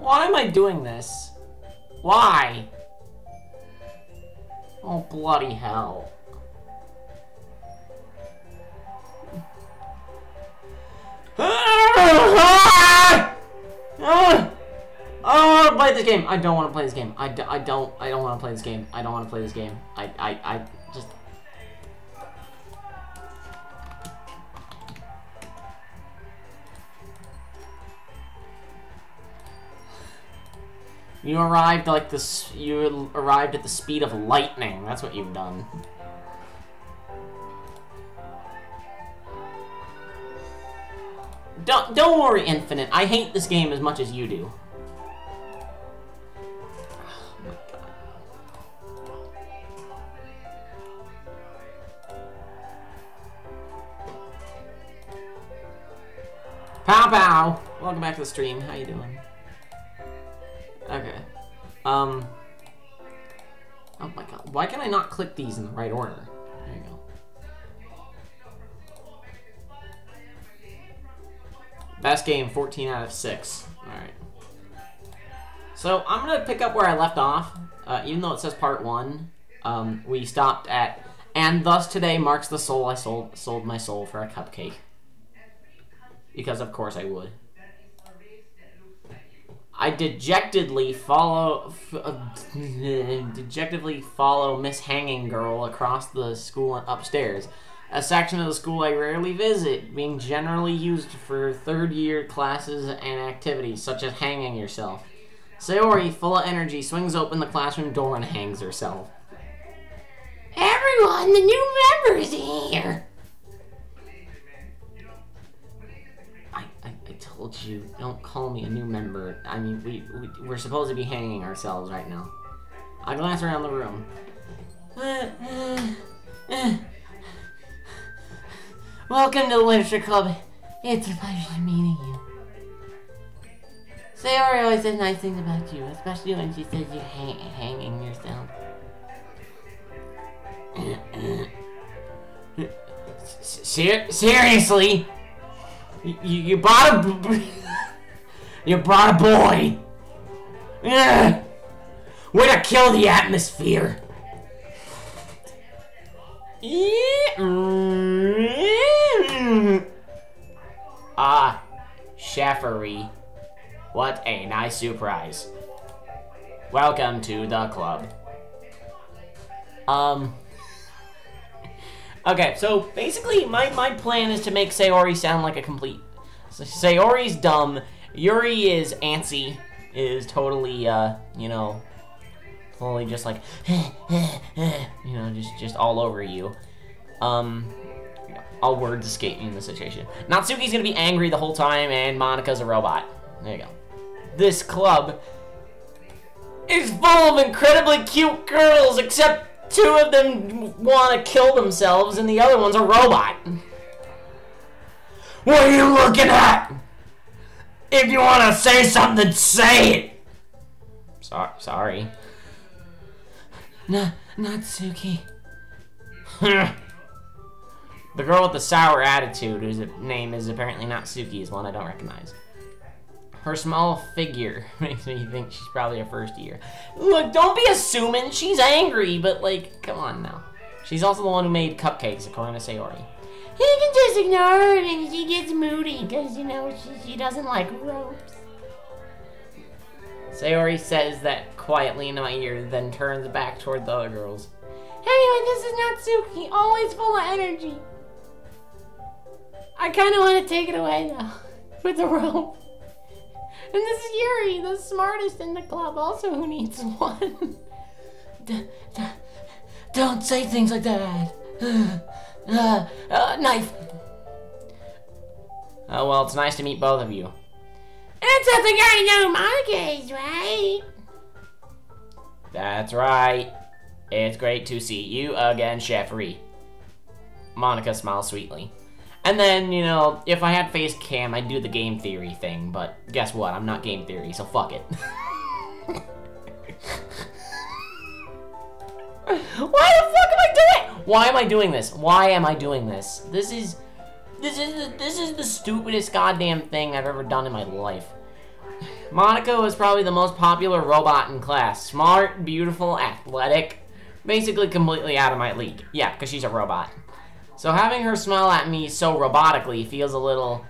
Why am I doing this? Why? Oh, bloody hell. I don't want to play this game. I don't want to play this game. I don't want to play this game. I don't want to play this game. I just... You arrived like this. You arrived at the speed of lightning. That's what you've done. Don't worry, Infinite. I hate this game as much as you do. Pow pow! Welcome back to the stream. How you doing? Okay. Oh my god. Why can I not click these in the right order? There you go. Best game, 14 out of 6. Alright. So, I'm gonna pick up where I left off. Even though it says part 1, we stopped at, and thus today marks the soul I sold my soul for a cupcake. Because of course I would. I dejectedly follow Miss Hanging Girl across the school and upstairs. A section of the school I rarely visit, being generally used for third-year classes and activities, such as hanging yourself. Sayori, full of energy, swings open the classroom door and hangs herself. Everyone, the new member is here! I told you, don't call me a new member. I mean, we're supposed to be hanging ourselves right now. I glance around the room. Welcome to the Literature Club. It's a pleasure meeting you. Sayori always says nice things about you, especially when she says you're hanging yourself. Seriously? You brought a... You brought a boy! Yeah. Way to kill the atmosphere! Ah, Sheffery. What a nice surprise. Welcome to the club. Okay, so basically my plan is to make Sayori sound like a complete... So Sayori's dumb, Yuri is antsy, is totally, you know, totally just like, you know, just all over you. All words escape me in this situation. Natsuki's gonna be angry the whole time, and Monika's a robot. There you go. This club is full of incredibly cute girls, except 2 of them want to kill themselves, and the other one's a robot. What are you looking at? If you want to say something, say it. Sorry. Natsuki. The girl with the sour attitude, whose name is apparently Natsuki, is one I don't recognize. Her small figure makes me think she's probably a first year. Look, don't be assuming. She's angry, but like, come on now. She's also the one who made cupcakes, according to Sayori. You can just ignore her and she gets moody because, you know, she doesn't like ropes. Sayori says that quietly into my ear, then turns back toward the other girls. Anyway, this is Natsuki, always full of energy. I kind of want to take it away now, with the rope. And this is Yuri, the smartest in the club, also who needs one. Don't say things like that. Knife. Oh, well, it's nice to meet both of you. That's something I know Monica is, right? That's right. It's great to see you again, Sheffery. Monika smiles sweetly. And then, you know, if I had face cam, I'd do the game theory thing, but guess what? I'm not game theory, so fuck it. Why the fuck am I doing? Why am I doing this? Why am I doing this? This is the stupidest goddamn thing I've ever done in my life. Monica was probably the most popular robot in class. Smart, beautiful, athletic. Basically completely out of my league. Yeah, because she's a robot. So having her smile at me so robotically feels a little...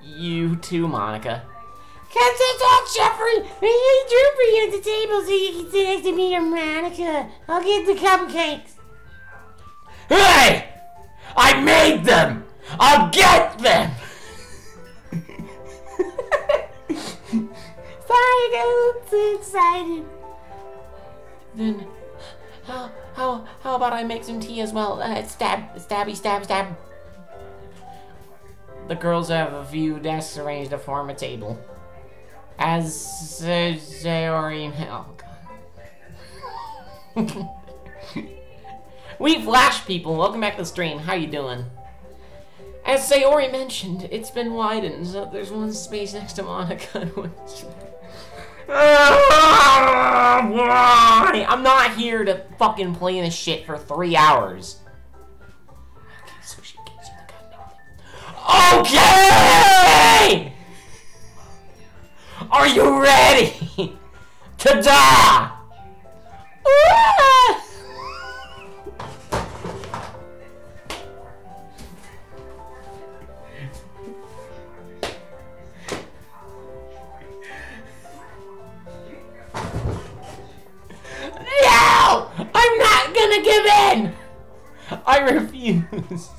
You too, Monica. Can't say talk, Jeffrey! I need you for you at the table so you can sit next to me or Monica. I'll get the cupcakes. Hey! I made them! I'll get them! Sorry, I got a little too excited. Then, how about I make some tea as well? Stabby, stab. The girls have a few desks arranged to form a table. As Sayori... Oh, God. We Flash people, welcome back to the stream. How you doing? As Sayori mentioned, it's been widened, so there's one space next to Monica. Why? I'm not here to fucking play this shit for 3 hours. Okay, so she gives you the gun. Okay! Are you ready to die? No! I'm not gonna give in! I refuse.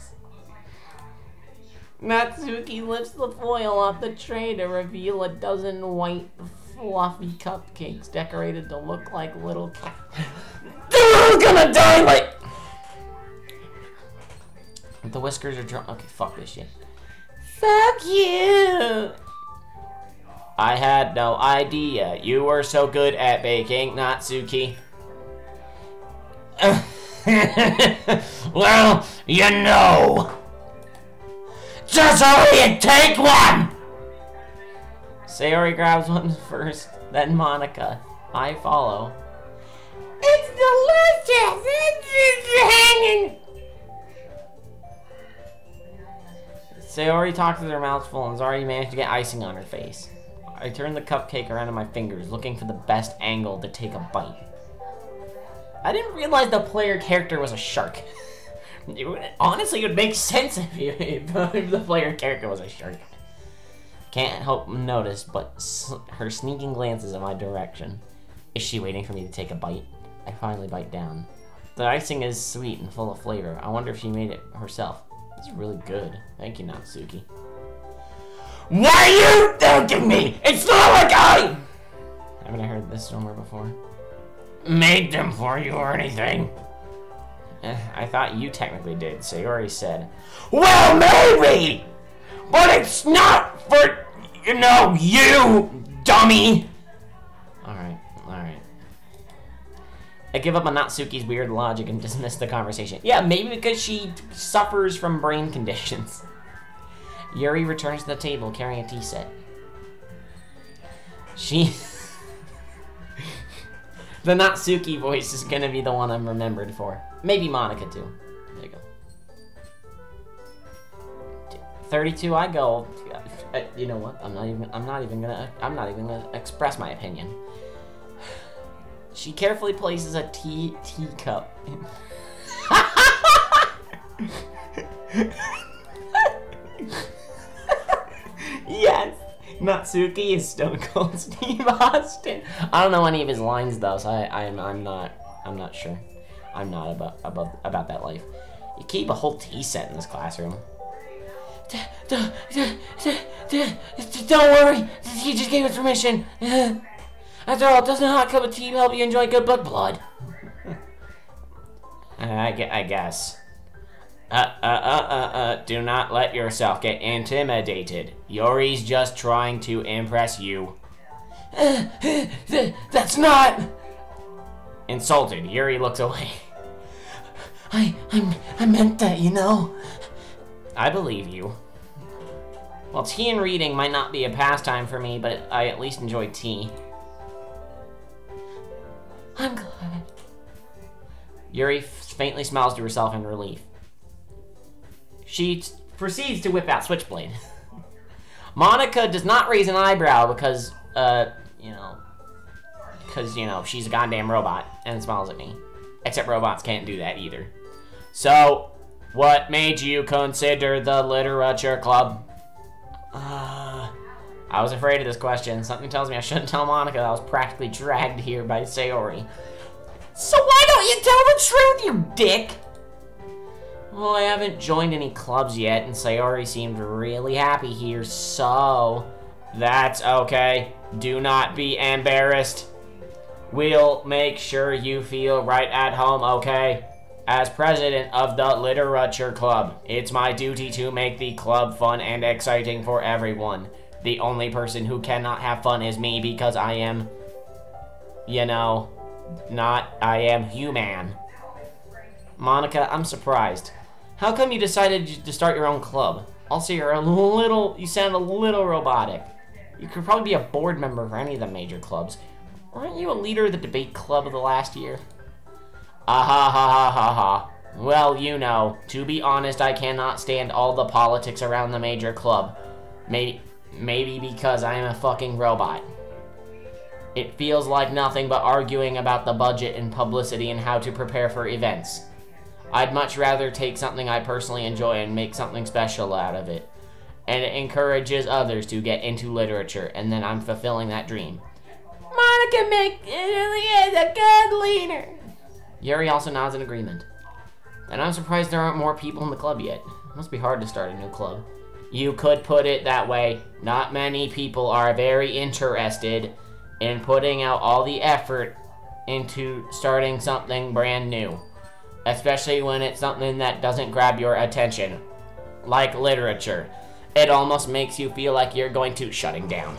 Natsuki lifts the foil off the tray to reveal a dozen white, fluffy cupcakes decorated to look like little cats. They're gonna die like... The whiskers are drawn. Okay, fuck this shit. Fuck you! I had no idea you were so good at baking, Natsuki. Well, you know. Just hurry and take one! Sayori grabs one first, then Monica. I follow. It's delicious! It's hanging! Sayori talks with her mouth full and has already managed to get icing on her face. I turn the cupcake around in my fingers, looking for the best angle to take a bite. I didn't realize the player character was a shark. Honestly, it would make sense if the player character was a shark. Can't help notice, but her sneaking glances in my direction. Is she waiting for me to take a bite? I finally bite down. The icing is sweet and full of flavor. I wonder if she made it herself. It's really good. Thank you, Natsuki. Why are you thanking me? It's not like I... Haven't I heard this somewhere before? Made them for you or anything? I thought you technically did, Sayori said. Well, maybe! But it's not for, you know, you, dummy! Alright. I give up on Natsuki's weird logic and dismiss the conversation. Yeah, maybe because she suffers from brain conditions. Yuri returns to the table carrying a tea set. The Natsuki voice is gonna be the one I'm remembered for. Maybe Monica too. There you go. 32 I go. You know what? I'm not even gonna express my opinion. She carefully places a teacup. Yes. Natsuki is Stone Cold Steve Austin. I don't know any of his lines though, so I'm not sure. I'm not about that life. You keep a whole tea set in this classroom. Don't worry, he just gave us permission. After all, doesn't a hot cup of tea help you enjoy good book blood? I guess. Do not let yourself get intimidated. Yuri's just trying to impress you. That's not... Insulted, Yuri looks away. I meant that, you know. I believe you. Well, tea and reading might not be a pastime for me, but I at least enjoy tea. I'm glad. Yuri faintly smiles to herself in relief. She proceeds to whip out Switchblade. Monica does not raise an eyebrow because, you know, she's a goddamn robot and smiles at me. Except robots can't do that either. So, what made you consider the literature club? I was afraid of this question. Something tells me I shouldn't tell Monica that I was practically dragged here by Sayori. So why don't you tell the truth, you dick? Well, I haven't joined any clubs yet, and Sayori seemed really happy here, so... That's okay. Do not be embarrassed. We'll make sure you feel right at home, okay? As president of the Literature Club, it's my duty to make the club fun and exciting for everyone. The only person who cannot have fun is me because I am, you know, I am human. Monica, I'm surprised. How come you decided to start your own club? Also, you sound a little robotic. You could probably be a board member for any of the major clubs. Weren't you a leader of the debate club of the last year? Ah ha ha ha ha ha. Well, you know, to be honest, I cannot stand all the politics around the major club. Maybe because I am a fucking robot. It feels like nothing but arguing about the budget and publicity and how to prepare for events. I'd much rather take something I personally enjoy and make something special out of it. And it encourages others to get into literature, and then I'm fulfilling that dream. Monica really is a good leader. Yuri also nods in agreement. And I'm surprised there aren't more people in the club yet. It must be hard to start a new club. You could put it that way. Not many people are very interested in putting out all the effort into starting something brand new. Especially when it's something that doesn't grab your attention. Like literature. It almost makes you feel like you're going to shutting down.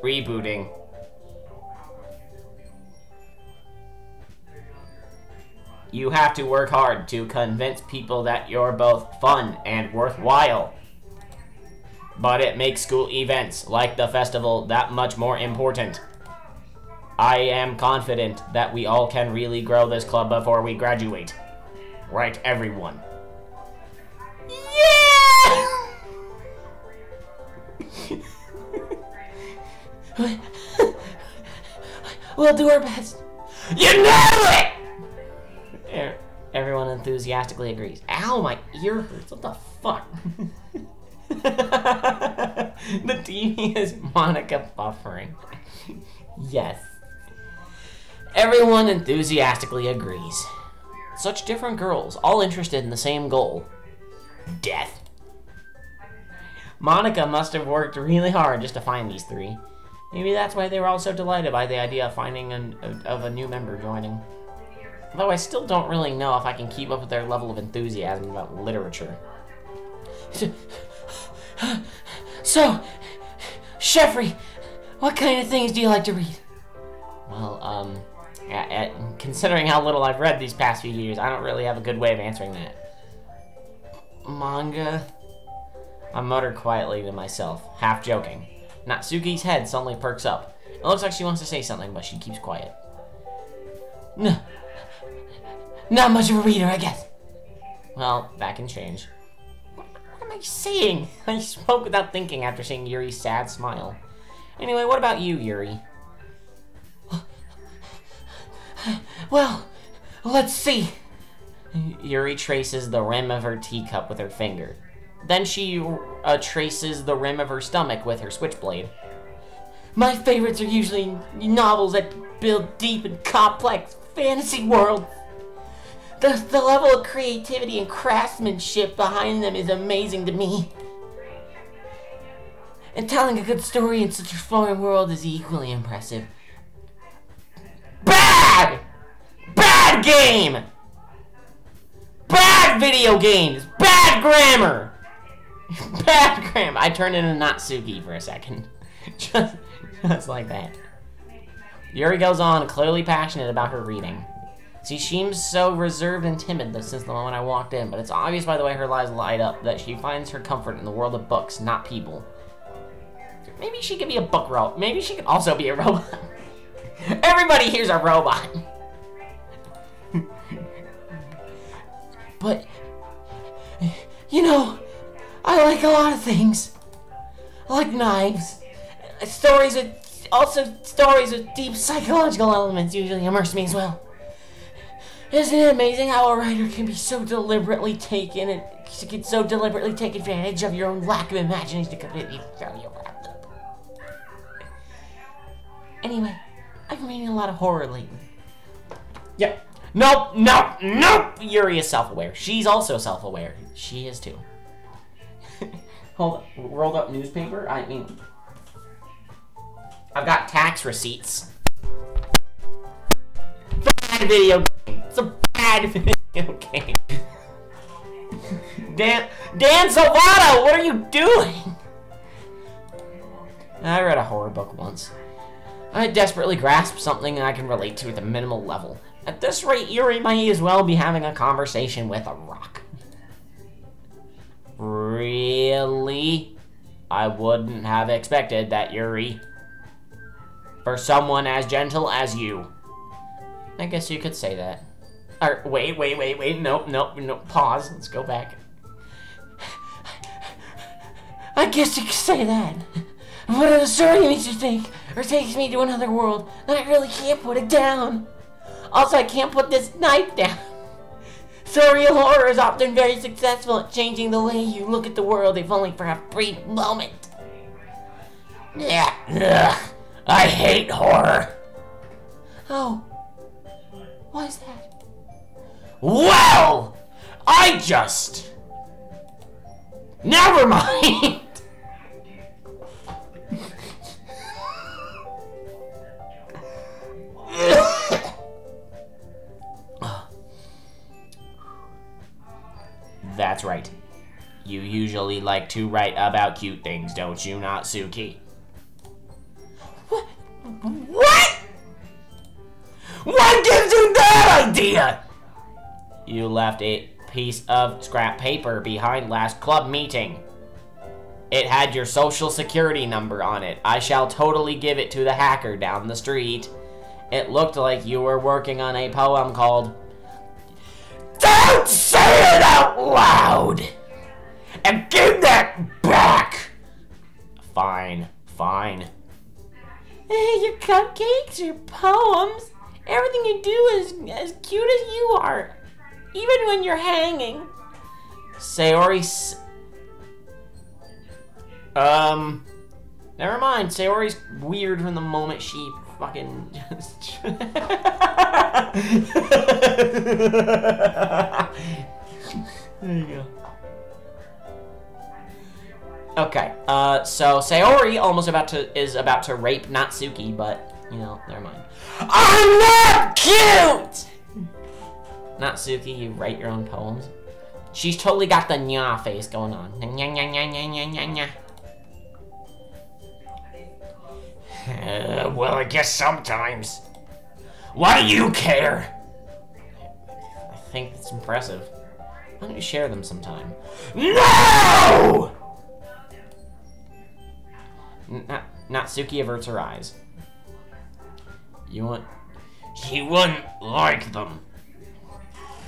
Rebooting. You have to work hard to convince people that you're both fun and worthwhile. But it makes school events, like the festival, that much more important. I am confident that we all can really grow this club before we graduate. Right, everyone? Yeah! We'll do our best. You know it! Everyone enthusiastically agrees. Ow, my ear hurts. What the fuck? The TV is Monica buffering. Yes. Everyone enthusiastically agrees. Such different girls, all interested in the same goal. Death. Monica must have worked really hard just to find these three. Maybe that's why they were all so delighted by the idea of finding a new member joining. Though I still don't really know if I can keep up with their level of enthusiasm about literature. So, Sheffrey, what kind of things do you like to read? Well, considering how little I've read these past few years, I don't really have a good way of answering that. Manga? I mutter quietly to myself, half joking. Natsuki's head suddenly perks up. It looks like she wants to say something, but she keeps quiet. No. Not much of a reader, I guess. Well, that can change. What am I saying? I spoke without thinking after seeing Yuri's sad smile. Anyway, what about you, Yuri? Well, let's see. Yuri traces the rim of her teacup with her finger. Then she traces the rim of her stomach with her switchblade. My favorites are usually novels that build deep and complex fantasy worlds. The level of creativity and craftsmanship behind them is amazing to me. And telling a good story in such a foreign world is equally impressive. Bad! Bad game! Bad video games! Bad grammar! Bad grammar! I turned into Natsuki for a second. Just like that. Yuri goes on, clearly passionate about her reading. She seems so reserved and timid since the moment I walked in, but it's obvious by the way her eyes light up that she finds her comfort in the world of books, not people. Maybe she could be a book robot. Maybe she could also be a robot. Everybody here's a robot. But, you know, I like a lot of things. I like knives. Stories with deep psychological elements usually immerse me as well. Isn't it amazing how a writer can be so deliberately take advantage of your own lack of imagination to completely throw you around them? Anyway, I've been reading a lot of horror lately. Yep. Nope. Yuri is self-aware. She's also self-aware. She is too. Hold on. Rolled up newspaper? I mean, I've got tax receipts. Bad video game. It's a bad video game. Dan Salvato, what are you doing? I read a horror book once. I desperately grasped something I can relate to at a minimal level. At this rate, Yuri might as well be having a conversation with a rock. Really? I wouldn't have expected that, Yuri. For someone as gentle as you. I guess you could say that. Or, wait. No, pause. Let's go back. I guess you could say that. But if a story makes you think, or takes me to another world, then I really can't put it down. Also, I can't put this knife down. Surreal horror is often very successful at changing the way you look at the world, if only for a brief moment. Yeah, I hate horror. Oh, why is that? Well, I just... Never mind. That's right. You usually like to write about cute things, don't you, Natsuki? What? What gives you that idea? You left a piece of scrap paper behind last club meeting. It had your social security number on it. I shall totally give it to the hacker down the street. It looked like you were working on a poem called... Don't say it out loud! And give that back! Fine. Hey, your cupcakes, your poems, everything you do is as cute as you are. Even when you're hanging. Sayori... Never mind. Sayori's weird from the moment she fucking just... There you go. Okay, so Sayori is about to rape Natsuki, but, you know, never mind. I'm not cute! Natsuki, you write your own poems? She's totally got the nya face going on. Nya, nya, nya, nya, nya, nya, nya. Well, I guess sometimes. Why do you care? I think it's impressive. Why don't you share them sometime? No! Natsuki averts her eyes. She wouldn't like them.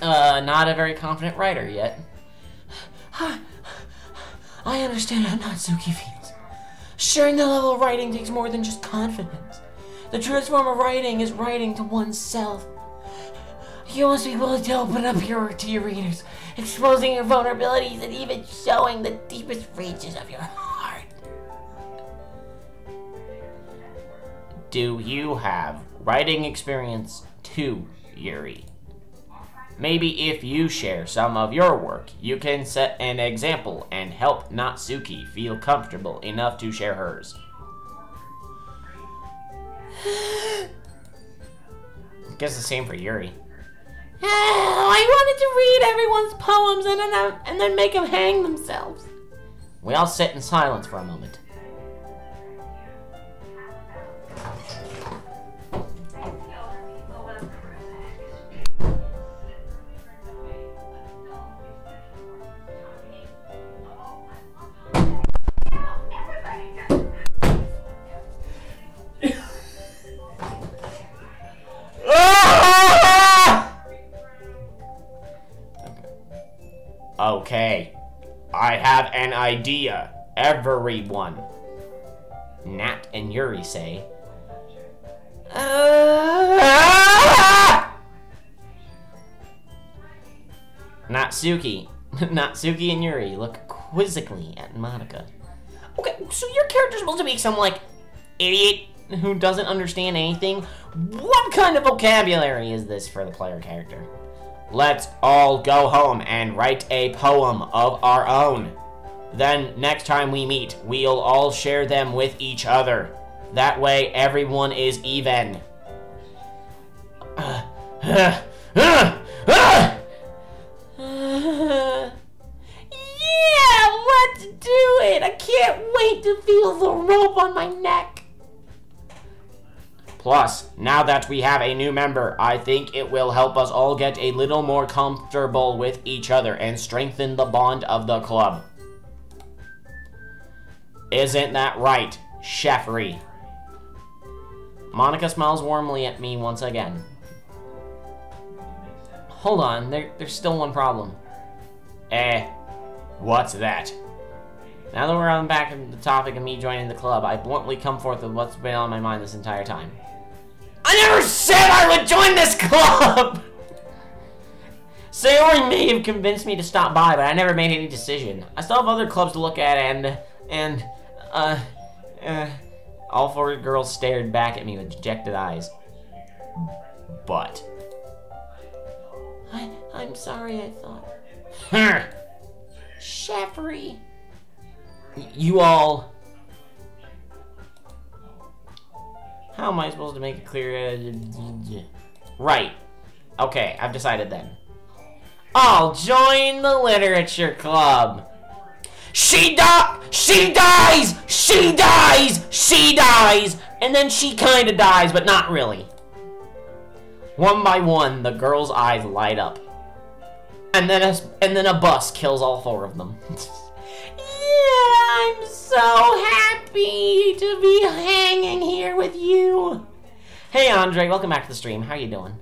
Not a very confident writer yet. I understand how Natsuki feels. Sharing the level of writing takes more than just confidence. The truest form of writing is writing to oneself. You must be willing to open up your work to your readers, exposing your vulnerabilities and even showing the deepest reaches of your heart. Do you have writing experience too, Yuri? Maybe if you share some of your work, you can set an example and help Natsuki feel comfortable enough to share hers. I guess the same for Yuri. I wanted to read everyone's poems and then make them hang themselves. We all sit in silence for a moment. Okay, I have an idea. Everyone. Nat and Yuri say. Natsuki and Yuri look quizzically at Monica. Okay, so your character's supposed to be some, like, idiot who doesn't understand anything? What kind of vocabulary is this for the player character? Let's all go home and write a poem of our own. Then, next time we meet, we'll all share them with each other. That way, everyone is even. Yeah, let's do it! I can't wait to feel the rope on my neck. Plus, now that we have a new member, I think it will help us all get a little more comfortable with each other and strengthen the bond of the club. Isn't that right, Cheffery? Monica smiles warmly at me once again. Hold on, there's still one problem. What's that? Now that we're on back of the topic of me joining the club, I bluntly come forth with what's been on my mind this entire time. I never said I would join this club! Sayori may have convinced me to stop by, but I never made any decision. I still have other clubs to look at, and all four girls stared back at me with dejected eyes. But... I'm sorry, I thought... Cheffery. You all... How am I supposed to make it clear? Right. Okay, I've decided then. I'll join the literature club. She dies! She dies! And then she kinda dies, but not really. One by one, the girls' eyes light up. And then a bus kills all four of them. Yeah, I'm so happy to be hanging here with you. Hey, Andre, welcome back to the stream. How you doing?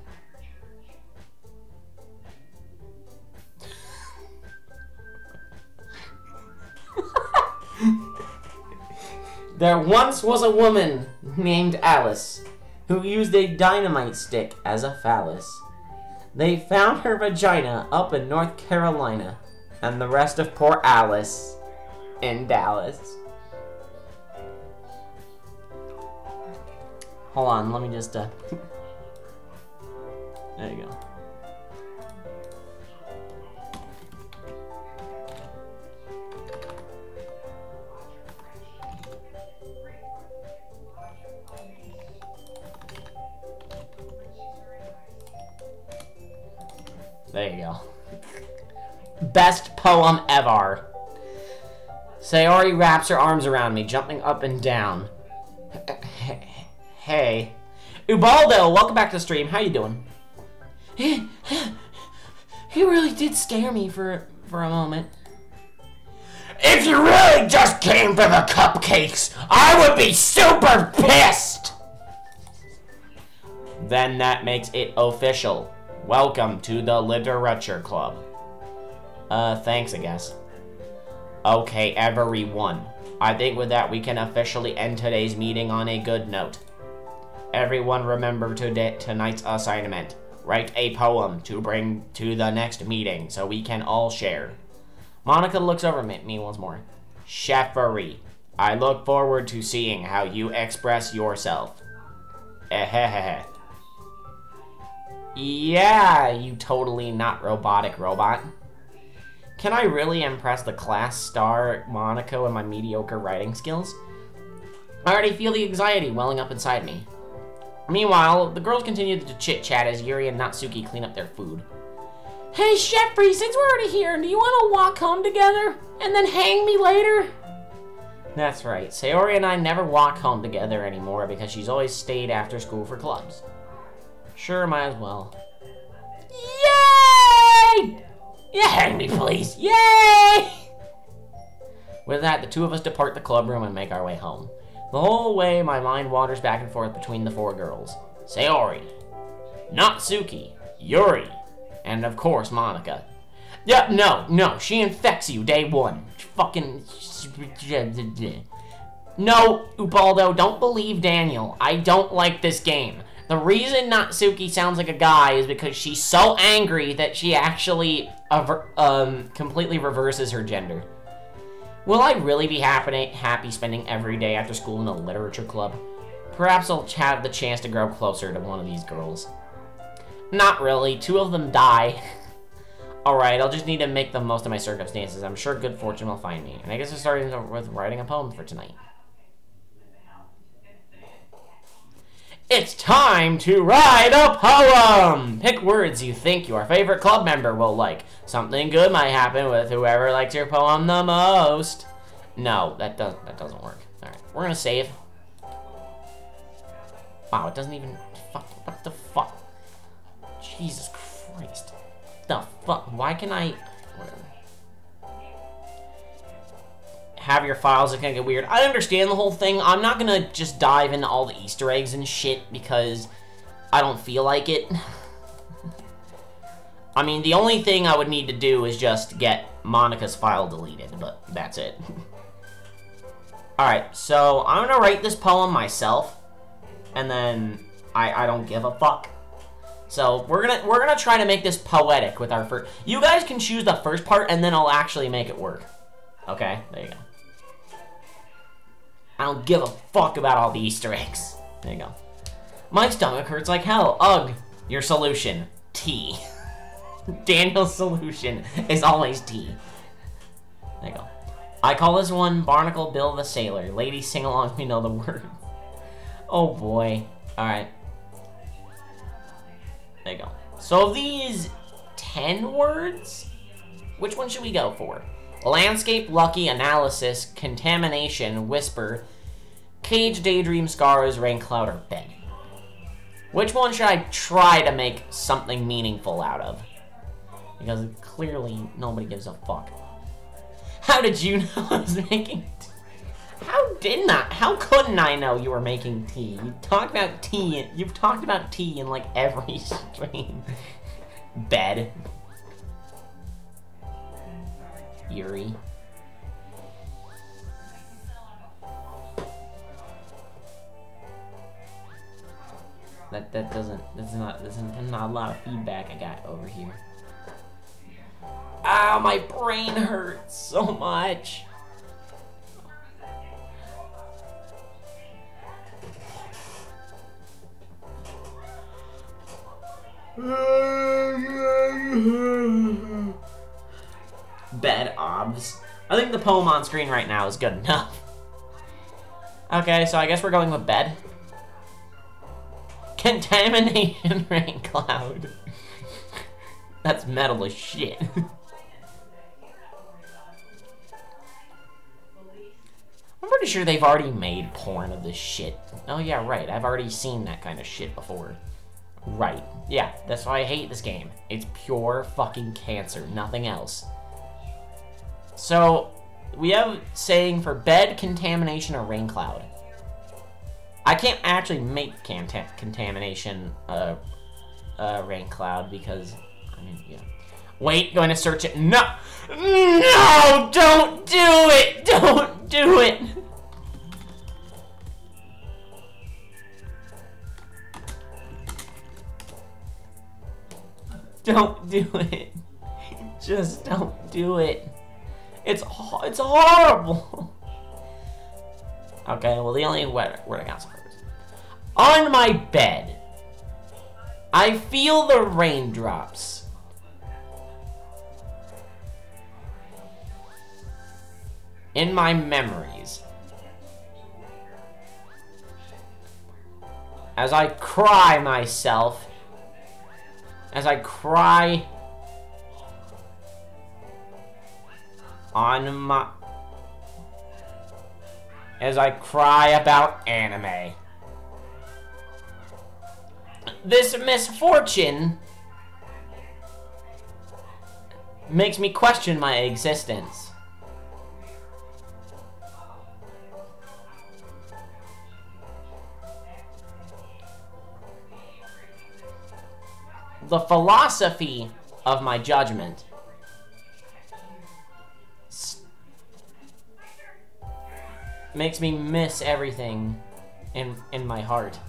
There once was a woman named Alice who used a dynamite stick as a phallus. They found her vagina up in North Carolina, and the rest of poor Alice in Dallas. Hold on, let me just, there you go. There you go. Best poem ever. Sayori wraps her arms around me, jumping up and down. Hey. Ubaldo, welcome back to the stream. How you doing? He really did scare me for a moment. If you really just came for the cupcakes, I would be super pissed! Then that makes it official. Welcome to the Literature Club. Thanks, I guess. Okay, everyone. I think with that we can officially end today's meeting on a good note. Everyone remember tonight's assignment. Write a poem to bring to the next meeting so we can all share. Monica looks over at me once more. Cheffery, I look forward to seeing how you express yourself. Ehehehe. Yeah, you totally not robotic robot. Can I really impress the class star Monica with my mediocre writing skills? I already feel the anxiety welling up inside me. Meanwhile, the girls continue to chit-chat as Yuri and Natsuki clean up their food. Hey, Cheffery, since we're already here, do you want to walk home together? And then hang me later? That's right. Sayori and I never walk home together anymore because she's always stayed after school for clubs. Sure, might as well. Yay! Yeah, hang me, please. Yay! With that, the two of us depart the club room and make our way home. The whole way, my mind wanders back and forth between the four girls. Sayori, Natsuki, Yuri, and of course, Monica. Yeah, no, she infects you day one. Fucking... No, Ubaldo, don't believe Daniel. I don't like this game. The reason Natsuki sounds like a guy is because she's so angry that she actually completely reverses her gender. Will I really be happy spending every day after school in a literature club? Perhaps I'll have the chance to grow closer to one of these girls. Not really. 2 of them die. Alright, I'll just need to make the most of my circumstances. I'm sure good fortune will find me. And I guess I'm starting with writing a poem for tonight. It's time to write a poem! Pick words you think your favorite club member will like. Something good might happen with whoever likes your poem the most. No, that doesn't work. Alright, we're gonna save. Wow, it doesn't even... Fuck, what the fuck? Jesus Christ. The fuck? Why can I... Whatever. Have your files, it's gonna get weird. I understand the whole thing. I'm not gonna just dive into all the Easter eggs and shit because I don't feel like it. I mean, the only thing I would need to do is just get Monica's file deleted, but that's it. Alright, so I'm gonna write this poem myself, and then I don't give a fuck. So we're gonna try to make this poetic with our first... You guys can choose the first part, and then I'll actually make it work. Okay, there you go. I don't give a fuck about all the Easter eggs. There you go. My stomach hurts like hell. Ugh. Your solution. Tea. Daniel's solution is always tea. There you go. I call this one Barnacle Bill the Sailor. Ladies, sing along if you know the word. Oh boy. Alright. There you go. So of these 10 words, which one should we go for? Landscape, lucky, analysis, contamination, whisper, cage, daydream, scars, rain cloud, or bed. Which one should I try to make something meaningful out of? Because clearly nobody gives a fuck. How did you know I was making tea? How couldn't I know you were making tea? You talked about tea, you've talked about tea in like every stream. Bed. Eerie. There's not a lot of feedback I got over here. Ah, my brain hurts so much. Bed obs. I think the poem on screen right now is good enough. Okay, so I guess we're going with bed. Contamination rain cloud. That's metal as shit. I'm pretty sure they've already made porn of this shit. Oh yeah, right. I've already seen that kind of shit before. Right. Yeah, that's why I hate this game. It's pure fucking cancer, nothing else. So, we have saying for bed, contamination, or rain cloud. I can't actually make contamination rain cloud because, I mean, yeah. Wait, going to search it. No! No! Don't do it! Don't do it! Don't do it. Just don't do it. It's horrible. Okay, well, the only word I got so far is on my bed. I feel the raindrops. In my memories. As I cry myself. As I cry on my... As I cry about anime. This misfortune makes me question my existence. The philosophy of my judgment makes me miss everything in my heart.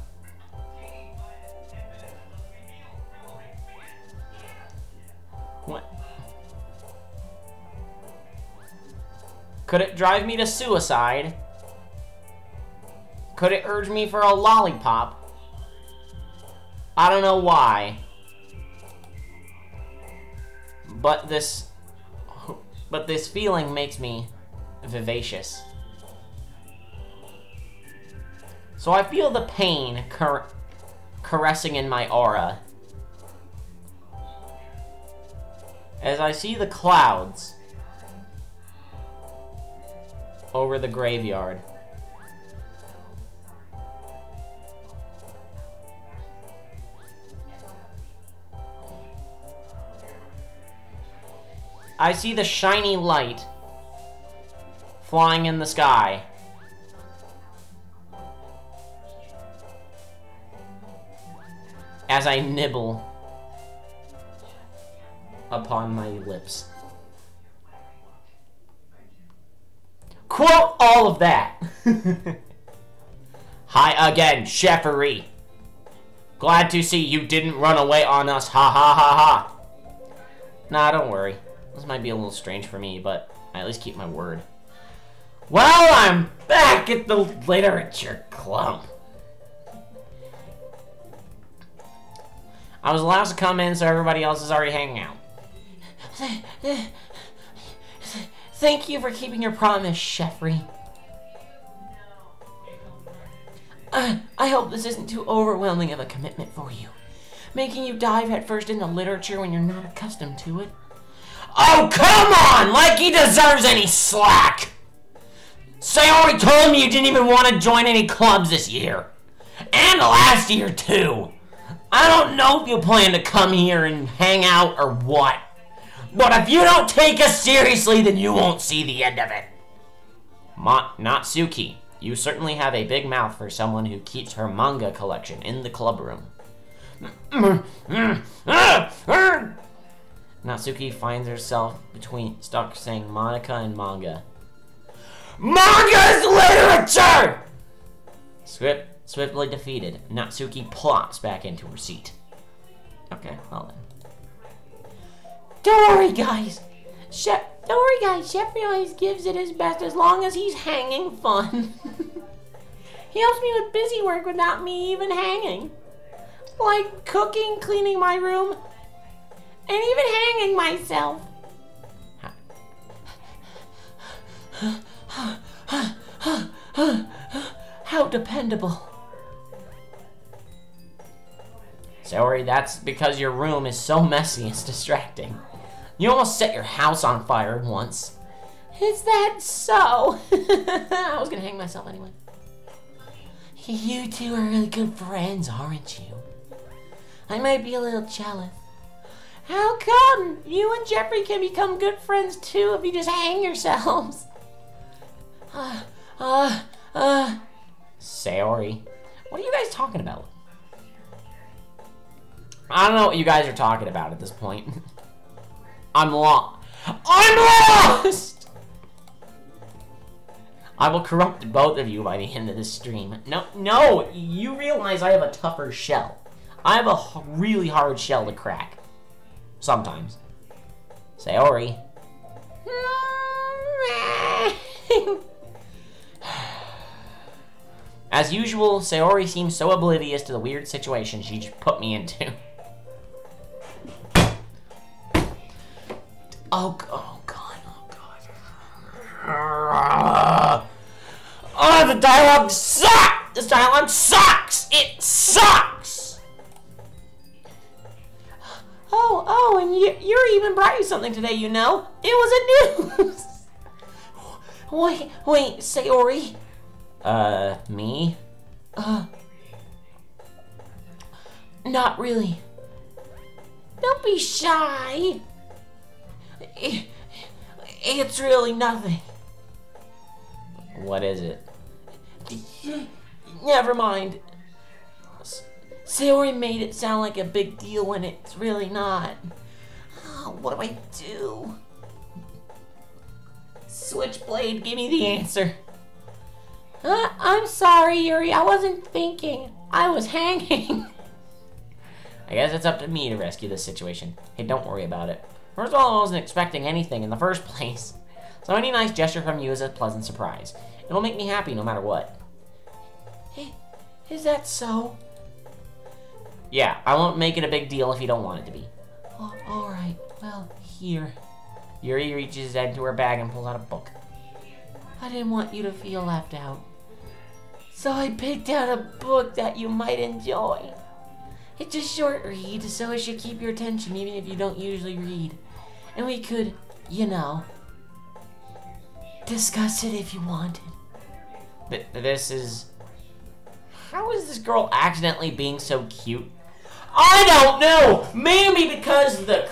What? Could it drive me to suicide? Could it urge me for a lollipop? I don't know why. But this feeling makes me vivacious. So I feel the pain caressing in my aura as I see the clouds over the graveyard. I see the shiny light flying in the sky. As I nibble upon my lips. Quote all of that. Hi again, Chefery. Glad to see you didn't run away on us. Ha ha ha ha. Nah, don't worry. This might be a little strange for me, but I at least keep my word. Well, I'm back at the literature club. I was the last to come in, so everybody else is already hanging out. Thank you for keeping your promise, Chefery. I hope this isn't too overwhelming of a commitment for you, making you dive headfirst into literature when you're not accustomed to it. Oh, come on! Like he deserves any slack! Sayori told me you didn't even want to join any clubs this year. And last year, too. I don't know if you plan to come here and hang out or what. But if you don't take us seriously, then you won't see the end of it. Natsuki, you certainly have a big mouth for someone who keeps her manga collection in the club room. Natsuki finds herself stuck saying Monica and manga. Manga's literature! Swiftly defeated, Natsuki plops back into her seat. Okay, well then. Don't worry, guys. Chefery always gives it his best as long as he's hanging fun. He helps me with busy work without me even hanging. Like cooking, cleaning my room, and even hanging myself. How dependable. Sorry, that's because your room is so messy it's distracting. You almost set your house on fire once. Is that so? I was gonna hang myself anyway. You two are really good friends, aren't you? I might be a little jealous. How come? You and Jeffrey can become good friends too if you just hang yourselves. Sayori, what are you guys talking about? I don't know what you guys are talking about at this point. I'm lost. I will corrupt both of you by the end of this stream. No, you realize I have a tougher shell. I have a really hard shell to crack. Sometimes. Sayori. As usual, Sayori seems so oblivious to the weird situation she just put me into. Oh god. Oh, the dialogue sucks! This dialogue sucks! It sucks! Oh, and you're even brought you something today, you know? It was a news! Wait, Sayori? Me? Not really. Don't be shy. It's really nothing. What is it? Never mind. Sayori made it sound like a big deal when it's really not. Oh, what do I do? Switchblade, give me the answer. I'm sorry, Yuri. I wasn't thinking. I was hanging. I guess it's up to me to rescue this situation. Hey, don't worry about it. First of all, I wasn't expecting anything in the first place. So any nice gesture from you is a pleasant surprise. It'll make me happy no matter what. Hey, is that so? Yeah, I won't make it a big deal if you don't want it to be. Oh, alright. Well, here. Yuri reaches into her bag and pulls out a book. I didn't want you to feel left out. So I picked out a book that you might enjoy. It's a short read, so it should keep your attention even if you don't usually read. And we could, you know, discuss it if you wanted. But this is... How is this girl accidentally being so cute? I don't know! Maybe because the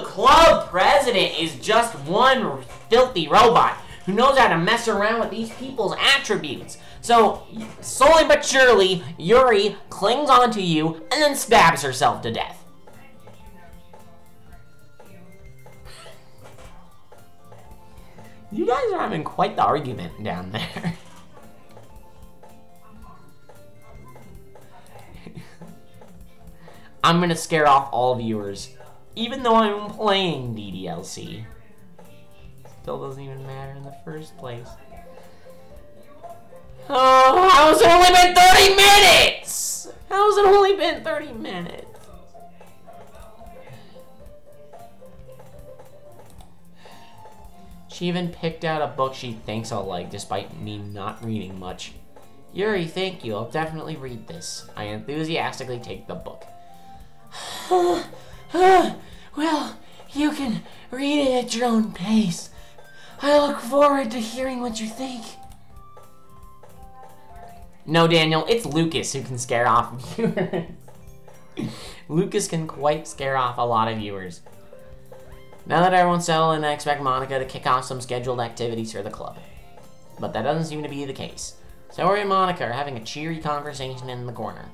club president is just one filthy robot who knows how to mess around with these people's attributes. So, slowly but surely, Yuri clings onto you and then stabs herself to death. You guys are having quite the argument down there. I'm gonna scare off all viewers, even though I'm playing DDLC. Still doesn't even matter in the first place. Oh, how's it only been 30 minutes? How's it only been 30 minutes? She even picked out a book she thinks I'll like, despite me not reading much. Yuri, thank you. I'll definitely read this. I enthusiastically take the book. Well, you can read it at your own pace. I look forward to hearing what you think. No, Daniel, it's Lucas who can scare off viewers. Lucas can quite scare off a lot of viewers. Now that everyone's settled in, I expect Monica to kick off some scheduled activities for the club. But that doesn't seem to be the case. Sayori and Monica are having a cheery conversation in the corner.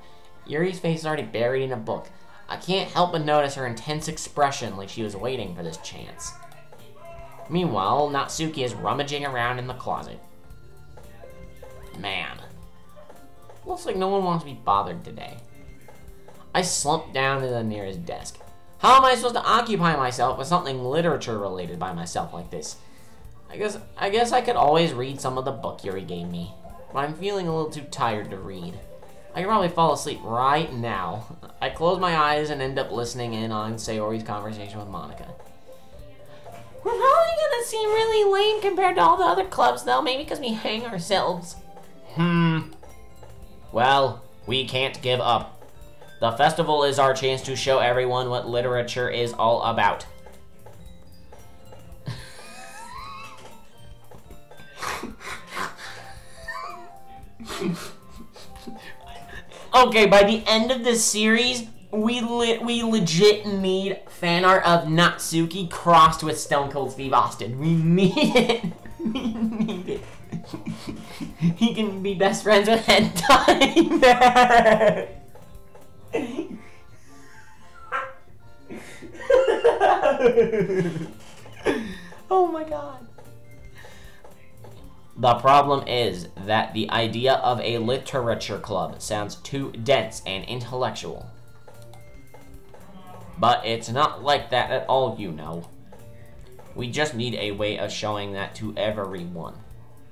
Yuri's face is already buried in a book. I can't help but notice her intense expression, like she was waiting for this chance. Meanwhile, Natsuki is rummaging around in the closet. Man. Looks like no one wants to be bothered today. I slump down to the nearest desk. How am I supposed to occupy myself with something literature-related by myself like this? I guess I could always read some of the book Yuri gave me, but I'm feeling a little too tired to read. I could probably fall asleep right now. I close my eyes and end up listening in on Sayori's conversation with Monica. We're probably gonna seem really lame compared to all the other clubs, though, maybe because we hang ourselves. Well, we can't give up. The festival is our chance to show everyone what literature is all about. Okay, by the end of this series, we legit need fan art of Natsuki crossed with Stone Cold Steve Austin. We need it. We need it. He can be best friends with Hentai. Oh my god. The problem is that the idea of a literature club sounds too dense and intellectual. But it's not like that at all, you know. We just need a way of showing that to everyone.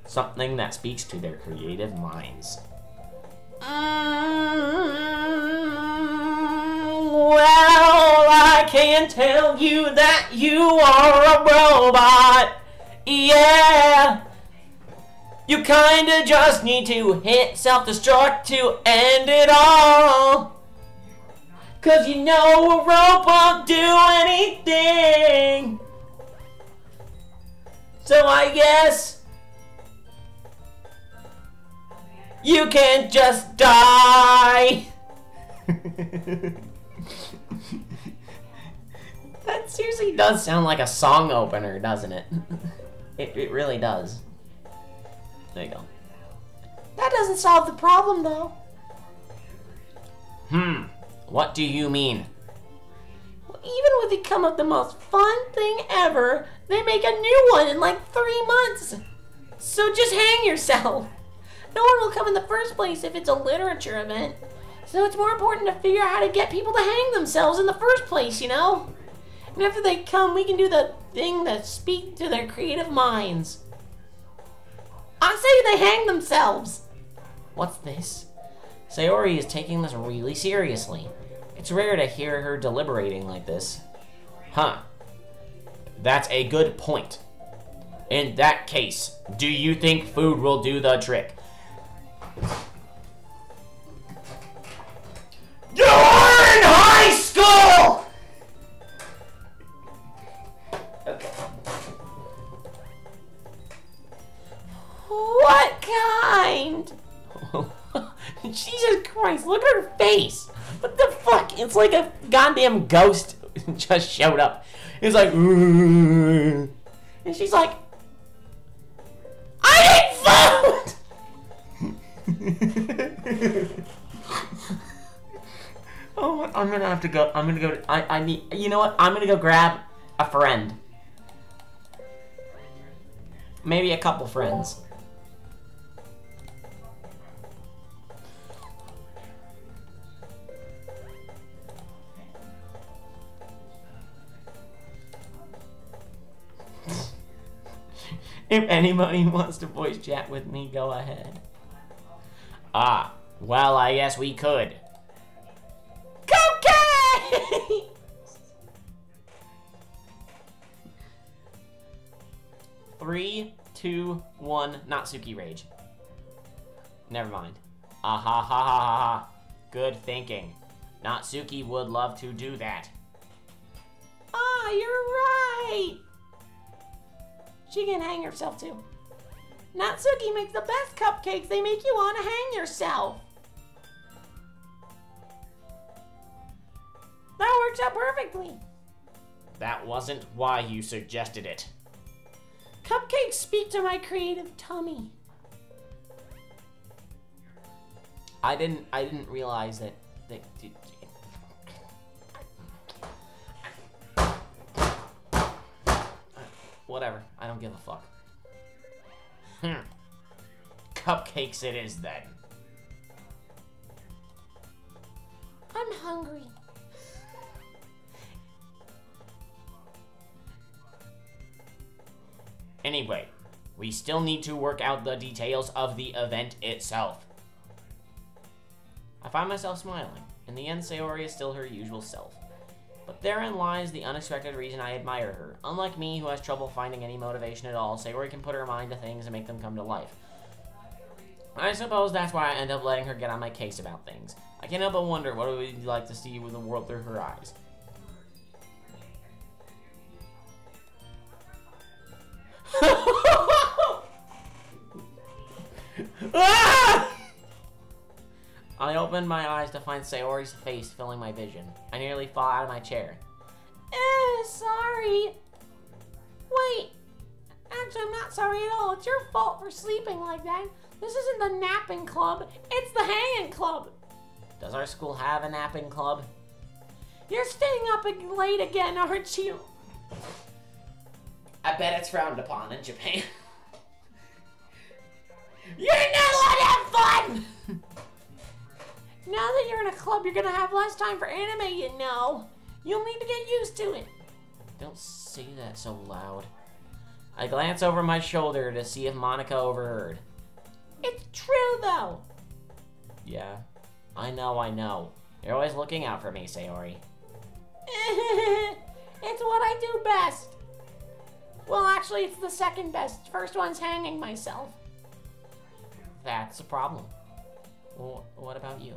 Something that speaks to their creative minds. Well, I can tell you that you are a robot. Yeah. You kinda just need to hit self-destruct to end it all. 'Cause you know a robot won't do anything. So I guess you can just die. That seriously does sound like a song opener, doesn't it? It really does. There you go. That doesn't solve the problem, though. What do you mean? Well, even when they come up with the most fun thing ever, they make a new one in like 3 months. So just hang yourself. No one will come in the first place if it's a literature event. So it's more important to figure out how to get people to hang themselves in the first place, you know? And after they come, we can do the thing that speak to their creative minds. I say they hang themselves. What's this? Sayori is taking this really seriously. It's rare to hear her deliberating like this. Huh. That's a good point. In that case, do you think food will do the trick? You are in high school! Okay. What kind? Jesus Christ, look at her face. What the fuck? It's like a goddamn ghost just showed up. It's like, and she's like, I need food! Oh, I'm gonna have to go. I'm gonna go. I need. You know what? I'm gonna go grab a friend. Maybe a couple friends. If anybody wants to voice chat with me, go ahead. Ah, well, I guess we could. Cupcake! 3, 2, 1, Natsuki rage. Never mind. Ah ha ha ha ha ha. Good thinking. Natsuki would love to do that. Ah, you're right. She can hang herself too. Natsuki makes the best cupcakes. They make you want to hang yourself. That works out perfectly. That wasn't why you suggested it. Cupcakes speak to my creative tummy. I didn't realize that whatever. I don't give a fuck. Cupcakes it is then. I'm hungry. Anyway, we still need to work out the details of the event itself. I find myself smiling. In the end, Sayori is still her usual self. But therein lies the unexpected reason I admire her. Unlike me, who has trouble finding any motivation at all, Sayori can put her mind to things and make them come to life. I suppose that's why I end up letting her get on my case about things. I can't help but wonder what it would be like to see the world through her eyes. Ah! I opened my eyes to find Sayori's face filling my vision. I nearly fell out of my chair. Sorry. Wait. Actually, I'm not sorry at all. It's your fault for sleeping like that. This isn't the napping club. It's the hanging club. Does our school have a napping club? You're staying up late again, aren't you? I bet it's frowned upon in Japan. You're not allowed to have fun! Now that you're in a club, you're gonna have less time for anime, you know. You'll need to get used to it. Don't say that so loud. I glance over my shoulder to see if Monica overheard. It's true, though. Yeah, I know. You're always looking out for me, Sayori. It's what I do best. Well, actually, it's the second best. First one's hanging myself. That's a problem. Well, what about you?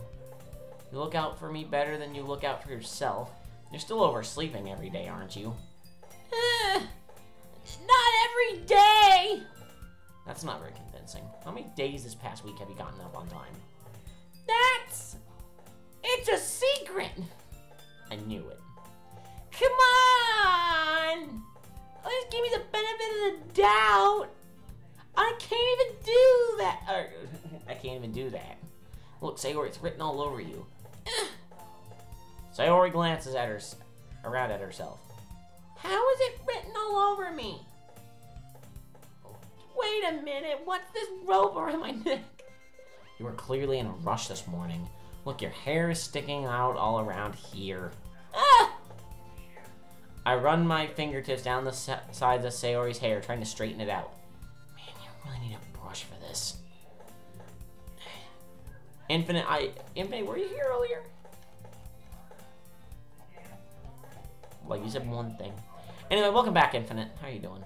You look out for me better than you look out for yourself. You're still oversleeping every day, aren't you? Not every day! That's not very convincing. How many days this past week have you gotten up on time? It's a secret! I knew it. Come on! At least give me the benefit of the doubt. I can't even do that. I can't even do that. Look, Sayori, it's written all over you. Sayori glances at around at herself. How is it written all over me? Wait a minute, what's this rope around my neck? You were clearly in a rush this morning. Look, your hair is sticking out all around here. Ah! I run my fingertips down the sides of Sayori's hair, trying to straighten it out. Man, you really need a brush for this. Infinite, were you here earlier? Like, you said one thing. Anyway, welcome back, Infinite. How are you doing?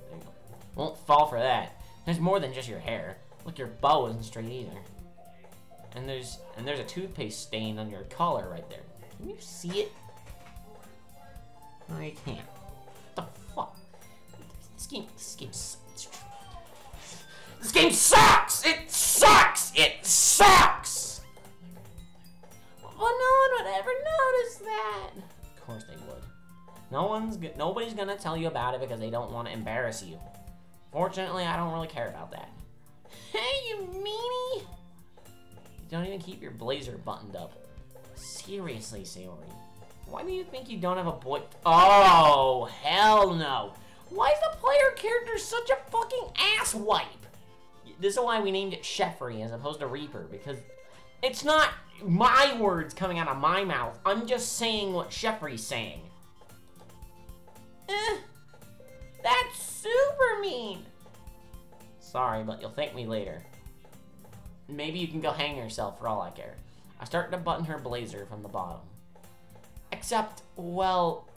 There you go. Won't fall for that. There's more than just your hair. Look, your bow isn't straight either. And there's a toothpaste stain on your collar right there. Can you see it? No, you can't. What the fuck? This game sucks. This game sucks! It sucks! It sucks! Well, no one would ever notice that. Of course they would. Nobody's gonna tell you about it because they don't want to embarrass you. Fortunately, I don't really care about that. Hey, you meanie! You don't even keep your blazer buttoned up. Seriously, Sayori. Why do you think you don't have a boy? Oh, hell no. Why is the player character such a fucking asswipe? This is why we named it Sheffrey as opposed to Reaper, because it's not my words coming out of my mouth. I'm just saying what Sheffrey's saying. That's super mean. Sorry, but you'll thank me later. Maybe you can go hang yourself for all I care. I start to button her blazer from the bottom. Except, well,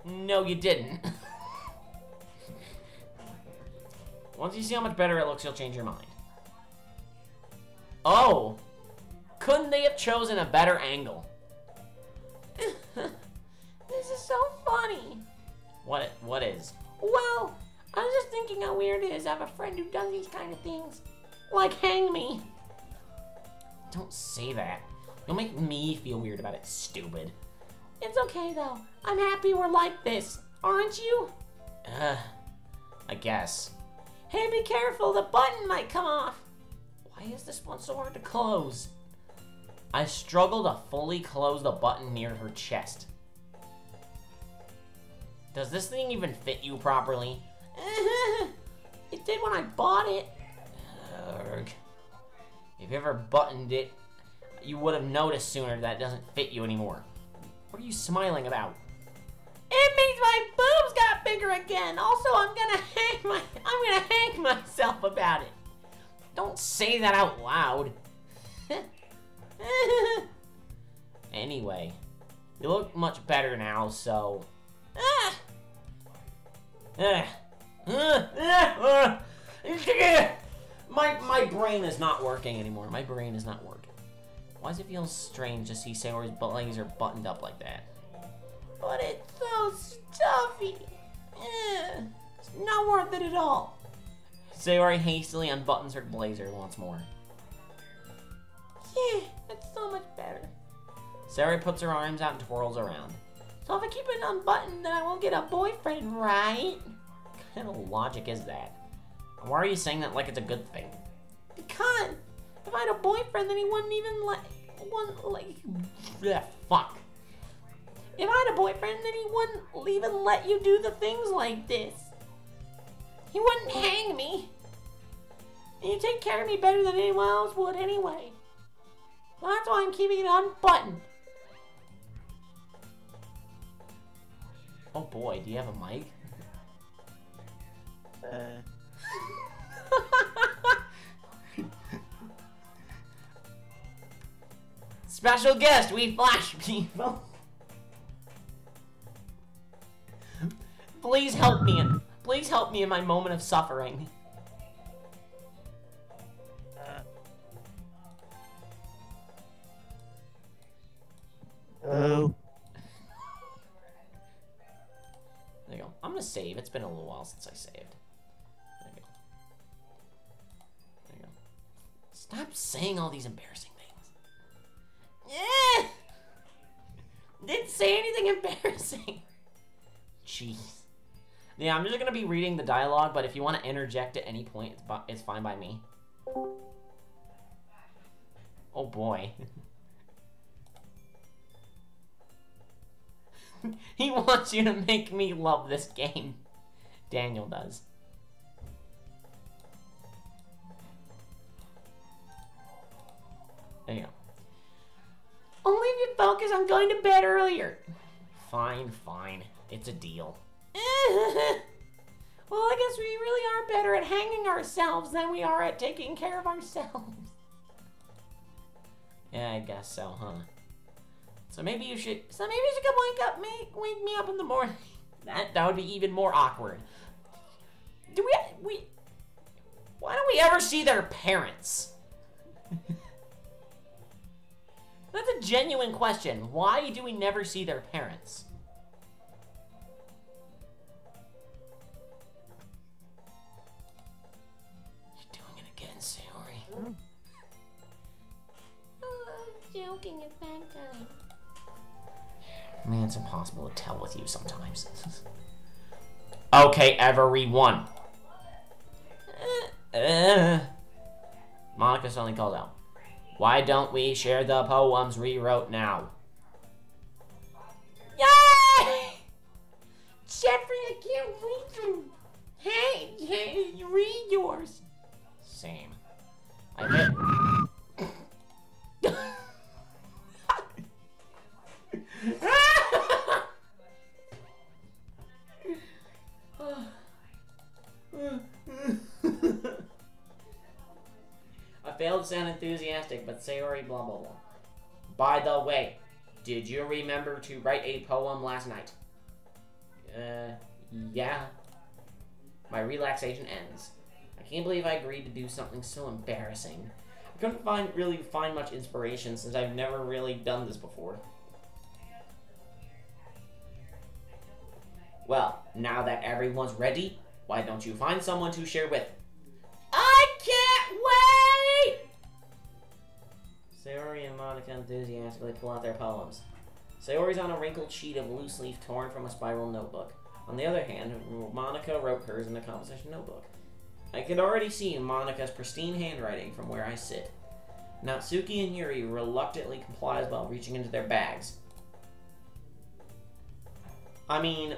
no you didn't. Once you see how much better it looks, you'll change your mind. Oh! Couldn't they have chosen a better angle? This is so funny. What is? Well, I was just thinking how weird it is to have a friend who does these kind of things. Like hang me. Don't say that. You'll make me feel weird about it, stupid. It's okay though. I'm happy we're like this. Aren't you? I guess. Hey, be careful, the button might come off. Why is this one so hard to close? I struggle to fully close the button near her chest. Does this thing even fit you properly? It did when I bought it. Urgh. If you ever buttoned it, you would have noticed sooner that it doesn't fit you anymore. What are you smiling about? It means my boobs got bigger again. Also, I'm gonna hang myself about it. Don't say that out loud. Anyway, you look much better now, so. My brain is not working anymore. My brain is not working. Why does it feel strange to see Sayori's legs are buttoned up like that? But it's so stuffy. It's not worth it at all. Sayori hastily unbuttons her blazer once more. Yeah, that's so much better. Sayori puts her arms out and twirls around. So if I keep it unbuttoned, then I won't get a boyfriend, right? What kind of logic is that? And why are you saying that like it's a good thing? Because if I had a boyfriend, then he wouldn't even fuck. If I had a boyfriend, then he wouldn't even let you do the things like this. He wouldn't hang me. And you take care of me better than anyone else would anyway. So that's why I'm keeping it unbuttoned. Oh boy, do you have a mic? Special guest, we flash people. Please help me in my moment of suffering. Oh. There you go. I'm gonna save. It's been a little while since I saved. There you go. There you go. Stop saying all these embarrassing things. Yeah. Didn't say anything embarrassing. Jeez. Yeah, I'm just gonna be reading the dialogue, but if you want to interject at any point, it's fine by me. Oh boy. He wants you to make me love this game. Daniel does. There you go. Only if you focus on going to bed earlier. Fine, fine. It's a deal. Well, I guess we really are better at hanging ourselves than we are at taking care of ourselves. Yeah, I guess so, huh? So maybe you should come wake me up in the morning. That would be even more awkward. Why don't we ever see their parents? That's a genuine question. Why do we never see their parents? You're doing it again, Sayori. Oh, I'm joking. It's bad time. Man, it's impossible to tell with you sometimes. Okay, everyone. Monica suddenly calls out. Why don't we share the poems we wrote now? Yay! Jeffrey, I can't read them. Hey, you read yours. Same. I did. I failed to sound enthusiastic, but Sayori blah blah blah. By the way, did you remember to write a poem last night? Yeah. My relaxation ends. I can't believe I agreed to do something so embarrassing. I couldn't really find much inspiration since I've never really done this before. Well, now that everyone's ready, why don't you find someone to share with? I can't wait! Sayori and Monica enthusiastically pull out their poems. Sayori's on a wrinkled sheet of loose leaf torn from a spiral notebook. On the other hand, Monica wrote hers in a composition notebook. I could already see Monica's pristine handwriting from where I sit. Natsuki and Yuri reluctantly complies while reaching into their bags. I mean,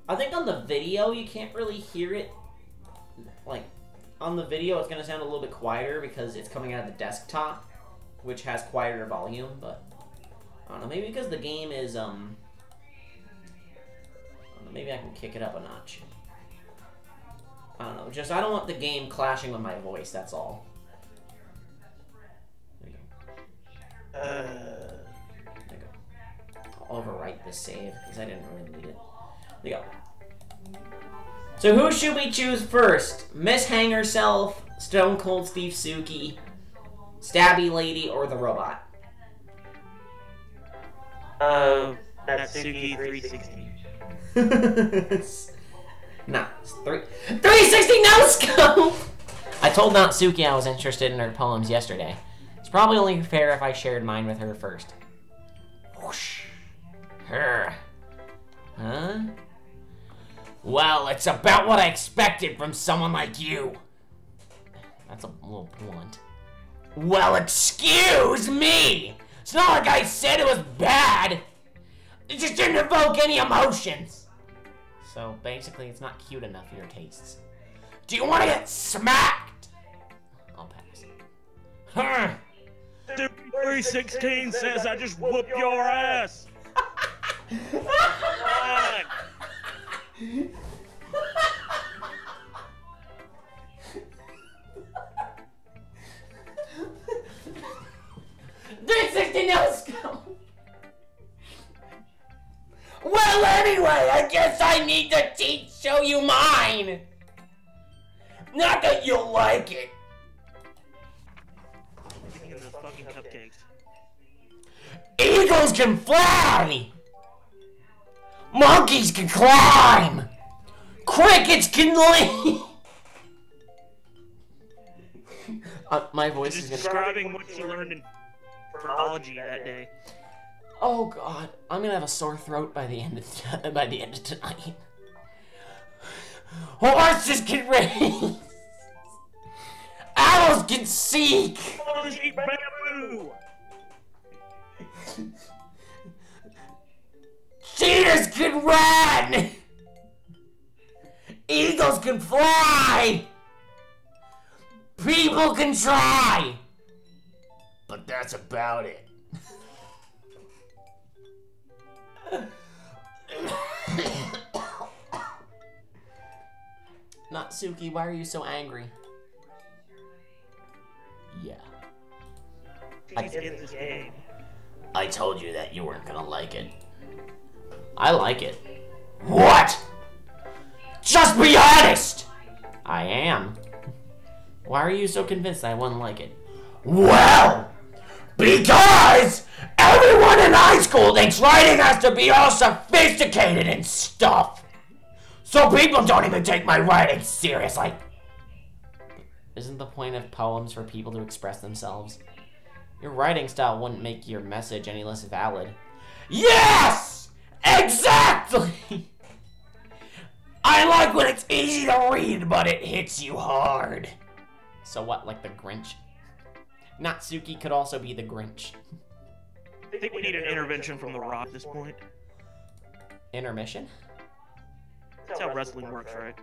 I think on the video you can't really hear it. Like, on the video it's going to sound a little bit quieter because it's coming out of the desktop, which has quieter volume, but I don't know, maybe because the game is, I don't know, maybe I can kick it up a notch. I don't know, just I don't want the game clashing with my voice, that's all. There you go. There you go. I'll overwrite this save, because I didn't really need it. There you go. So who should we choose first? Miss Hang Herself, Stone Cold Steve Suki, Stabby Lady, or the robot? Natsuki 360. Nah, 360 no scope! I told Natsuki I was interested in her poems yesterday. It's probably only fair if I shared mine with her first. Whoosh. Her. Huh? Well, it's about what I expected from someone like you. That's a little blunt. Well, excuse me! It's not like I said it was bad! It just didn't evoke any emotions! So, basically, it's not cute enough for your tastes. Do you want to get smacked? I'll pass. Huh? 316 says I just whoop your ass! Come on! 360 no scope! Well, anyway, I guess I need to show you mine! Not that you'll like it! The fucking cupcakes. Eagles can fly! Monkeys can climb! Crickets can leap! My voice is describing what you learned in chronology that day. Oh god, I'm gonna have a sore throat by the end of tonight. Horses can race! Owls can seek! Horses eat bamboo! Cheetahs can run! Eagles can fly! People can try! but that's about it. Natsuki, why are you so angry? Yeah. She's in this game. I told you that you weren't gonna like it. I like it. What? Just be honest! I am. Why are you so convinced I wouldn't like it? Well, because everyone in high school thinks writing has to be all sophisticated and stuff. So people don't even take my writing seriously. Isn't the point of poems for people to express themselves? Your writing style wouldn't make your message any less valid. Yes! Exactly! I like when it's easy to read, but it hits you hard. So what, like the Grinch? Natsuki could also be the Grinch. I think we need an intervention from The Rock at this point. Intermission? That's how wrestling works, right?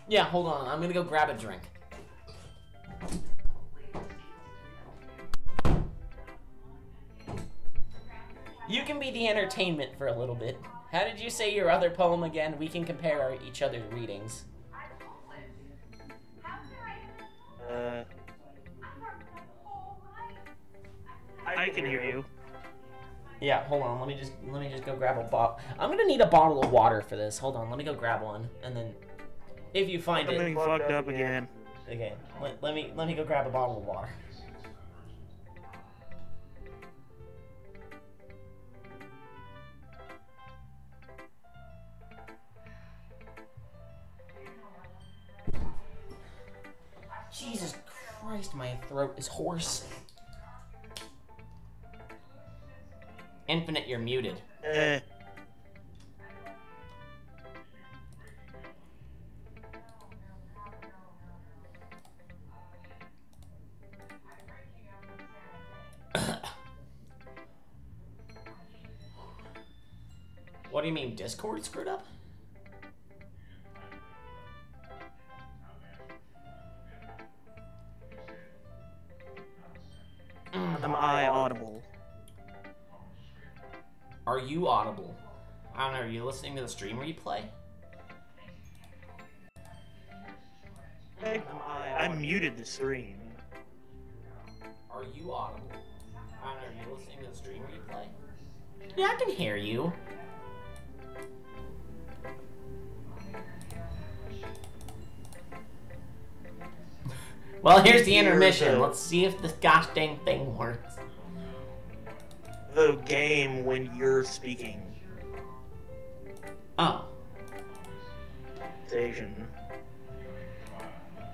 Yeah, hold on. I'm gonna go grab a drink. You can be the entertainment for a little bit. How did you say your other poem again? We can compare each other's readings. I can hear you. Yeah, hold on. Let me just go grab a bottle. I'm gonna need a bottle of water for this. Hold on. Let me go grab one, and then if you find it, Something fucked up again. okay. Let me go grab a bottle of water. Jesus Christ, my throat is hoarse. Infinite, you're muted. What do you mean, Discord screwed up? Am I audible? Are you audible? I don't know, are you listening to the stream replay? I muted the stream. Are you audible? I don't know, are you listening to the stream replay? Yeah, I can hear you. Well, here's the intermission. Let's see if this gosh dang thing works. The game when you're speaking. Oh. Station.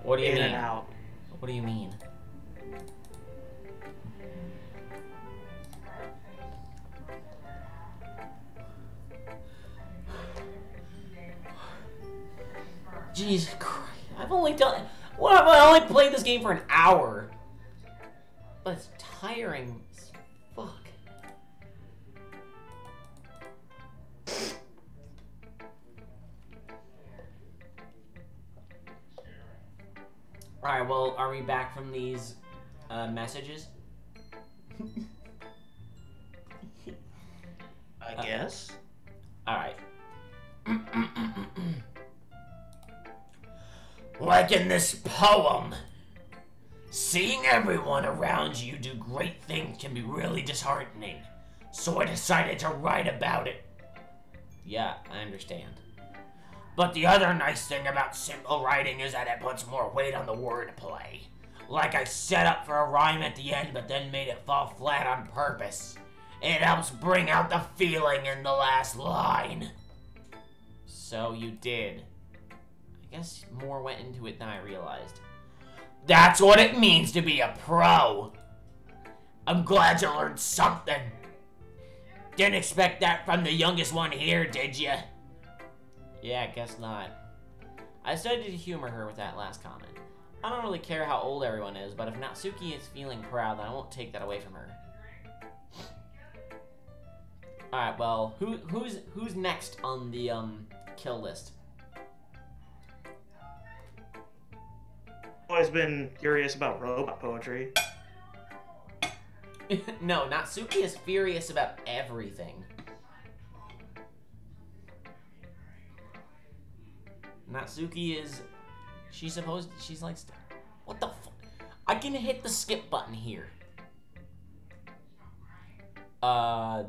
What do you In mean? and out. What do you mean? Jesus Christ. I've only done... What have I only played this game for an hour? But it's tiring as fuck. Alright, well, are we back from these messages? I guess. Alright. Like in this poem, seeing everyone around you do great things can be really disheartening, so I decided to write about it. Yeah, I understand. But the other nice thing about simple writing is that it puts more weight on the wordplay. Like I set up for a rhyme at the end, but then made it fall flat on purpose. It helps bring out the feeling in the last line. So you did. I guess more went into it than I realized. That's what it means to be a pro. I'm glad you learned something. Didn't expect that from the youngest one here, did you? Yeah, I guess not. I decided to humor her with that last comment. I don't really care how old everyone is, but if Natsuki is feeling proud, then I won't take that away from her. Alright, well, who's next on the kill list? Always been curious about robot poetry. No, Natsuki is furious about everything. Natsuki is... She's like... What the fuck? I can hit the skip button here. That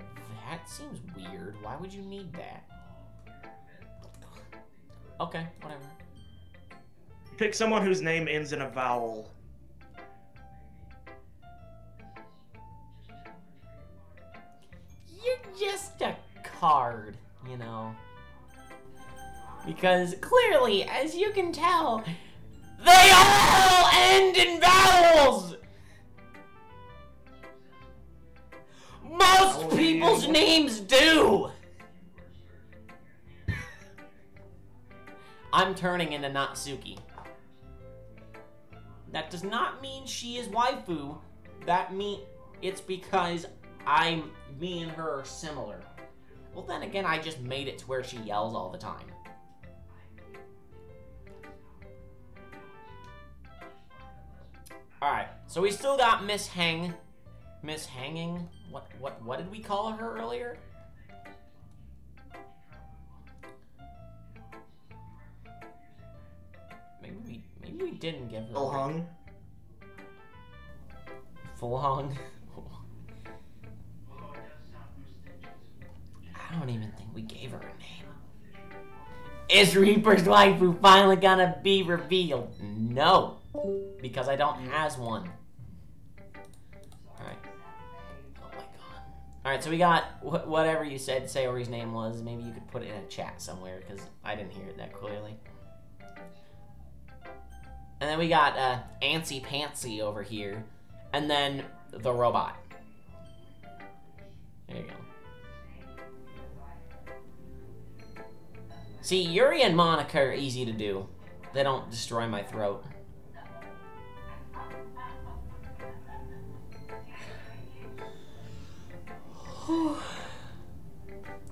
seems weird. Why would you need that? Okay, whatever. Pick someone whose name ends in a vowel. You're just a card, you know. Because clearly, as you can tell, they all end in vowels! Most people's names do! I'm turning into Natsuki. That does not mean she is waifu. That mean it's because me and her are similar. Well, then again, I just made it to where she yells all the time. Alright, so we still got Miss Hanging? What did we call her earlier? Maybe we didn't give her Full hung. Full hung. I don't even think we gave her a name. Is Reaper's waifu finally gonna be revealed? No, because I don't has one. Alright. Oh my god. Alright, so we got whatever you said Sayori's name was. Maybe you could put it in a chat somewhere, because I didn't hear it that clearly. And then we got Antsy Pantsy over here. And then the robot. There you go. See, Yuri and Monica are easy to do. They don't destroy my throat.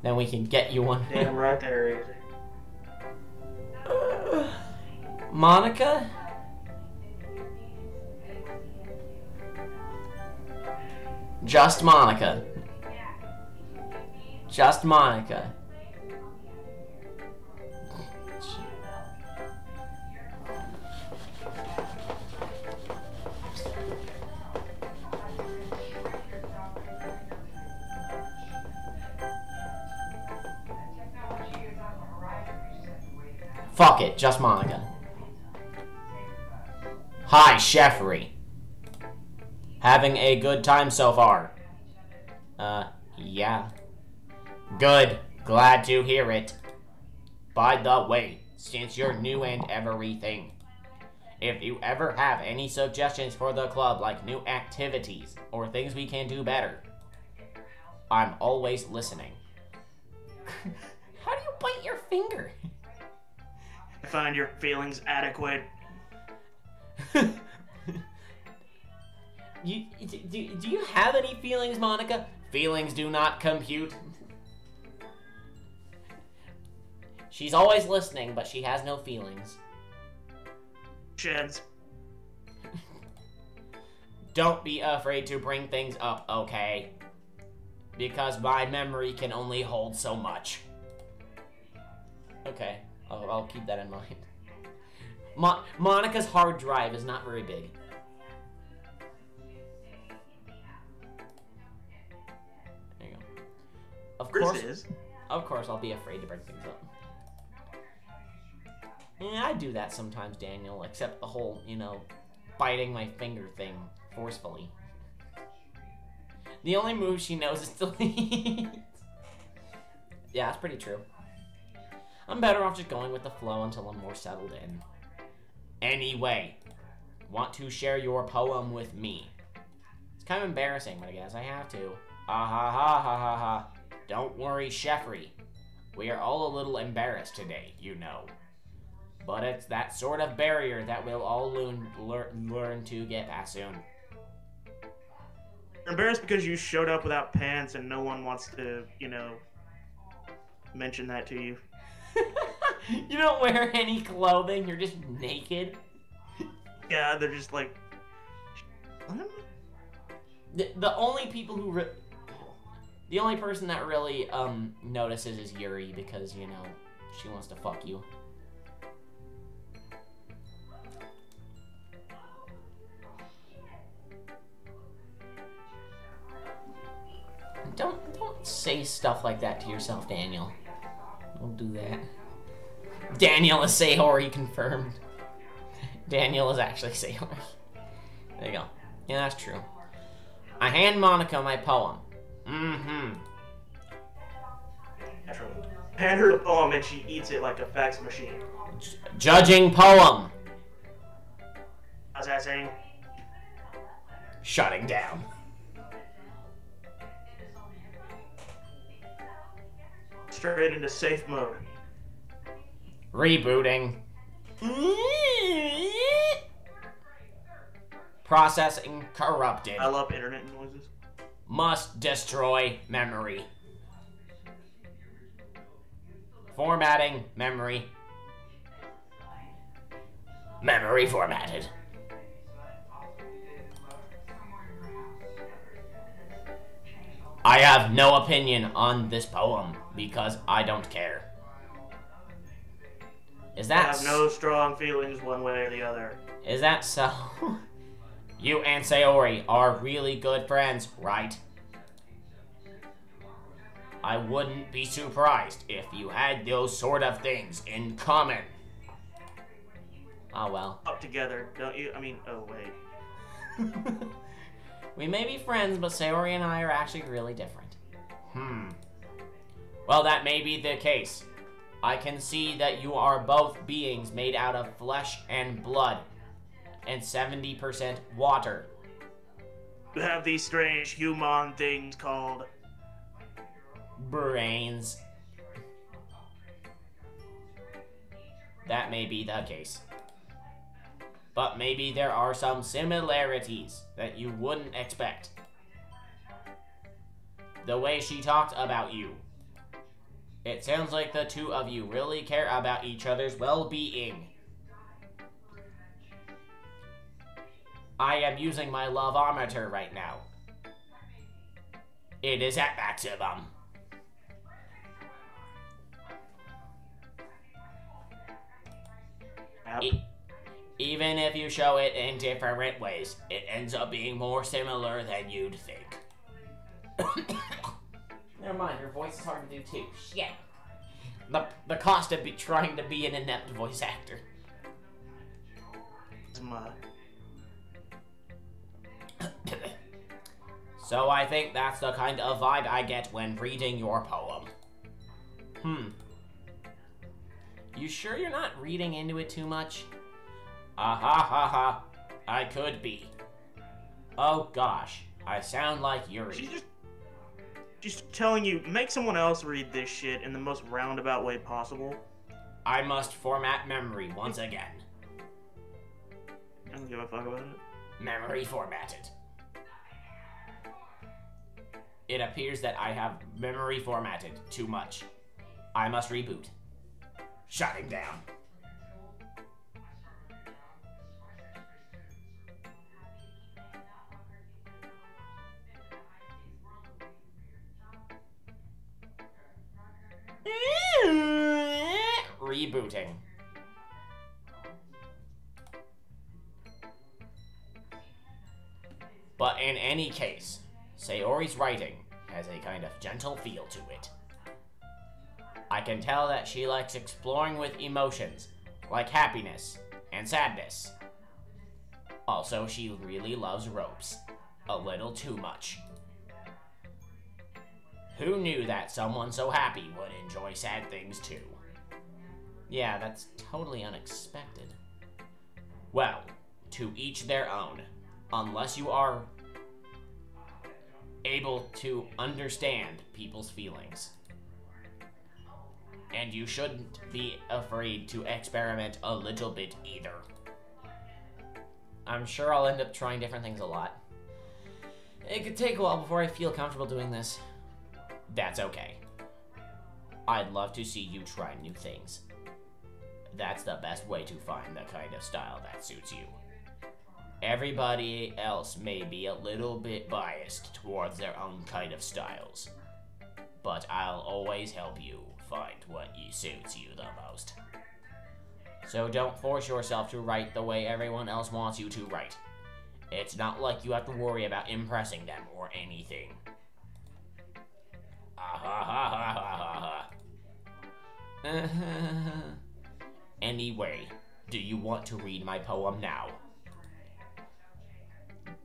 Then we can get you one. Damn right there, easy. Monica? Just Monica. Just Monica. Fuck it, just Monica. Hi, Cheffery. Having a good time so far? Yeah. Good. Glad to hear it. By the way, since you're new and everything, if you ever have any suggestions for the club, like new activities or things we can do better, I'm always listening. How do you bite your finger? I find your feelings adequate. Do you have any feelings, Monica? Feelings do not compute. She's always listening, but she has no feelings. Sheds. Don't be afraid to bring things up, okay? Because my memory can only hold so much. Okay, I'll keep that in mind. Monica's hard drive is not very big. There you go. Of course, I'll be afraid to bring things up. Yeah, I do that sometimes, Daniel, except the whole, biting my finger thing forcefully. The only move she knows is to leave. Yeah, that's pretty true. I'm better off just going with the flow until I'm more settled in. Anyway, want to share your poem with me? It's kind of embarrassing, but I guess I have to. Ah ha ha ha ha ha. Don't worry, Cheffery. We are all a little embarrassed today, you know. But it's that sort of barrier that we'll all learn to get past soon. You're embarrassed because you showed up without pants and no one wants to, mention that to you. You don't wear any clothing, you're just naked. Yeah, they're just like... The only people who the only person that really notices is Yuri because, you know, she wants to fuck you. Don't say stuff like that to yourself, Daniel. Don't do that. Daniel is Sayori confirmed. Daniel is actually Sayori. There you go. Yeah, that's true. I hand Monica my poem. Mm-hmm. Hand her the poem and she eats it like a fax machine. Judging poem. How's that saying? Shutting down. Straight into safe mode. Rebooting. Processing corrupted. I love internet noises. Must destroy memory. Formatting memory. Memory formatted. I have no opinion on this poem because I don't care. Is that I have no strong feelings one way or the other. Is that so? You and Sayori are really good friends, right? I wouldn't be surprised if you had those sort of things in common. Oh well. Up together, don't you? I mean, oh wait. We may be friends, but Sayori and I are actually really different. Well, that may be the case. I can see that you are both beings made out of flesh and blood, and 70% water. You have these strange human things called brains. That may be the case. But maybe there are some similarities that you wouldn't expect. The way she talked about you. It sounds like the two of you really care about each other's well-being. I am using my love-ometer right now. It is at maximum. Even if you show it in different ways, it ends up being more similar than you'd think. Never mind, your voice is hard to do too. Shit. The cost of trying to be an inept voice actor. So I think that's the kind of vibe I get when reading your poem. You sure you're not reading into it too much? I could be. Oh gosh, I sound like Yuri. She's telling you, make someone else read this shit in the most roundabout way possible. I must format memory once again. I don't give a fuck about it. Memory formatted. It appears that I have memory formatted too much. I must reboot. Shutting down. Rebooting. But in any case, Sayori's writing has a kind of gentle feel to it. I can tell that she likes exploring with emotions, like happiness and sadness. Also, she really loves ropes. A little too much. Who knew that someone so happy would enjoy sad things too? Yeah, that's totally unexpected. Well, to each their own. Unless you are able to understand people's feelings. And you shouldn't be afraid to experiment a little bit either. I'm sure I'll end up trying different things a lot. It could take a while before I feel comfortable doing this. That's okay. I'd love to see you try new things. That's the best way to find the kind of style that suits you. Everybody else may be a little bit biased towards their own kind of styles, but I'll always help you find what suits you the most. So don't force yourself to write the way everyone else wants you to write. It's not like you have to worry about impressing them or anything. Anyway, do you want to read my poem now?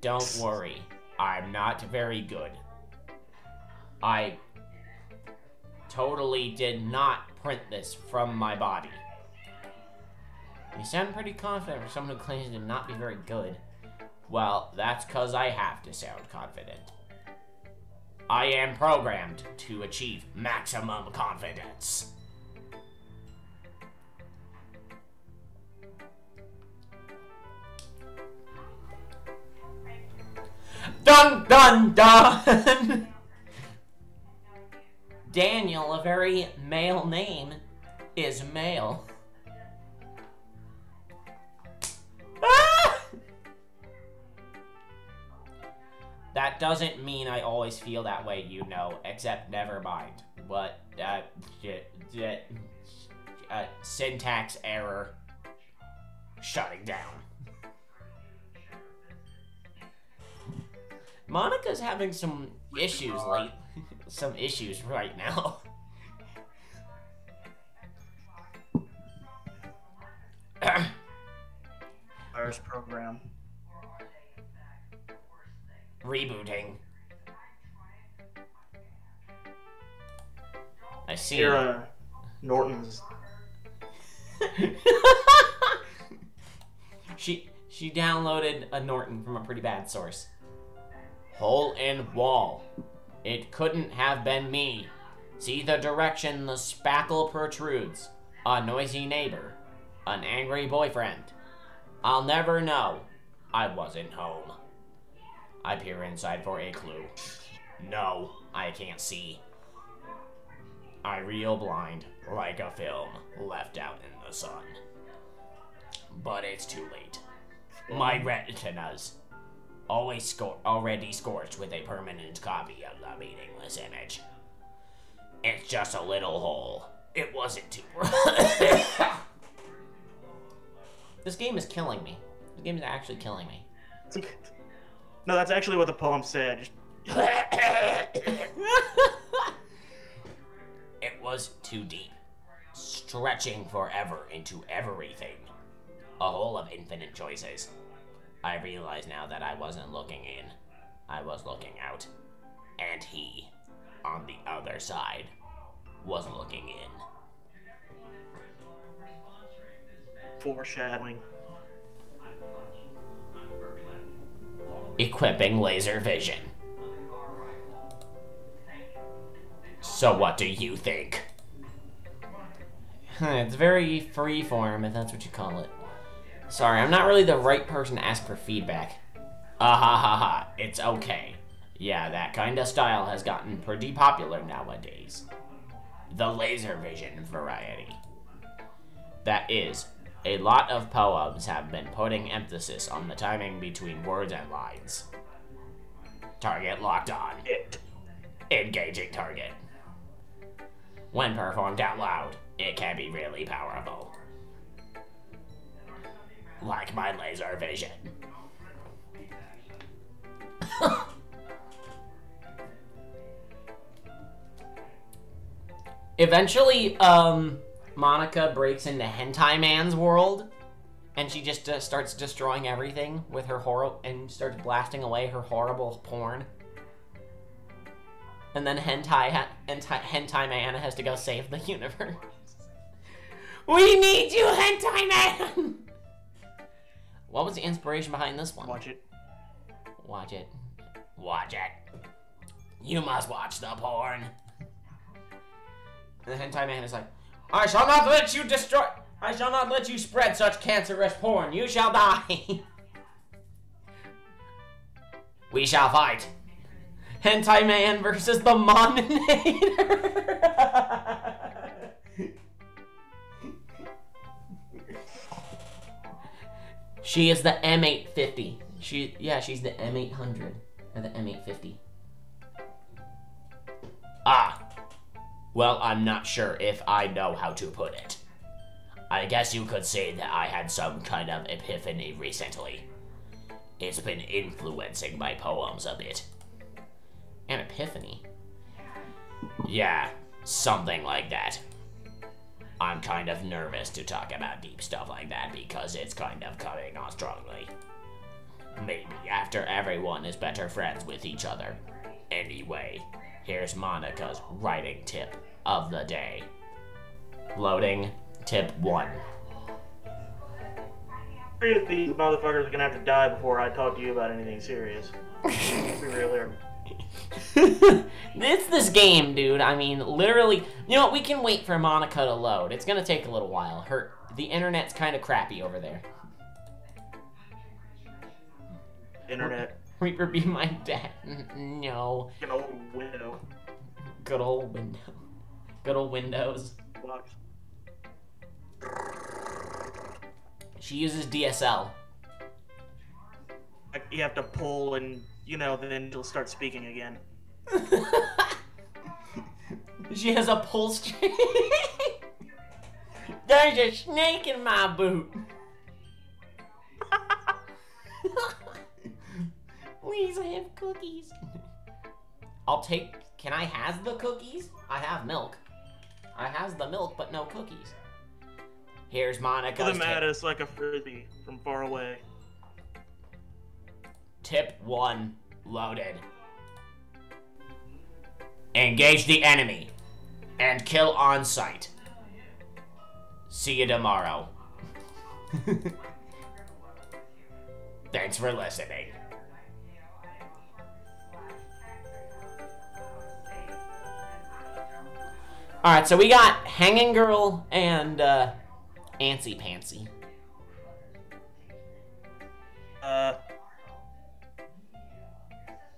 Don't worry, I'm not very good. I totally did not print this from my body. You sound pretty confident for someone who claims to not be very good. Well, that's because I have to sound confident. I am programmed to achieve maximum confidence. Dun dun dun! Daniel, a very male name, is male. That doesn't mean I always feel that way, you know, except never mind. But, syntax error. Shutting down. Monica's having some issues some issues right now. Virus program. Rebooting. I see. Here, Norton's. She downloaded a Norton from a pretty bad source. Hole in wall. It couldn't have been me. See the direction the spackle protrudes. A noisy neighbor. An angry boyfriend. I'll never know. I wasn't home. I peer inside for a clue. No, I can't see. I reel blind, like a film left out in the sun. But it's too late. My retinas, already scorched with a permanent copy of the meaningless image. It's just a little hole. It wasn't too... This game is killing me. This game is actually killing me. No, that's actually what the poem said. It was too deep, stretching forever into everything. A hole of infinite choices. I realize now that I wasn't looking in. I was looking out. And he, on the other side, was looking in. Foreshadowing. Equipping laser vision. So what do you think? It's very freeform, if that's what you call it. Sorry, I'm not really the right person to ask for feedback. It's okay. Yeah, that kind of style has gotten pretty popular nowadays. The laser vision variety. That is, a lot of poems have been putting emphasis on the timing between words and lines. Target locked on. Engaging target. When performed out loud, it can be really powerful. Like my laser vision. Eventually, Monica breaks into Hentai Man's world, and she just starts destroying everything with her and starts blasting away her horrible porn. And then Hentai Man has to go save the universe. We need you, Hentai Man! What was the inspiration behind this one? Watch it. Watch it. Watch it. You must watch the porn. And the Hentai Man is like, I shall not let you spread such cancerous porn. You shall die. We shall fight. Hentai Man versus the Mominator. She is the M850. She's the M800 or the M850. Ah. Well, I'm not sure if I know how to put it. I guess you could say that I had some kind of epiphany recently. It's been influencing my poems a bit. An epiphany? Yeah, something like that. I'm kind of nervous to talk about deep stuff like that because it's kind of coming on strongly. Maybe after everyone is better friends with each other. Anyway, here's Monica's writing tip of the day. Loading tip 1. These motherfuckers are gonna have to die before I talk to you about anything serious. We really are. It's this game, dude. I mean, literally, you know what? We can wait for Monica to load. It's gonna take a little while. The internet's kind of crappy over there. Internet. Reaper be my dad. No. An old window. Good old window. Good old Windows. Box. She uses DSL. You have to pull and, you know, then she'll start speaking again. She has a pull string. There's a snake in my boot. Please, I have cookies. Can I has the cookies? I have milk. I has the milk, but no cookies. Here's Monica's Throw them at us like a frisbee from far away. Tip 1 loaded. Engage the enemy and kill on sight. See you tomorrow. Thanks for listening. Alright, so we got Hanging Girl and Antsy Pantsy.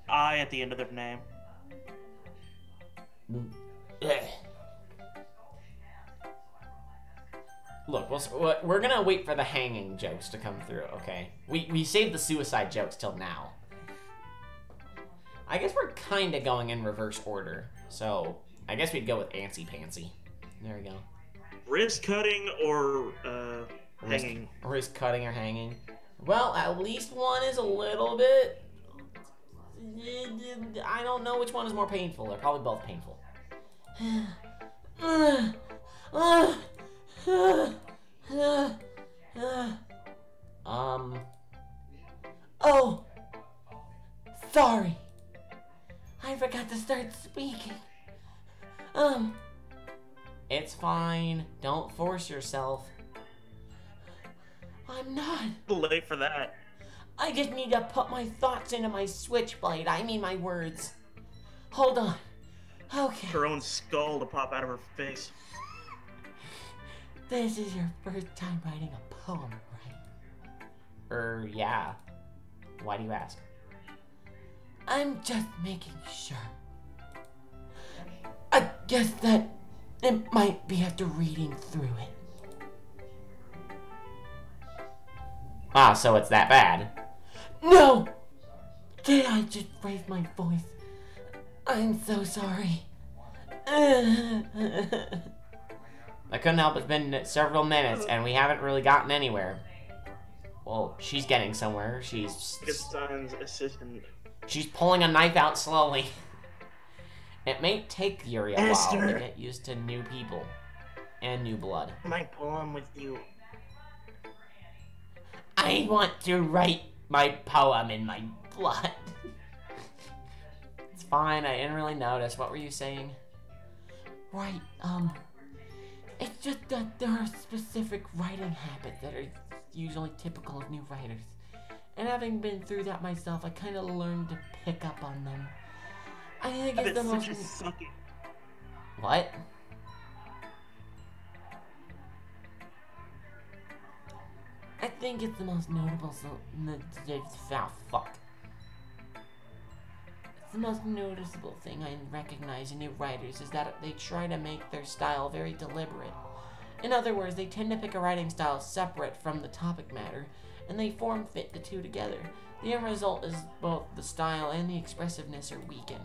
I at the end of their name. Look, we're gonna wait for the hanging jokes to come through, okay? We saved the suicide jokes till now. I guess we're kind of going in reverse order, so I guess we'd go with Antsy Pantsy. There we go. Wrist cutting or hanging? Wrist cutting or hanging. Well, at least one is a little bit... I don't know which one is more painful. They're probably both painful. Oh! Sorry! I forgot to start speaking. It's fine. Don't force yourself. I'm not. Late for that. I just need to put my thoughts into my switchblade. I mean my words. Hold on. Okay. Her own skull to pop out of her face. This is your first time writing a poem, right? Yeah. Why do you ask? I'm just making sure. I guess that it might be after reading through it. Ah, so it's that bad. No! Did I just raise my voice? I'm so sorry. I couldn't help. It's been several minutes and we haven't really gotten anywhere. Well, she's getting somewhere. She's assistant. She's pulling a knife out slowly. It may take Yuri a while to get used to new people and new blood. My poem with you. I want to write my poem in my blood. It's fine, I didn't really notice. What were you saying? Right, it's just that there are specific writing habits that are usually typical of new writers. And having been through that myself, I kind of learned to pick up on them. I think it's the most... What? I think it's the most notable... fuck. The most noticeable thing I recognize in new writers is that they try to make their style very deliberate. In other words, they tend to pick a writing style separate from the topic matter, and they form fit the two together. The end result is both the style and the expressiveness are weakened.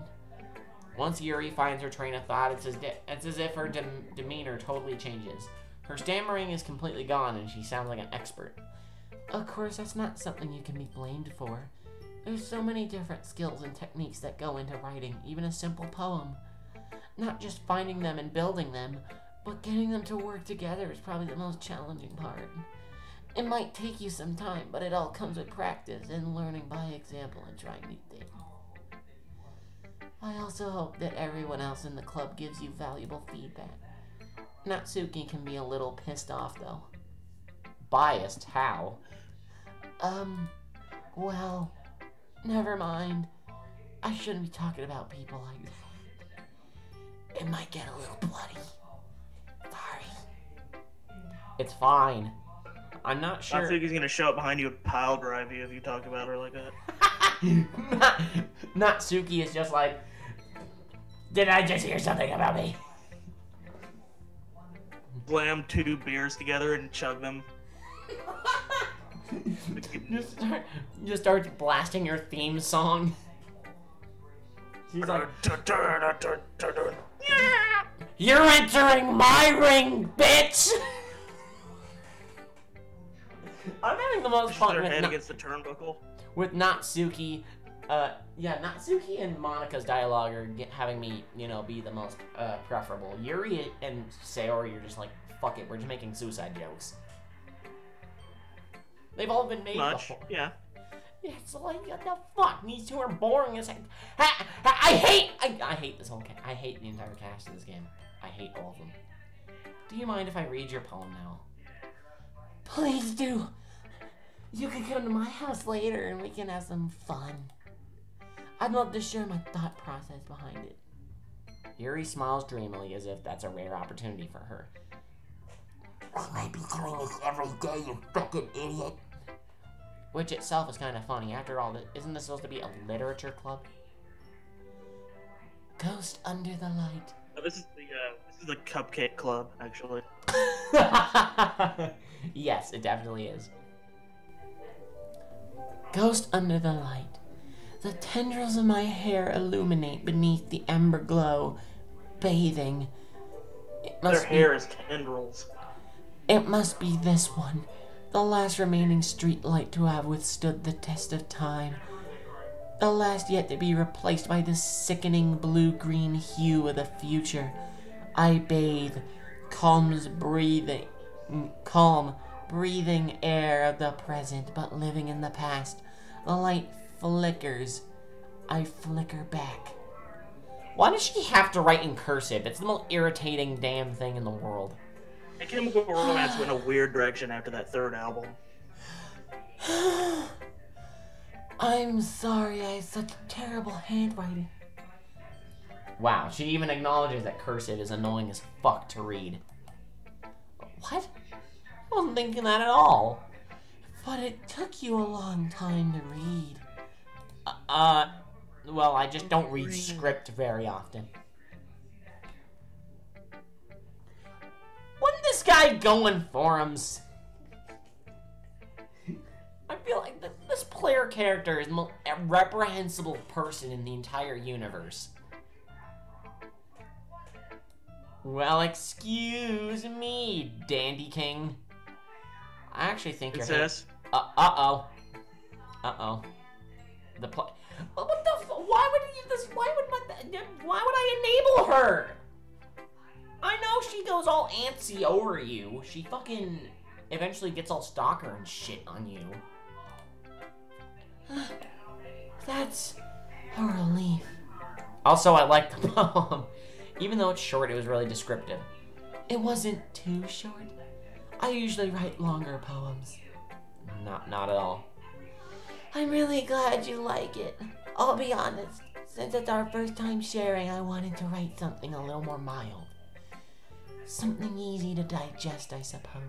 Once Yuri finds her train of thought, it's as if her demeanor totally changes. Her stammering is completely gone and she sounds like an expert. Of course, that's not something you can be blamed for. There's so many different skills and techniques that go into writing even a simple poem. Not just finding them and building them, but getting them to work together is probably the most challenging part. It might take you some time, but it all comes with practice and learning by example and trying new things. I also hope that everyone else in the club gives you valuable feedback. Natsuki can be a little pissed off, though. Biased? How? Well, never mind. I shouldn't be talking about people like that. It might get a little bloody. Sorry. It's fine. I'm not sure. Natsuki's gonna show up behind you and pile drive you if you talk about her like that. Natsuki is just like, did I just hear something about me? Slam 2 beers together and chug them. just start blasting your theme song. She's like, you're entering my ring, bitch! I'm having the most fun with head against the turnbuckle. With Natsuki. Natsuki and Monika's dialogue are having me, be the most preferable. Yuri and Sayori, you're just like, fuck it, we're just making suicide jokes. They've all been made before. Yeah. It's like, what the fuck? These two are boring as heck. I hate this whole I hate the entire cast of this game. I hate all of them. Do you mind if I read your poem now? Please do. You can come to my house later and we can have some fun. I'd love to share my thought process behind it. Yuri smiles dreamily as if that's a rare opportunity for her. I might be doing this every day, you fucking idiot. Which itself is kind of funny. After all, isn't this supposed to be a literature club? Ghost under the light. Oh, this is the cupcake club, actually. Yes, it definitely is. Ghost under the light. The tendrils of my hair illuminate beneath the ember glow, bathing. Their hair is tendrils. It must be this one, the last remaining street light to have withstood the test of time. The last yet to be replaced by the sickening blue-green hue of the future. I bathe, calm breathing air of the present, but living in the past. The light flickers. I flicker back. Why does she have to write in cursive? It's the most irritating damn thing in the world. A Chemical Romance went a weird direction after that third album. I'm sorry, I have such terrible handwriting. Wow, she even acknowledges that cursive is annoying as fuck to read. What? I wasn't thinking that at all. But it took you a long time to read. Well, I just don't read script very often. Wasn't this guy going forums? I feel like this player character is the most reprehensible person in the entire universe. Well, excuse me, Dandy King. I actually think you're Princess. Uh-oh. The play. What the? Why would you this? Why would I enable her? I know she goes all antsy over you. She fucking eventually gets all stalker and shit on you. That's a relief. Also, I like the poem. Even though it's short, it was really descriptive. It wasn't too short. I usually write longer poems. Not at all. I'm really glad you like it. I'll be honest, since it's our first time sharing, I wanted to write something a little more mild. Something easy to digest, I suppose.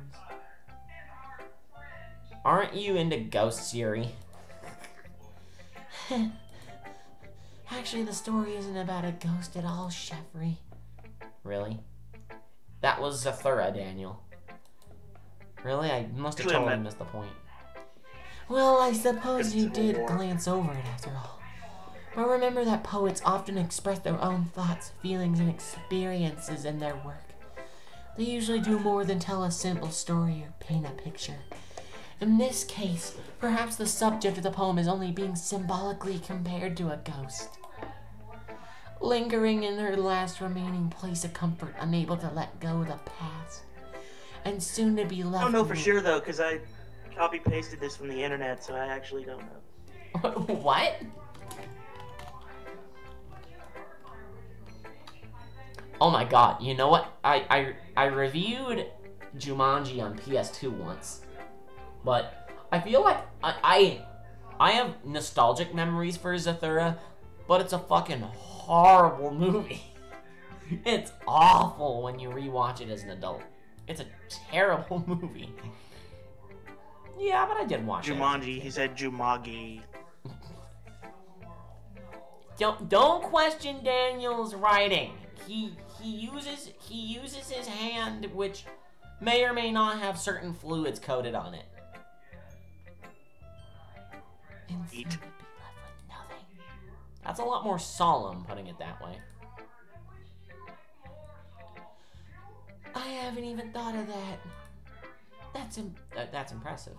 Aren't you into ghosts, Yuri? Actually, the story isn't about a ghost at all, Sheffrey. Really? That was Zathura, Daniel. Really? I must have totally missed the point. Well, I suppose you Civil did War. glance over it after all. But remember that poets often express their own thoughts, feelings, and experiences in their work. They usually do more than tell a simple story or paint a picture. In this case, perhaps the subject of the poem is only being symbolically compared to a ghost, lingering in her last remaining place of comfort, unable to let go of the past, and soon to be left. I don't know for sure though, because I copy-pasted this from the internet, so I actually don't know. What? Oh my god, you know what? I reviewed Jumanji on PS2 once, but I feel like I have nostalgic memories for Zathura, but it's a fucking horrible movie. It's awful when you rewatch it as an adult. It's a terrible movie. Yeah, but I did watch Jumanji, he said Jumagi. it. Don't question Daniel's writing. He uses his hand, which may or may not have certain fluids coated on it. And soon Eat. to be left with nothing. That's a lot more solemn, putting it that way. I haven't even thought of that. That's impressive.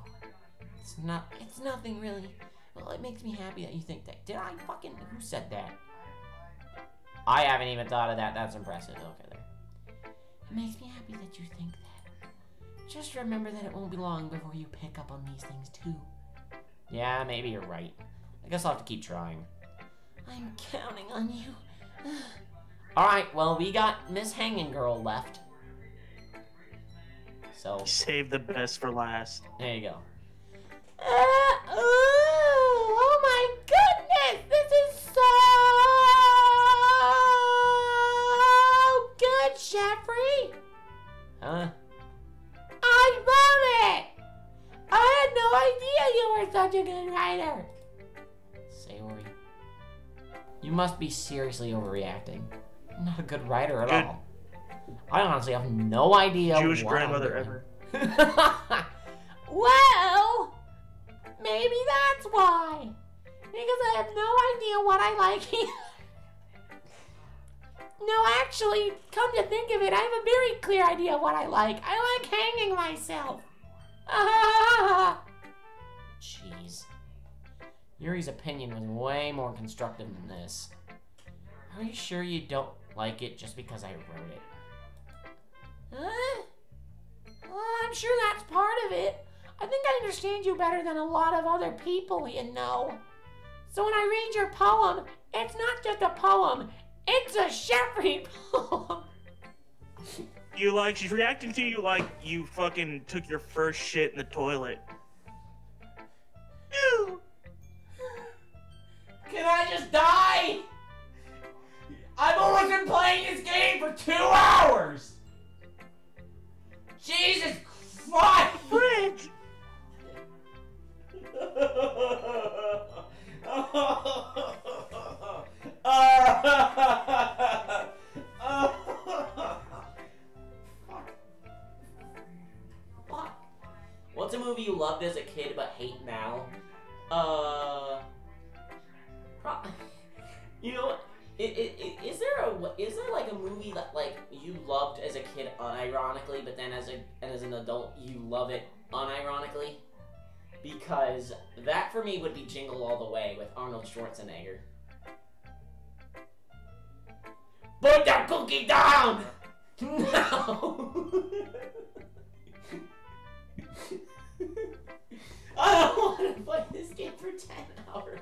It's nothing really. Well, it makes me happy that you think that. Who said that? I haven't even thought of that. That's impressive. Okay, there. It makes me happy that you think that. Just remember that it won't be long before you pick up on these things too. Yeah, maybe you're right. I guess I'll have to keep trying. I'm counting on you. Alright, well, we got Miss Hanging Girl left. So, Save the best for last. there you go. Oh my goodness! This is so good, Jeffrey! Huh? I love it! I had no idea you were such a good writer! Sayori. You must be seriously overreacting. I'm not a good writer at Good. all. I honestly have no idea Jewish what I'm grandmother doing. ever. Well, maybe that's why. Because I have no idea what I like either. No, actually, come to think of it, I have a very clear idea of what I like. I like hanging myself. Jeez. Yuri's opinion was way more constructive than this. Are you sure you don't like it just because I wrote it? Huh? Well, I'm sure that's part of it. I think I understand you better than a lot of other people, you know. So when I read your poem, it's not just a poem, it's a Jeffrey poem. She's reacting to you like you fucking took your first shit in the toilet. Ew. Can I just die? I've only been playing this game for 2 hours. Jesus Christ! Fridge! Fuck. What's a movie you loved as a kid but hate now? You know what? Is there like a movie that like you loved as a kid unironically, but then as an adult you love it unironically? Because that for me would be Jingle All the Way with Arnold Schwarzenegger. Put that cookie down! No! I don't want to play this game for 10 hours.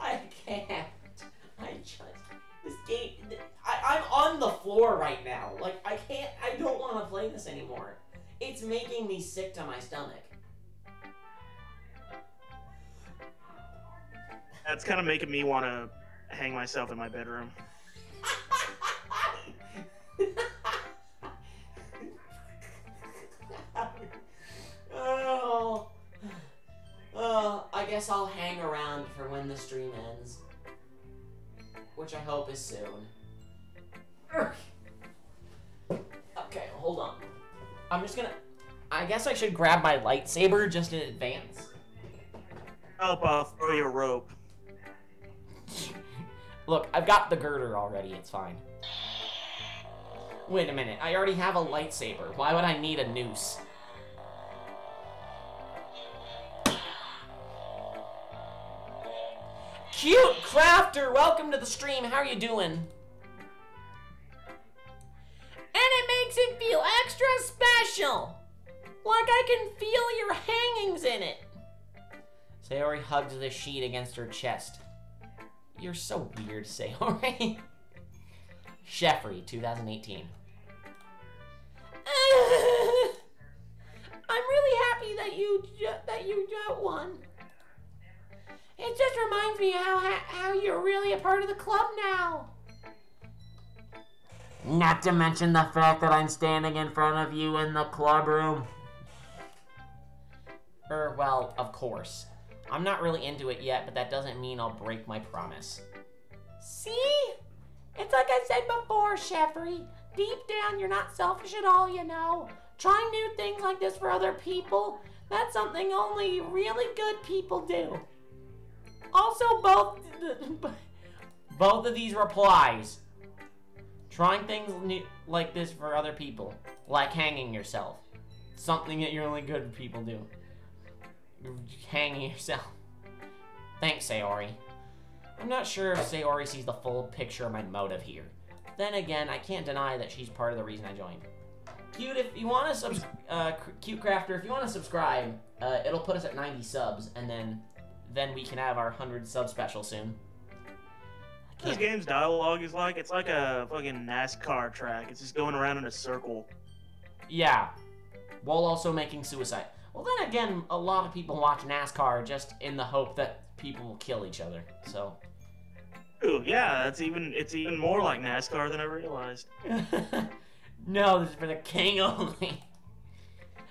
I can't. This game, I'm on the floor right now. Like, I don't want to play this anymore. It's making me sick to my stomach. That's kind of making me want to hang myself in my bedroom. I guess I'll hang around for when the stream ends. Which I hope is soon. Okay, hold on. I'm just gonna... I guess I should grab my lightsaber just in advance. Help, I'll throw you a rope. Look, I've got the girder already. It's fine. Wait a minute. I already have a lightsaber. Why would I need a noose? Cute Crafter, welcome to the stream. How are you doing? And it makes it feel extra special. Like I can feel your hangings in it. Sayori hugs the sheet against her chest. You're so weird, Sayori. Sheffrey, 2018. I'm really happy that you won. It just reminds me how you're really a part of the club now. Not to mention the fact that I'm standing in front of you in the club room. Well, of course. I'm not really into it yet, but that doesn't mean I'll break my promise. See? It's like I said before, Sheffrey. Deep down, you're not selfish at all, you know. Trying new things like this for other people, that's something only really good people do. Also, both of these replies. Trying things new, like this for other people, like hanging yourself. Something that only good people do. Hanging yourself. Thanks, Sayori. I'm not sure if Sayori sees the full picture of my motive here. Then again, I can't deny that she's part of the reason I joined. Cute, if you want to Cute Crafter, if you want to subscribe, it'll put us at 90 subs, and then we can have our 100 sub special soon. This game's dialogue is like, it's like a fucking NASCAR track. It's just going around in a circle. Yeah, while also making suicide. Well, then again, a lot of people watch NASCAR just in the hope that people will kill each other, so. Ooh, yeah, it's even more like NASCAR than I realized. No, this is for the king only.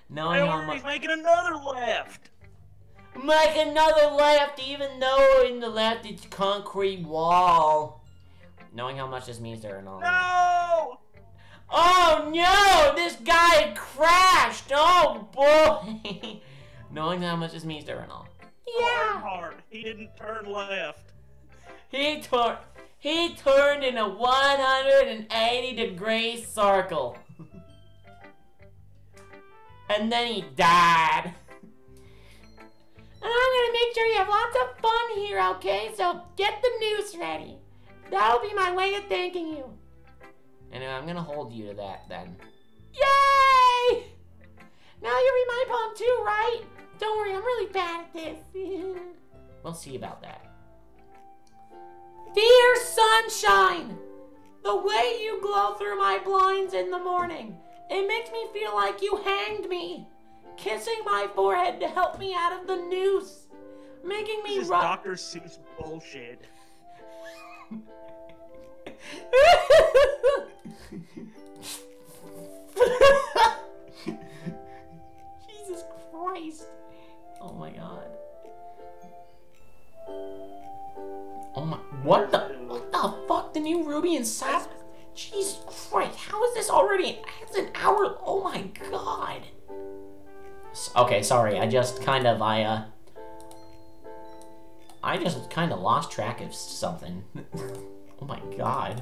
He's making another left. Make another left, even though in the left it's concrete wall. Knowing how much this means to her and all. No! Oh no! This guy crashed! Oh boy! Knowing how much this means to her and all. Yeah! Hard. He didn't turn left. He turned in a 180-degree circle. And then he died. And I'm gonna make sure you have lots of fun here, okay? So get the noose ready. That'll be my way of thanking you. And I'm gonna hold you to that then. Yay! Now you read my poem too, right? Don't worry, I'm really bad at this. We'll see about that. Dear sunshine, the way you glow through my blinds in the morning, it makes me feel like you hanged me. Kissing my forehead to help me out of the noose. Making me run. Dr. Seuss bullshit. Jesus Christ. Oh my god. Oh my, what the fuck? The new Ruby and Sapphire? Jesus Christ, how is this already? It's an hour. Oh my god. Okay, sorry. I just kind of lost track of something. Oh my god.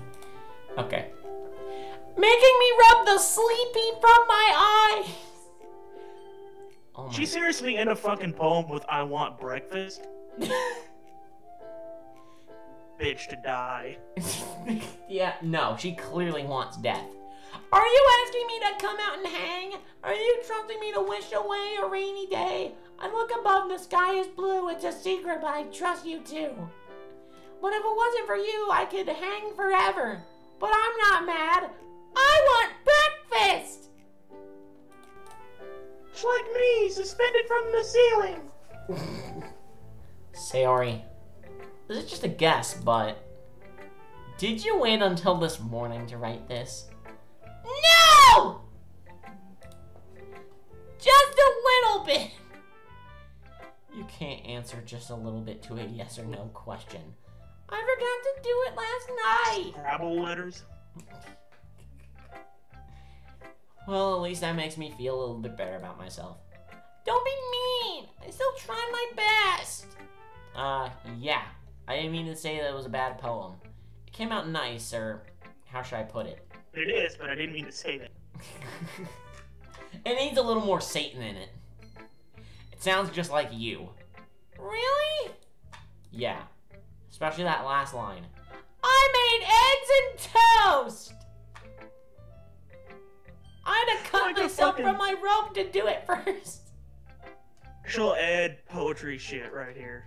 Okay. Making me rub the sleepy from my eyes. Oh my. She seriously in a fucking poem with "I want breakfast." Bitch to die. Yeah, no, she clearly wants death. Are you asking me to come out and hang? Are you trusting me to wish away a rainy day? I look above, the sky is blue, it's a secret, but I trust you too. But if it wasn't for you, I could hang forever. But I'm not mad. I want breakfast! It's like me, suspended from the ceiling. Sayori, this is just a guess, but did you wait until this morning to write this? No! Just a little bit. You can't answer just a little bit to a yes or no question. I forgot to do it last night. Scrabble letters. Well, at least that makes me feel a little bit better about myself. Don't be mean. I still tried my best. Yeah. I didn't mean to say that it was a bad poem. It came out nice, or how should I put it? It is, but I didn't mean to say that. It needs a little more Satan in it. It sounds just like you. Really? Yeah. Especially that last line. I made eggs and toast! I'd have cut Like a myself fucking- from my rope to do it first. Actual ed poetry shit right here.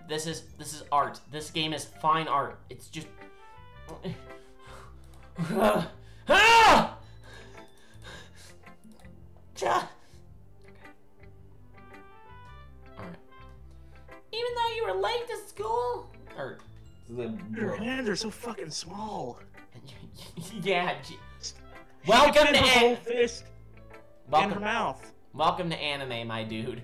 This is art. This game is fine art. It's just... Ah! Alright. Even though you were late to school? Or... Your hands are so fucking small. Yeah. Welcome She to can fit her whole fist in her mouth. Welcome to anime, my dude.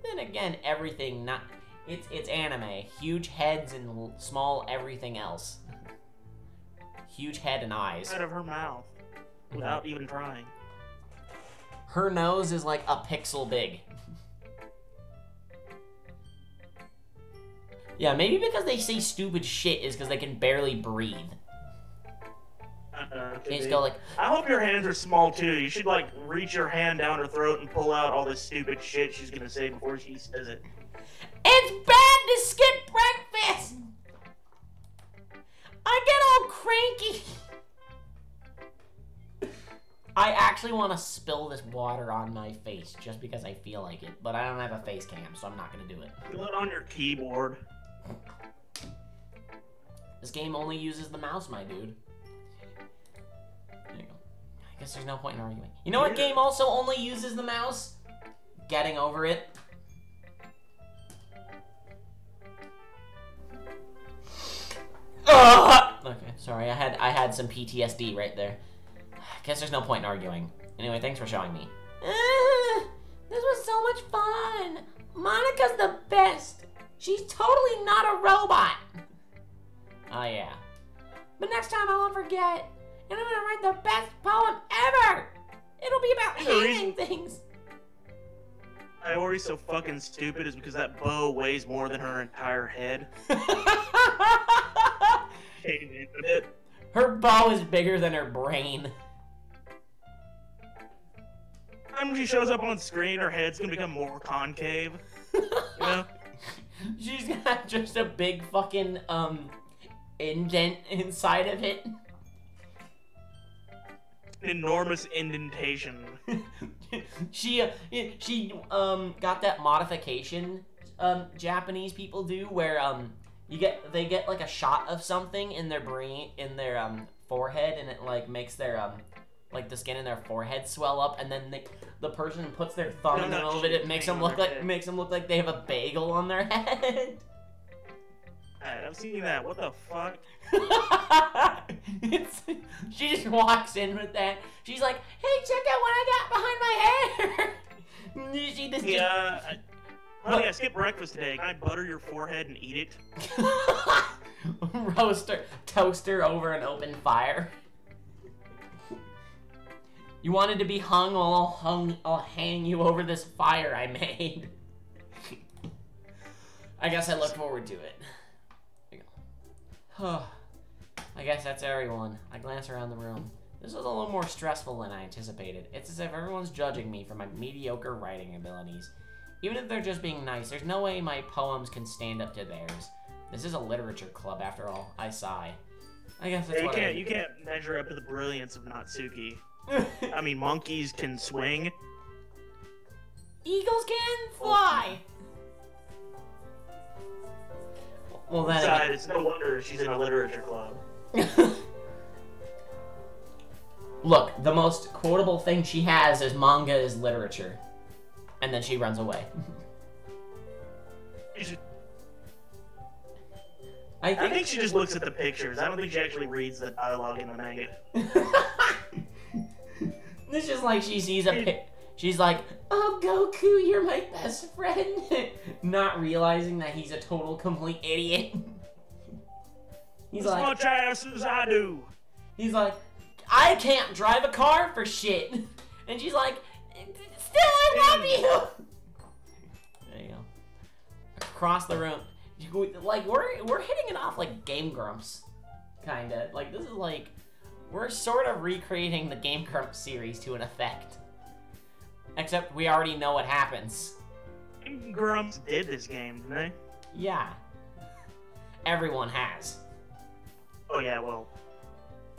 Then again, everything not... It's anime. Huge heads and small everything else. Huge head and eyes. Out of her mouth. Without even trying. Her nose is like a pixel big. Yeah, maybe because they say stupid shit is because they can barely breathe. They just go like... I hope your hands are small too. You should like reach your hand down her throat and pull out all this stupid shit she's gonna say before she says it. It's bad to skip breakfast! I get all cranky! I actually want to spill this water on my face just because I feel like it, but I don't have a face cam, so I'm not going to do it. Feel it on your keyboard. This game only uses the mouse, my dude. There you go. I guess there's no point in arguing. You know what game also only uses the mouse? Getting Over It. Okay, sorry, I had some PTSD right there. Guess there's no point in arguing. Anyway, thanks for showing me. This was so much fun. Monica's the best. She's totally not a robot. Oh yeah. But next time I won't forget, and I'm gonna write the best poem ever. It'll be about hanging things. I worry so fucking stupid is because that bow weighs more than her entire head. Her bow is bigger than her brain. When she shows up on screen, her head's gonna become more concave. You know? She's got just a big fucking indent inside of it. An enormous indentation. she got that modification Japanese people do where they get like a shot of something in their brain forehead, and it like makes their like the skin in their forehead swell up, and then the person puts their thumb in the middle of it. It makes them look like they have a bagel on their head. I've seen that. What the fuck? She just walks in with that. She's like, "Hey, check out what I got behind my hair." She just honey, I skipped breakfast today. Can I butter your forehead and eat it? Toaster over an open fire. You wanted to be hung? Well, I'll hang you over this fire I made. I guess I look forward to it. There you go. I guess that's everyone. I glance around the room. This was a little more stressful than I anticipated. It's as if everyone's judging me for my mediocre writing abilities. Even if they're just being nice, there's no way my poems can stand up to theirs. This is a literature club, after all. I sigh. I guess that's what you can't measure up to the brilliance of Natsuki. I mean, monkeys can swing. Eagles can fly! Well, then Besides, it's no wonder she's in a literature club. Look, the most quotable thing she has is manga is literature. And then she runs away. I think she just looks at the pictures. I don't think she actually reads the dialogue in the manga. It's just like she sees a pic. She's like, "Oh, Goku, you're my best friend." Not realizing that he's a total complete idiot. He's as like, much ass as I do. He's like, "I can't drive a car for shit." And she's like, "Still, I love you." There you go. across the room. Like, we're hitting it off like Game Grumps. Kinda. Like, this is like... We're sort of recreating the Game Grumps series to an effect. Except we already know what happens. Game Grumps did this game, didn't they? Yeah. Everyone has. Oh yeah, well.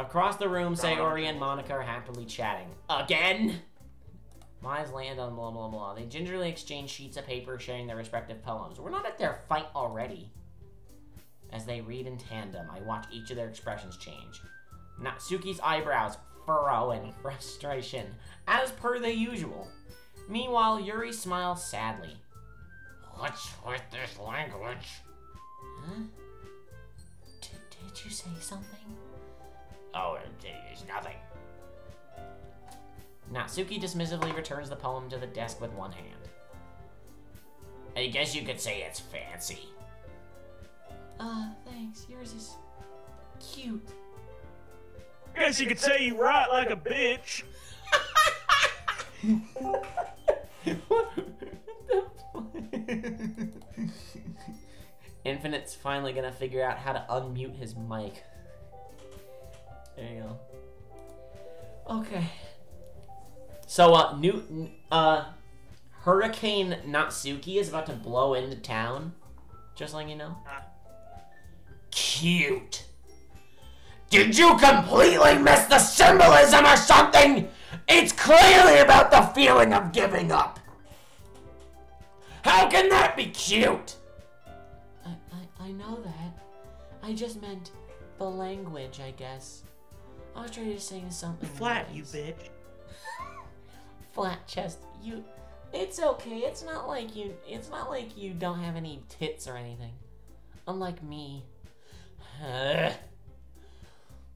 Across the room, Sayori and Monica are happily chatting. Again? Lies land on blah blah blah. They gingerly exchange sheets of paper sharing their respective poems. We're not at their fight already. As they read in tandem, I watch each of their expressions change. Natsuki's eyebrows furrow in frustration, as per the usual. Meanwhile, Yuri smiles sadly. What's with this language? Huh? Did you say something? Oh, it's nothing. Natsuki dismissively returns the poem to the desk with one hand. I guess you could say it's fancy. Thanks. Yours is cute. Guess you could say you write like a bitch. Infinite's finally gonna figure out how to unmute his mic. There you go. Okay. So, Hurricane Natsuki is about to blow into town. Just letting you know. Cute. Did you completely miss the symbolism or something? It's clearly about the feeling of giving up. How can that be cute? I know that. I just meant the language, I guess. I was trying to say something Flat, nice. you bitch. Flat chest, you... It's okay, it's not like you don't have any tits or anything. Unlike me.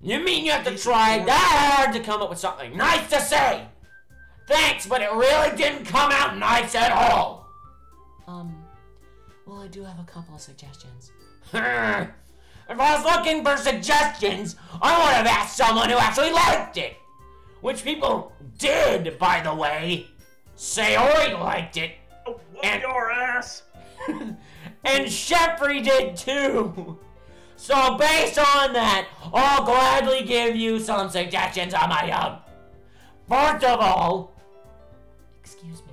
You mean you have to try that hard to come up with something nice to say? Thanks, but it really didn't come out nice at all. Well, I do have a couple of suggestions. If I was looking for suggestions, I would have asked someone who actually liked it. Which people did, by the way. Sayori liked it. And your ass. And Sheffrey did too. So based on that, I'll gladly give you some suggestions on my own. First of all, excuse me,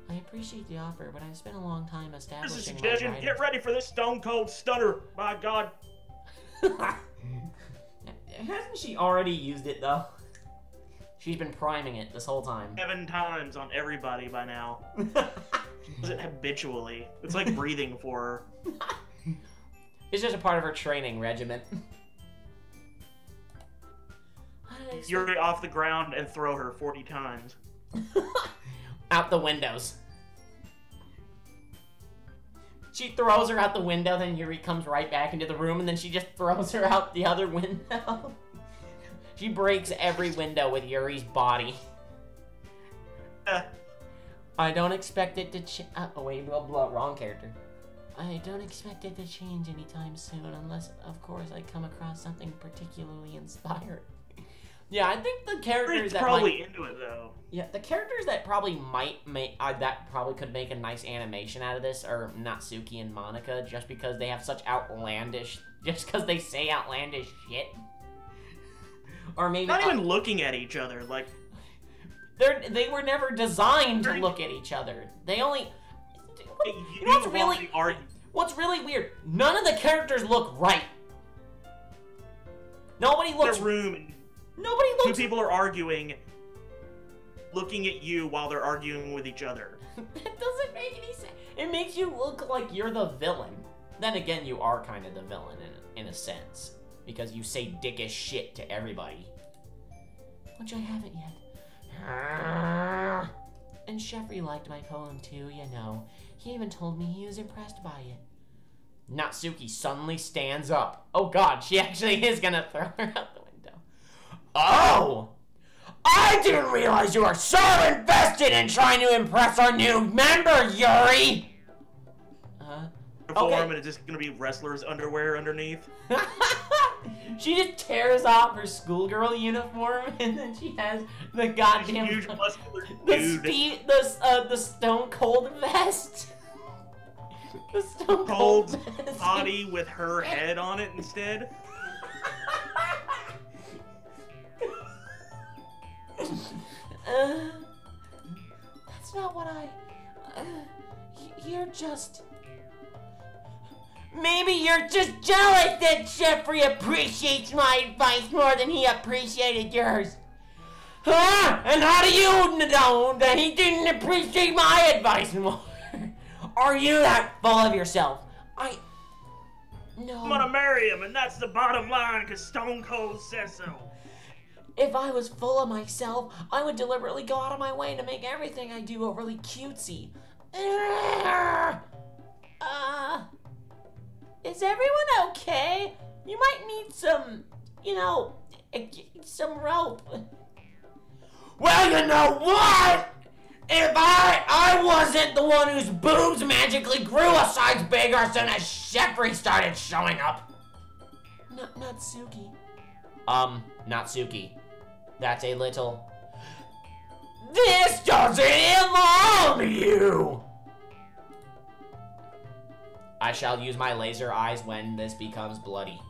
I appreciate the offer, but I've spent a long time Here's a establishing my suggestion. writing. Get ready for this stone cold stunner. By God. Hasn't she already used it though? She's been priming it this whole time. 7 times on everybody by now. Does it habitually? It's like breathing for her. It's just a part of her training regimen. You're off the ground and throw her 40 times. Out the windows. She throws her out the window, then Yuri comes right back into the room, and then she just throws her out the other window. She breaks every window with Yuri's body. I don't expect it to oh wait, blah, blah, wrong character. I don't expect it to change anytime soon, unless, of course, I come across something particularly inspiring. Yeah, I think the characters that probably into it though. Yeah, the characters that probably might make that probably could make a nice animation out of this are Natsuki and Monica, just because they have such outlandish, just because they say outlandish shit. Or maybe not even looking at each other, like they were never designed to look at each other. They only. You know what's really weird? None of the characters look right. Nobody looks. In a room. And nobody looks. 2 people are arguing, looking at you while they're arguing with each other. That doesn't make any sense. It makes you look like you're the villain. Then again, you are kind of the villain in a sense, because you say dickish shit to everybody. Which I haven't yet. And Sheffrey liked my poem too, you know. He even told me he was impressed by it. Natsuki suddenly stands up. Oh god, she actually is gonna throw her out the window. Oh! I didn't realize you were so invested in trying to impress our new member, Yuri! Okay. And it's just gonna be wrestler's underwear underneath. She just tears off her schoolgirl uniform, and then she has the goddamn huge muscular dude. the Stone Cold vest. The Stone Cold Cold body with her head on it instead. That's not what I... you're just... Maybe you're just jealous that Jeffrey appreciates my advice more than he appreciated yours. Huh? And how do you know that he didn't appreciate my advice more? Are you that full of yourself? No. I'm gonna marry him, and that's the bottom line, because Stone Cold says so. If I was full of myself, I would deliberately go out of my way to make everything I do overly cutesy. Is everyone okay? You might need some, some rope. Well, you know what? If I wasn't the one whose boobs magically grew a size bigger as soon as Jeffrey started showing up. Not Suki. Not Suki. That's a little... This doesn't involve you! I shall use my laser eyes when this becomes bloody.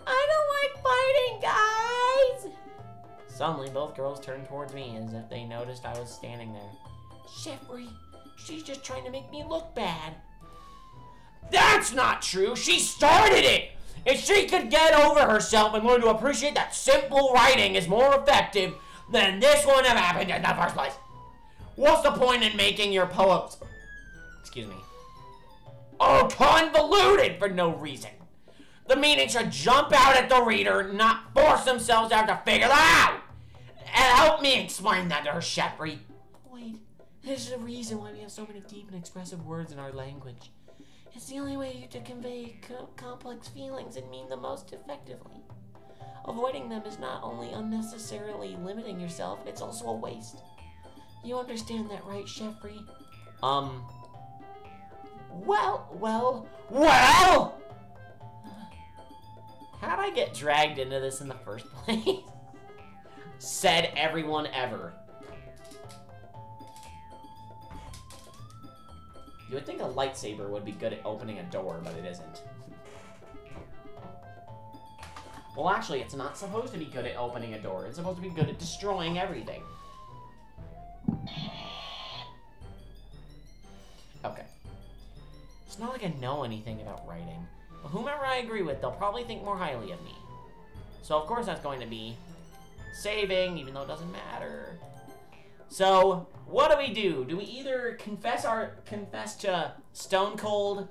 I don't like fighting, guys! Suddenly, both girls turned towards me as if they noticed I was standing there. Jeffrey, she's just trying to make me look bad. That's not true! She started it! If she could get over herself and learn to appreciate that simple writing is more effective, then this wouldn't have happened in the first place. What's the point in making your poems... Excuse me. Oh, convoluted for no reason. The meaning should jump out at the reader, not force themselves out to figure that out. And help me explain that to her, Jeffrey. Wait, there's a reason why we have so many deep and expressive words in our language. It's the only way to convey complex feelings and mean them most effectively. Avoiding them is not only unnecessarily limiting yourself, it's also a waste. You understand that, right, Jeffrey? Well! How'd I get dragged into this in the first place? Said everyone ever. You would think a lightsaber would be good at opening a door, but it isn't. Well, actually, it's not supposed to be good at opening a door. It's supposed to be good at destroying everything. Okay. It's not like I know anything about writing. But whomever I agree with, they'll probably think more highly of me. So, of course, that's going to be saving, even though it doesn't matter. So, what do? Do we either confess to Stone Cold,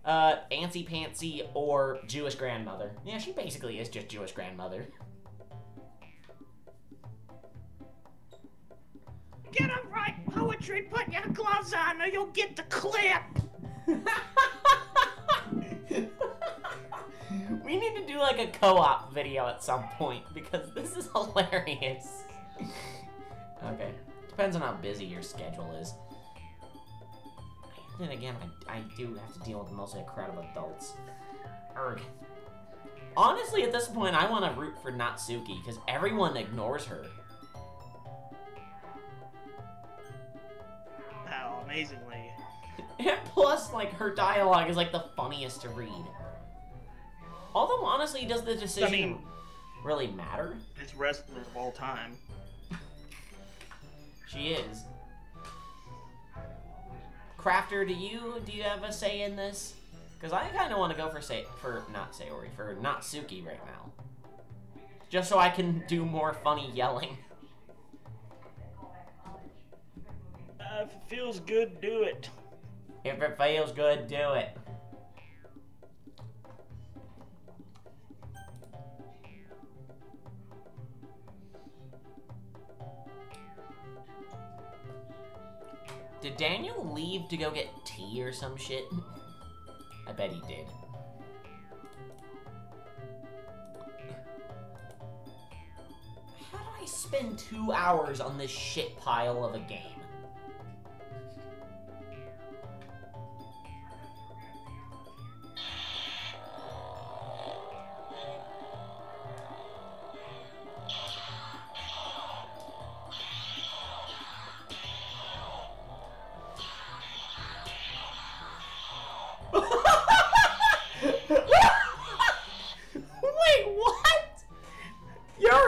Antsy Pantsy, or Jewish grandmother? Yeah, she basically is just Jewish grandmother. Get a right poetry, put your gloves on or you'll get the clip! We need to do like a co-op video at some point because this is hilarious. Okay. Depends on how busy your schedule is. Then again, I do have to deal with mostly a crowd of adults. Erg. Honestly, at this point, I want to root for Natsuki because everyone ignores her. Wow, amazingly. And plus, like, her dialogue is like the funniest to read. Although, honestly, does the decision really matter? It's wrestler of all time. She is. Crafter, do you have a say in this? Because I kind of want to go for Natsuki right now. Just so I can do more funny yelling. If it feels good, do it. If it feels good, do it. Did Daniel leave to go get tea or some shit? I bet he did. How do I spend 2 hours on this shit pile of a game?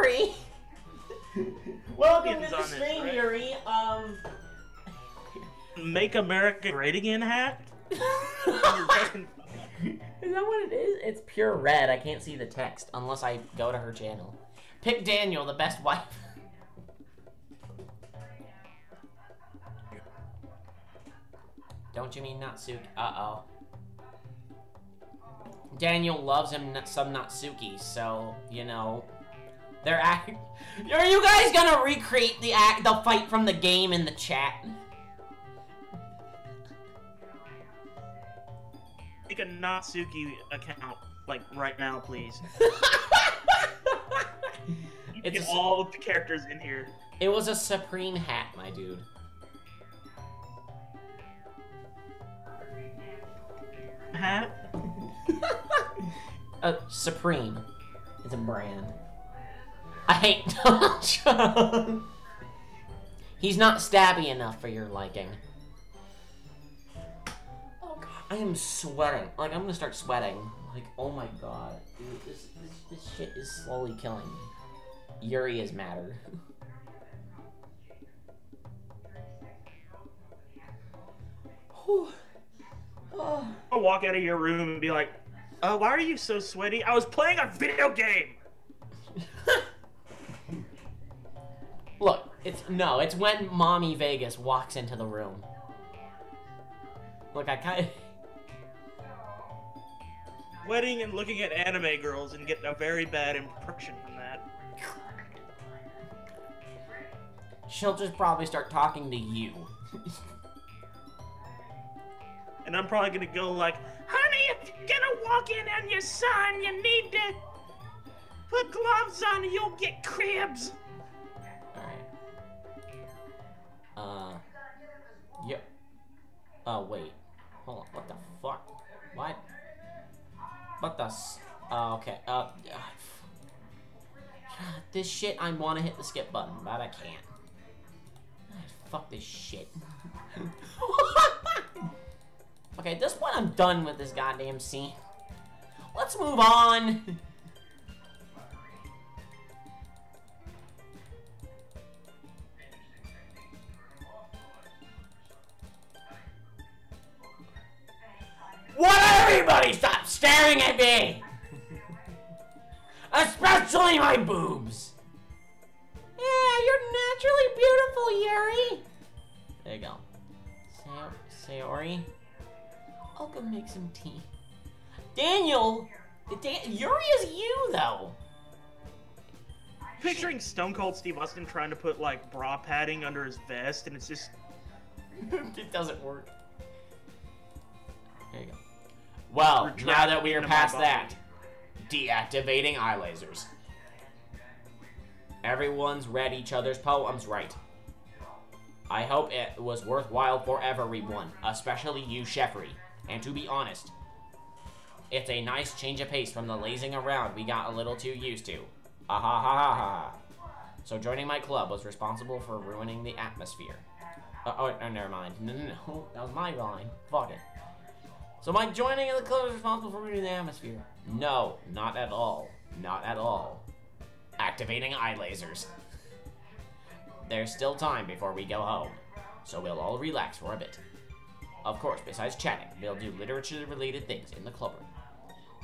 Yuri! Welcome to Opinions the on this, stream, right? Yuri. Make America Great Again hat? Is that what it is? It's pure red. I can't see the text unless I go to her channel. Pick Daniel, the best wife. Don't you mean Natsuki? Uh-oh. Daniel loves him some Natsuki, so, you know, they're acting. Are you guys gonna recreate the fight from the game in the chat? Make a Natsuki account, like, right now, please. It's Get all of the characters in here. It was a Supreme hat, my dude. Hat? Supreme. It's a brand. I hate Donald Trump. He's not stabby enough for your liking. Oh god, I am sweating. Like, I'm gonna start sweating. Like, oh my god. Dude, this shit is slowly killing me. Yuri is madder. I'll walk out of your room and be like, why are you so sweaty? I was playing a video game! Look, it's when Mommy Vegas walks into the room. Look, I kinda... Sweating and looking at anime girls and getting a very bad impression from that. She'll just probably start talking to you. And I'm probably gonna go like, honey, if you're gonna walk in on your son, you need to put gloves on or you'll get cribs. Alright. Yep. Oh, wait. Hold on. What the fuck? What? What the okay. This shit, I want to hit the skip button, but I can't. Fuck this shit. Okay, at this point, I'm done with this goddamn scene. Let's move on. What? Everybody stop staring at me! Especially my boobs! Yeah, you're naturally beautiful, Yuri! There you go. Sayori? I'll go make some tea. Daniel! Yuri is you, though! Picturing Stone Cold Steve Austin trying to put, like, bra padding under his vest, and it's just... It doesn't work. There you go. Well, now that we are past that, deactivating eye lasers. Everyone's read each other's poems right. I hope it was worthwhile for everyone, especially you, Sheffrey. And to be honest, it's a nice change of pace from the lazing around we got a little too used to. Ah ha ha ha ha. So joining my club was responsible for ruining the atmosphere. Oh, never mind. No, that was my line. Fuck it. So my joining of the club is responsible for ruining the atmosphere. No, not at all. Not at all. Activating eye lasers. There's still time before we go home, so we'll all relax for a bit. Of course, besides chatting, we'll do literature-related things in the clubroom.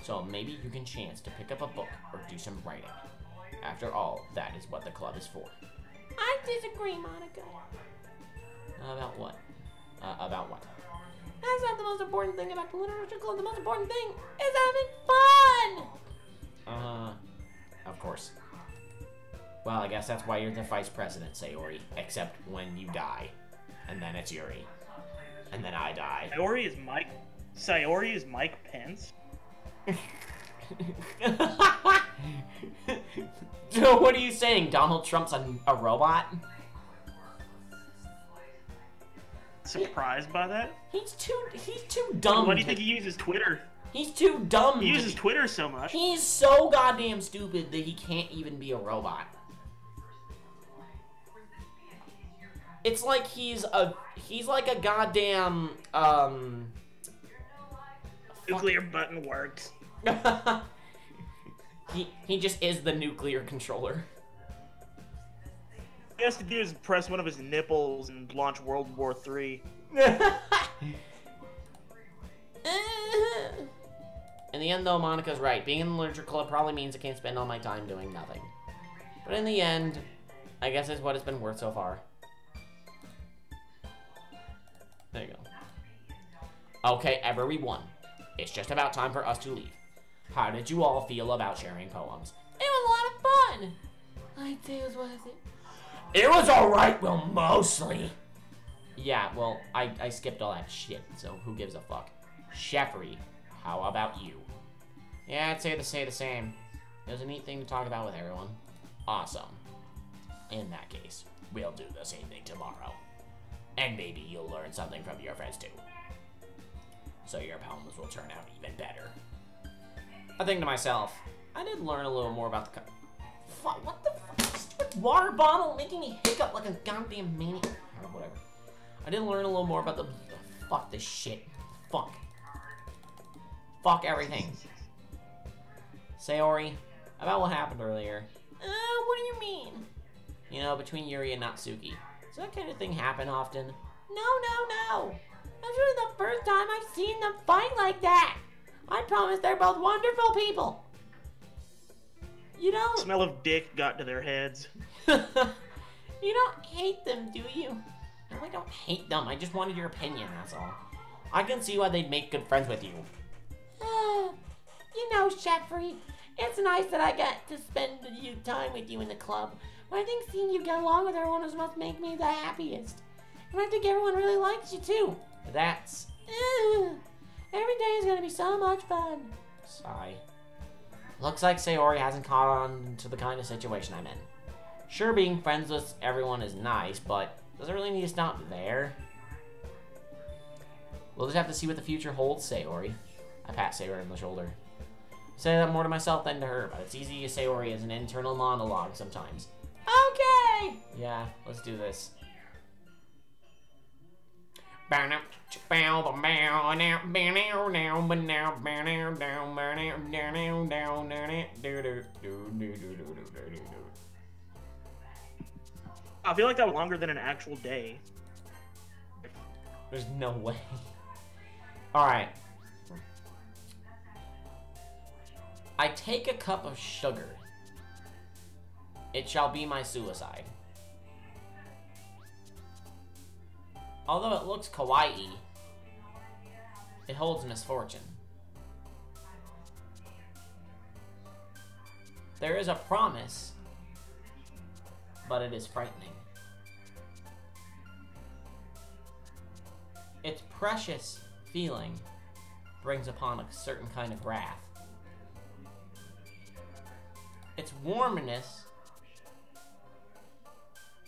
So maybe you can chance to pick up a book or do some writing. After all, that is what the club is for. I disagree, Monica. About what? About what? That's not the most important thing about the literature club. The most important thing is having fun! Of course. Well, I guess that's why you're the vice president, Sayori. Except when you die. And then it's Yuri. And then I die. Sayori is Mike Pence? So what are you saying? Donald Trump's a robot? Surprised by that? He's too dumb. Why do you think he uses Twitter? He's too dumb. He uses Twitter so much. He's so goddamn stupid that he can't even be a robot. It's like he's like a goddamn nuclear button works. He just is the nuclear controller. he has to do is press one of his nipples and launch World War III. In the end, though, Monica's right. Being in the literature club probably means I can't spend all my time doing nothing. But in the end, I guess it's what it's been worth so far. There you go. Okay, everyone. It's just about time for us to leave. How did you all feel about sharing poems? It was a lot of fun. I'd say it was worth it. It was alright, well, mostly. Yeah, well, I skipped all that shit, so who gives a fuck? Sheffrey, how about you? Yeah, I'd say the same. It was a neat thing to talk about with everyone. Awesome. In that case, we'll do the same thing tomorrow. And maybe you'll learn something from your friends too. So your poems will turn out even better. I think to myself, I did learn a little more about the fuck, what the fuck? Stupid water bottle making me hiccup like a goddamn maniac. Or whatever. I did learn a little more about the fuck this shit. Fuck. Fuck everything. Sayori, about what happened earlier. What do you mean? You know, between Yuri and Natsuki. Does that kind of thing happen often? No. That's really the first time I've seen them fight like that. I promise they're both wonderful people. You don't... The smell of dick got to their heads. You don't hate them, do you? No, I don't hate them. I just wanted your opinion, that's all. I can see why they'd make good friends with you. You know, Sheffrey, it's nice that I get to spend time with you in the club. But I think seeing you get along with everyone is what makes me the happiest. And I think everyone really likes you, too. That's... every day is gonna be so much fun. Sigh. Looks like Sayori hasn't caught on to the kind of situation I'm in. Sure, being friends with everyone is nice, but does it really need to stop there? We'll just have to see what the future holds, Sayori. I pat Sayori on the shoulder. I say that more to myself than to her, but it's easy to Sayori as an internal monologue sometimes. Okay! Yeah, let's do this. I feel like that was longer than an actual day. There's no way. Alright. I take a cup of sugar. It shall be my suicide. Although it looks kawaii, it holds misfortune. There is a promise, but it is frightening. Its precious feeling brings upon a certain kind of wrath. Its warmness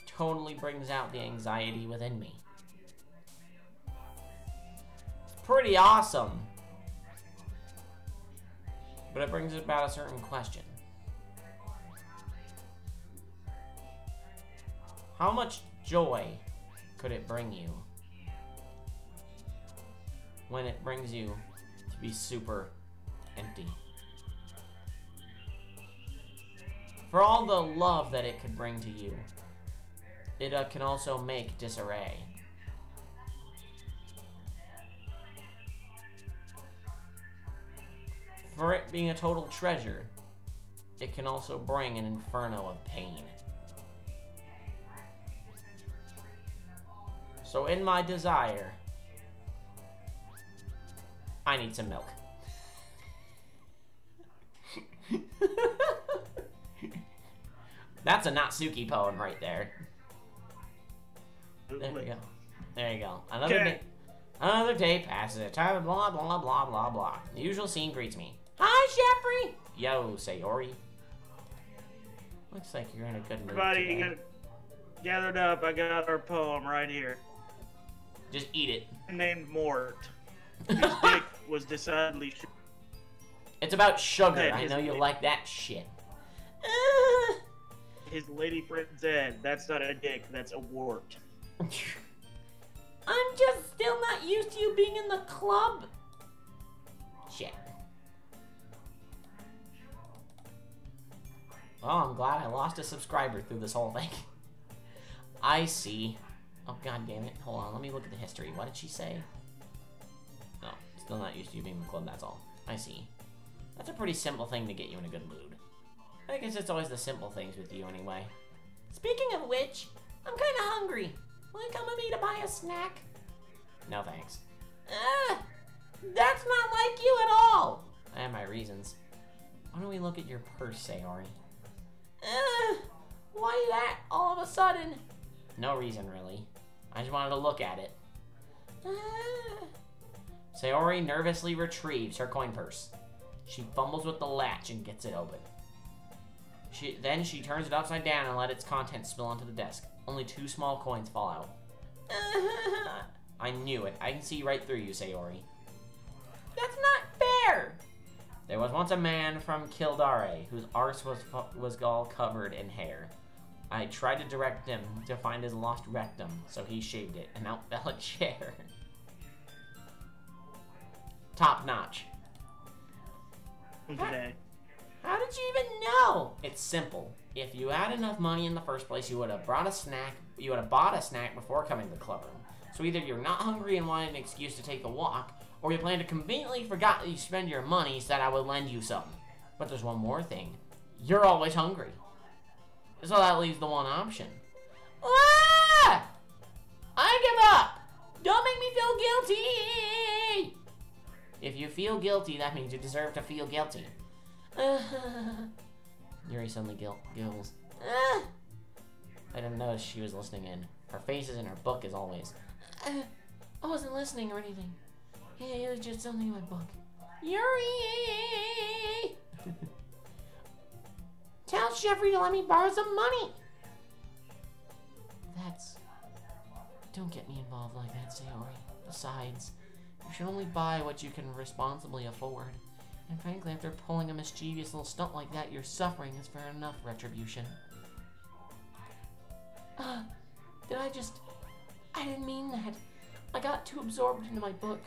totally brings out the anxiety within me. It's pretty awesome, but it brings about a certain question. How much joy could it bring you when it brings you to be super empty? For all the love that it could bring to you, it can also make disarray. For it being a total treasure, it can also bring an inferno of pain. So in my desire, I need some milk. That's a Natsuki poem right there. There we go. There you go. Another day passes. Time blah blah blah blah blah. The usual scene greets me. Hi, Sheffrey. Yo, Sayori. Looks like you're in a good mood Everybody today. gathered up. I got our poem right here. Just eat it. Named Mort. His dick was decidedly. It's about sugar. Yeah, I know you like that shit. His lady friend said, "That's not a dick. That's a wart." I'm just still not used to you being in the club. Shit. Well, I'm glad I lost a subscriber through this whole thing. I see. Oh, god damn it. Hold on, let me look at the history. What did she say? No, still not used to you being in the club, that's all. I see. That's a pretty simple thing to get you in a good mood. I guess it's always the simple things with you anyway. Speaking of which, I'm kinda hungry. Will you come with me to buy a snack? No thanks. That's not like you at all! I have my reasons. Why don't we look at your purse, Sayori? Why that all of a sudden? No reason, really. I just wanted to look at it. Sayori nervously retrieves her coin purse. She fumbles with the latch and gets it open. Then she turns it upside down and lets its contents spill onto the desk. Only 2 small coins fall out. I knew it. I can see right through you, Sayori. That's not fair! There was once a man from Kildare whose arse was all covered in hair. I tried to direct him to find his lost rectum, so he shaved it, and out fell a chair. Top notch. Today. How did you even know? It's simple. If you had enough money in the first place, you would have brought a snack. You would have bought a snack before coming to the clubroom. So either you're not hungry and wanted an excuse to take a walk, or you plan to conveniently forgot that you spend your money so that I would lend you some. But there's one more thing. You're always hungry. So that leaves the one option. Ah! I give up! Don't make me feel guilty! If you feel guilty, that means you deserve to feel guilty. Yuri suddenly giggles. I didn't notice she was listening in. Her face is in her book as always. I wasn't listening or anything. Hey, it was just something in my book. Yuri! Tell Jeffrey to let me borrow some money! Don't get me involved like that, Sayori. Besides, you should only buy what you can responsibly afford. And frankly, after pulling a mischievous little stunt like that, your suffering is fair enough retribution. I didn't mean that. I got too absorbed into my book.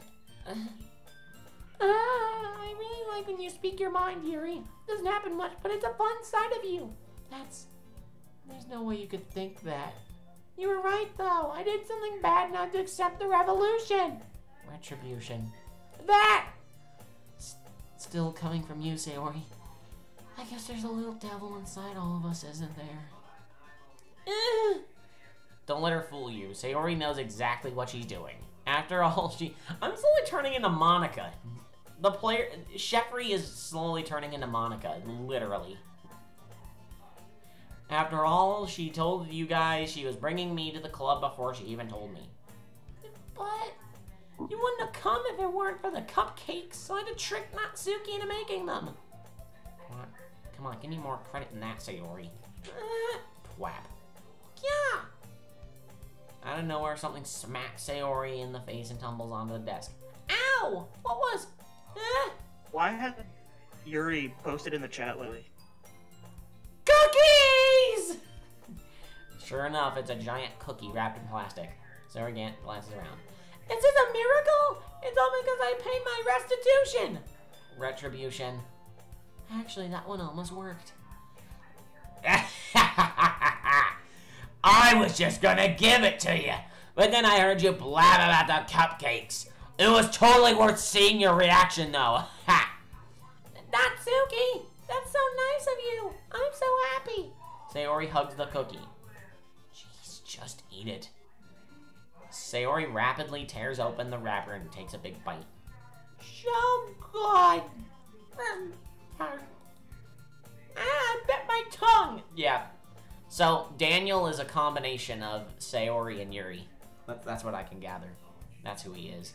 I really like when you speak your mind, Yuri. Doesn't happen much, but it's a fun side of you. There's no way you could think that. You were right, though. I did something bad not to accept the revolution. Retribution. That! Still coming from you, Sayori. I guess there's a little devil inside all of us, isn't there? Don't let her fool you. Sayori knows exactly what she's doing. After all, I'm slowly turning into Monica. The player... Jeffrey is slowly turning into Monica, literally. After all, she told you guys she was bringing me to the club before she even told me. But... you wouldn't have come if it weren't for the cupcakes, so I had to trick Natsuki into making them. Come on, give me more credit than that, Sayori. Twap. Yeah! Out of nowhere, something smacks Sayori in the face and tumbles onto the desk. Ow! What was... Why hasn't Yuri posted in the chat lately? Cookies! Sure enough, it's a giant cookie wrapped in plastic. Sayori glances around. Is this a miracle? It's all because I paid my restitution. Retribution. Actually, that one almost worked. I was just gonna give it to you, but then I heard you blab about the cupcakes. It was totally worth seeing your reaction, though. Ha! Natsuki, that's so nice of you. I'm so happy. Sayori hugs the cookie. Jeez, just eat it. Sayori rapidly tears open the wrapper and takes a big bite. So good. I bit my tongue. Yeah. So, Daniel is a combination of Sayori and Yuri. That's what I can gather. That's who he is.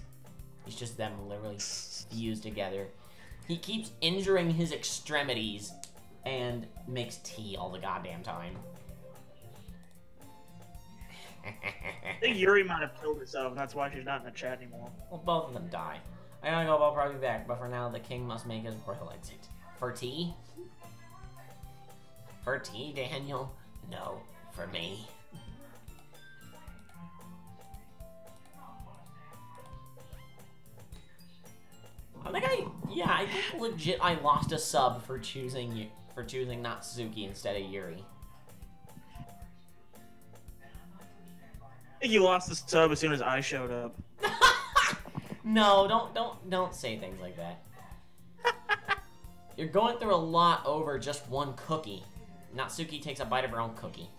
He's just them literally fused together. He keeps injuring his extremities and makes tea all the goddamn time. I think Yuri might have killed herself, and that's why she's not in the chat anymore. Well, both of them die. I gotta go, I'll probably be back, but for now, the king must make his royal exit. For tea? For tea, Daniel? No, for me. I think legit I lost a sub for choosing Natsuki instead of Yuri. think you lost the sub as soon as I showed up. No, don't say things like that. You're going through a lot over just one cookie. Natsuki takes a bite of her own cookie.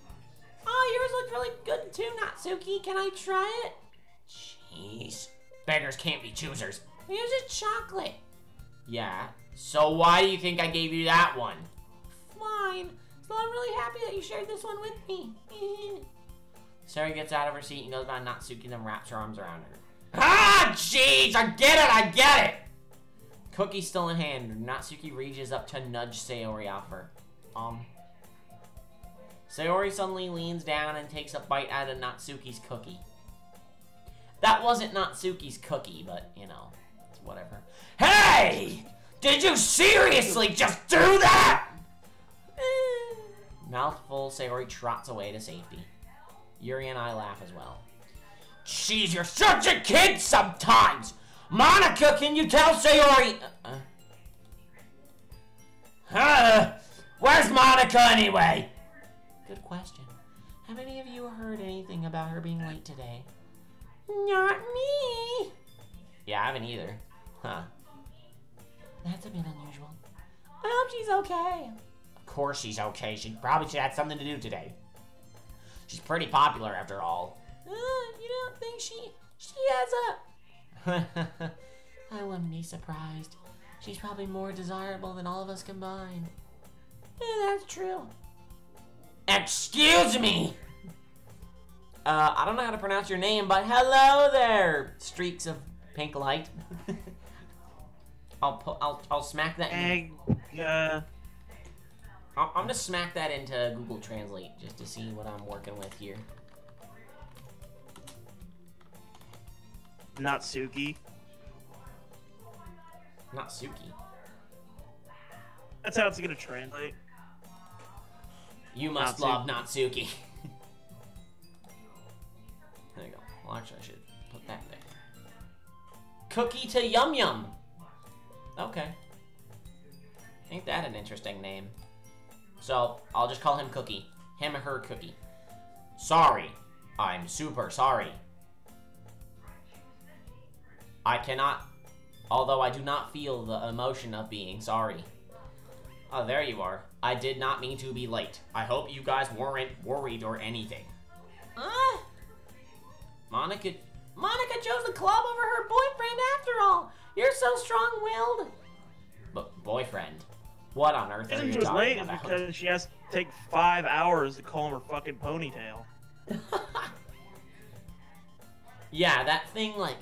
Oh, yours looks really good too, Natsuki. Can I try it? Jeez. Beggars can't be choosers. Here's a chocolate. Yeah. So why do you think I gave you that one? Fine. So I'm really happy that you shared this one with me. Sarah gets out of her seat and goes by Natsuki and then wraps her arms around her. Ah, jeez, I get it. Cookie still in hand, Natsuki reaches up to nudge Sayori off her. Sayori suddenly leans down and takes a bite out of Natsuki's cookie. That wasn't Natsuki's cookie, but, you know, it's whatever. Hey! Did you seriously just do that? Mouthful, Sayori trots away to safety. Yuri and I laugh as well. Jeez, you're such a kid sometimes! Monica, can you tell Sayori... Where's Monica anyway? Good question. Have any of you heard anything about her being late today? Not me! Yeah, I haven't either. Huh. That's a bit unusual. I hope she's okay. Of course she's okay. She probably should have something to do today. She's pretty popular after all. You don't think she has a... I wouldn't be surprised. She's probably more desirable than all of us combined. Yeah, that's true. Excuse me! I don't know how to pronounce your name, but hello there, streaks of pink light. I'll smack that in. I'm gonna smack that into Google Translate just to see what I'm working with here. Natsuki. Natsuki. That's how it's gonna translate. You must love Natsuki. There you go. Well, actually, I should put that there. Cookie to Yum Yum. Okay. Ain't that an interesting name? So, I'll just call him Cookie. Him or her Cookie. Sorry. I'm super sorry. I cannot... Although I do not feel the emotion of being sorry. Oh, there you are. I did not mean to be late. I hope you guys weren't worried or anything. Monica chose the club over her boyfriend after all. You're so strong-willed. But boyfriend? What on earth are you talking late about? Because she has to take 5 hours to comb her fucking ponytail. Yeah, that thing, like,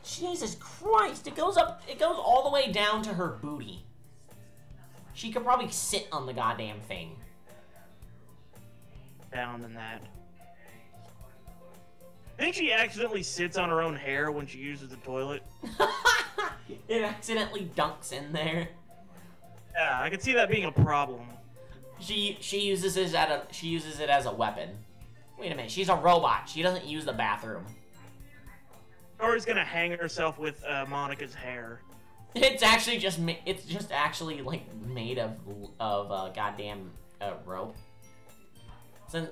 Jesus Christ, it goes all the way down to her booty. She could probably sit on the goddamn thing. Down than that. I think she accidentally sits on her own hair when she uses the toilet. It accidentally dunks in there. Yeah, I could see that being a problem. She uses it as a weapon. Wait a minute, she's a robot. She doesn't use the bathroom. Or is gonna hang herself with Monica's hair. It's actually just like made of goddamn rope. So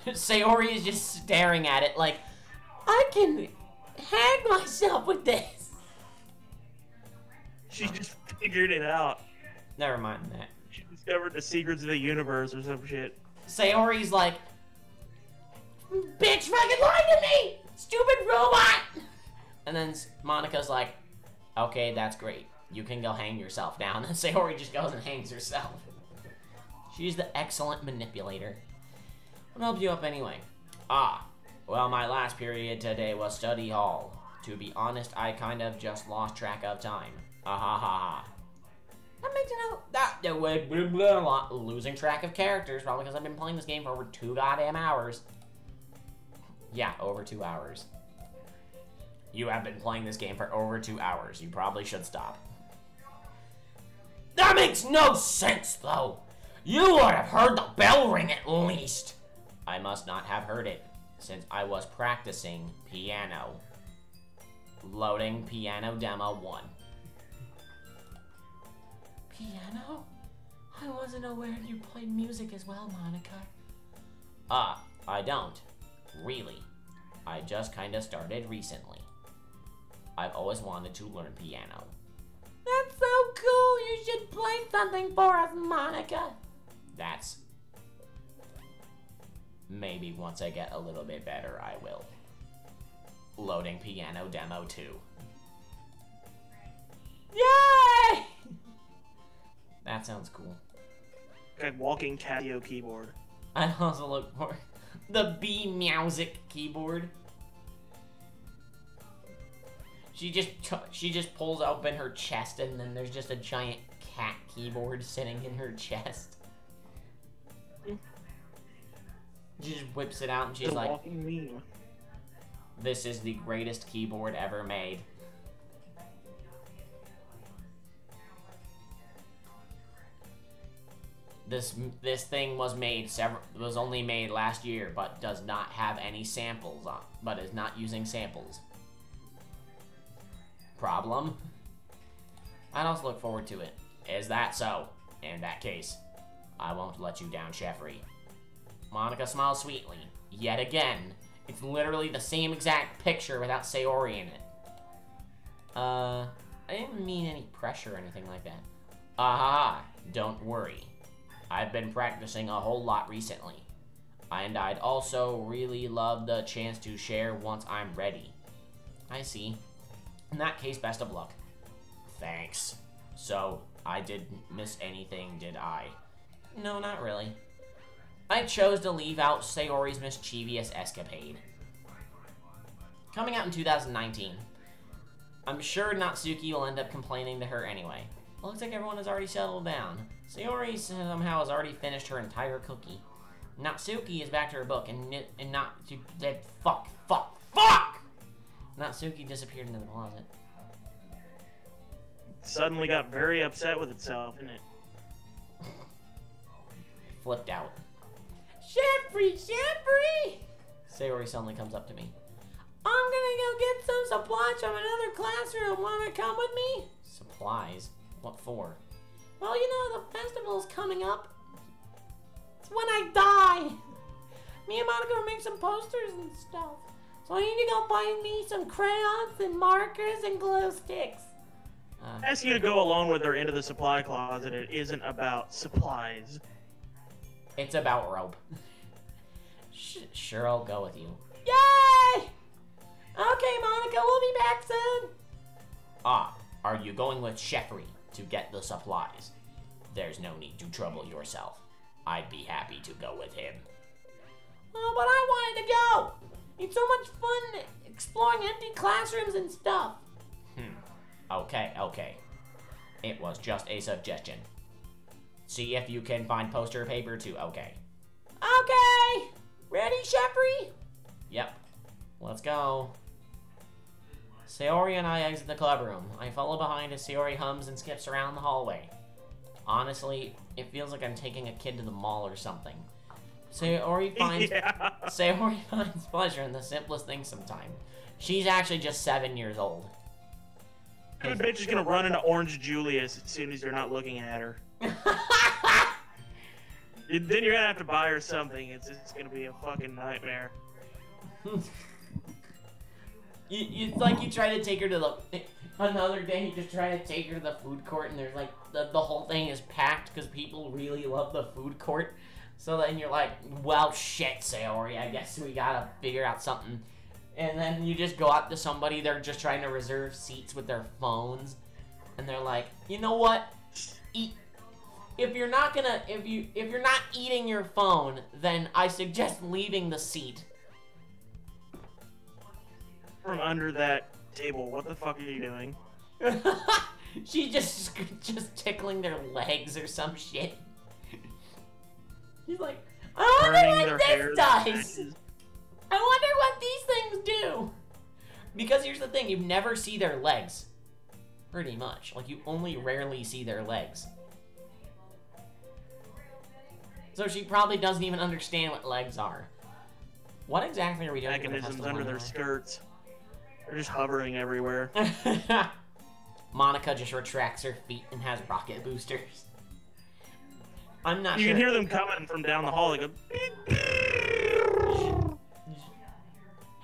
Sayori is just staring at it like, I can hang myself with this. She just figured it out. Never mind that. She discovered the secrets of the universe or some shit. Sayori's like, bitch fucking lied to me! Stupid robot! And then Monica's like, okay, that's great. You can go hang yourself now. And then Sayori just goes and hangs herself. She's the excellent manipulator. What helped you up anyway? Well, my last period today was study hall. To be honest, I kind of just lost track of time. Ha. That makes it out. Losing track of characters, probably because I've been playing this game for over 2 goddamn hours. Yeah, over 2 hours. You have been playing this game for over 2 hours. You probably should stop. That makes no sense, though. You would have heard the bell ring at least. I must not have heard it, since I was practicing piano. Loading piano demo 1. Piano? I wasn't aware you played music as well, Monica. I don't. Really. I just kinda started recently. I've always wanted to learn piano. That's so cool! You should play something for us, Monica! That's... Maybe once I get a little bit better, I will. Loading piano demo 2. Yay! That sounds cool. Like walking Casio keyboard. I also look for the B-Music keyboard. She just pulls open her chest and then there's just a giant cat keyboard sitting in her chest. She just whips it out and she's like, walking meme. This is the greatest keyboard ever made. This thing was only made last year, but does not have any samples on, but is not using samples. Problem? I'd also look forward to it. Is that so? In that case, I won't let you down, Jeffrey. Monica smiles sweetly. Yet again, it's literally the same exact picture without Sayori in it. I didn't mean any pressure or anything like that. Aha, don't worry. I've been practicing a whole lot recently. And I'd also really love the chance to share once I'm ready. I see. In that case, best of luck. Thanks. So, I didn't miss anything, did I? No, not really. I chose to leave out Sayori's mischievous escapade. Coming out in 2019. I'm sure Natsuki will end up complaining to her anyway. It looks like everyone has already settled down. Sayori somehow has already finished her entire cookie. Natsuki is back to her book, and fuck! Natsuki disappeared into the closet. Suddenly got very upset with itself, didn't it? Flipped out. Jeffrey! Sayori suddenly comes up to me. I'm gonna go get some supplies from another classroom. Wanna come with me? Supplies? What for? Well, you know, the festival's coming up. It's when I die. Me and Monica will make some posters and stuff. So I need to go find me some crayons and markers and glue sticks. Ask you to go along with her into the supply closet. It isn't about supplies. It's about rope. Sure, I'll go with you. Yay! Okay, Monica, we'll be back soon. Are you going with Jeffrey to get the supplies? There's no need to trouble yourself. I'd be happy to go with him. Oh, but I wanted to go. It's so much fun exploring empty classrooms and stuff. Okay. It was just a suggestion. See if you can find poster paper too. Okay. Ready, Jeffrey? Yep. Let's go. Sayori and I exit the club room. I follow behind as Sayori hums and skips around the hallway. Honestly, it feels like I'm taking a kid to the mall or something. Sayori finds pleasure in the simplest things sometimes. She's actually just 7 years old. The bitch is gonna run into Orange Julius as soon as you're not looking at her. Then you're gonna have to buy her something. It's gonna be a fucking nightmare. It's like you try to take her to another day, you just try to take her to the food court, and there's like, the whole thing is packed because people really love the food court. So then you're like, well, shit, Sayori, I guess we gotta figure out something. And then you just go up to somebody, they're just trying to reserve seats with their phones. And they're like, you know what? If you're not eating your phone, then I suggest leaving the seat. From under that table, what the fuck are you doing? She's just tickling their legs or some shit. She's like, I wonder what this does. I wonder what these things do. Because here's the thing, you never see their legs. Pretty much. Like, you only rarely see their legs. So she probably doesn't even understand what legs are. What exactly are we doing? Mechanisms under their skirts. They're just hovering everywhere. Monica just retracts her feet and has rocket boosters. I'm not sure. You can hear them coming from down the hall. They go.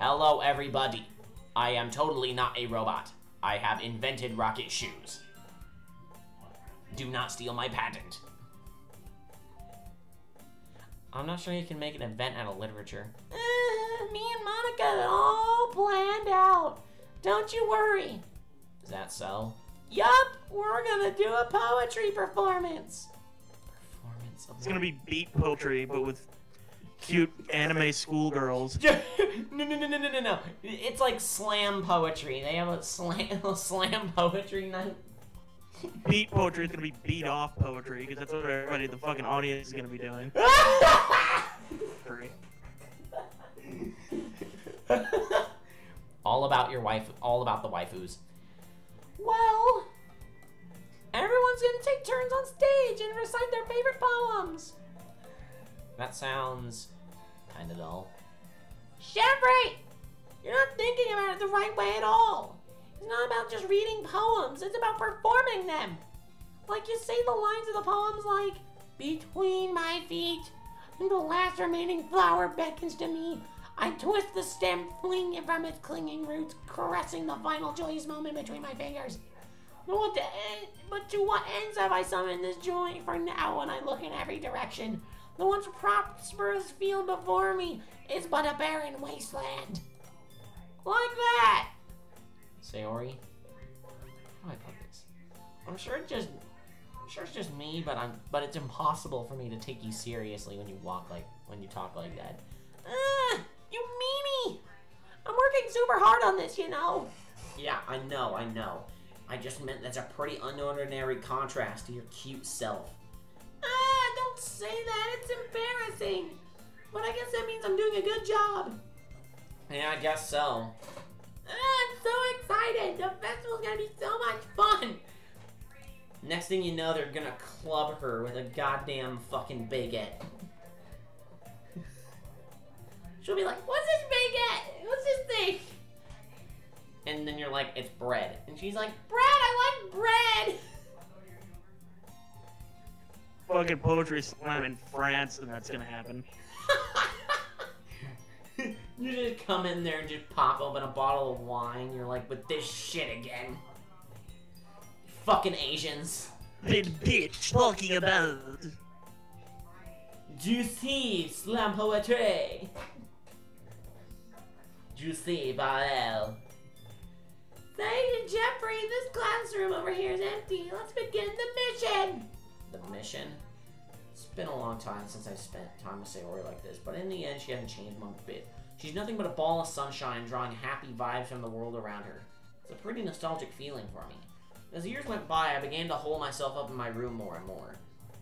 Hello, everybody. I am totally not a robot. I have invented rocket shoes. Do not steal my patent. I'm not sure you can make an event out of literature. Me and Monica have it all planned out. Don't you worry. Is that so? Yup, we're gonna do a poetry performance. It's gonna be beat poetry, but with cute anime schoolgirls. No. It's like slam poetry. They have a slam poetry night. Beat poetry is gonna be beat off poetry, because that's what everybody, the fucking audience, is gonna be doing. All about your wife. All about the waifus. Well, everyone's gonna take turns on stage and recite their favorite poems. That sounds kind of dull. Jeffrey, you're not thinking about it the right way at all. It's not about just reading poems, it's about performing them. Like you say the lines of the poems like, between my feet, and the last remaining flower beckons to me. I twist the stem, fling it from its clinging roots, caressing the final joyous moment between my fingers. But to what ends have I summoned this joy for now when I look in every direction? The once prosperous field before me is but a barren wasteland. Like that! Sayori, how do I put this? I'm sure it's just me, but it's impossible for me to take you seriously when you talk like that. You meanie! I'm working super hard on this, you know. Yeah, I know. I just meant that's a pretty unordinary contrast to your cute self. Don't say that. It's embarrassing. But I guess that means I'm doing a good job. Yeah, I guess so. I'm so excited. The festival's gonna be so much fun. Next thing you know, they're gonna club her with a goddamn fucking baguette. She'll be like, what's this baguette? What's this thing? And then you're like, it's bread. And she's like, bread, I like bread. Fucking poetry slam in France, and that's gonna happen. You just come in there and just pop open a bottle of wine. You're like, with this shit again. Fucking Asians. This bitch talking about. Juicy slam poetry. Juicy Bael. Thank you, Jeffrey. This classroom over here is empty. Let's begin the mission. The mission? It's been a long time since I spent time with Sayori like this, but in the end, she hasn't changed one bit. She's nothing but a ball of sunshine, drawing happy vibes from the world around her. It's a pretty nostalgic feeling for me. As the years went by, I began to hole myself up in my room more and more.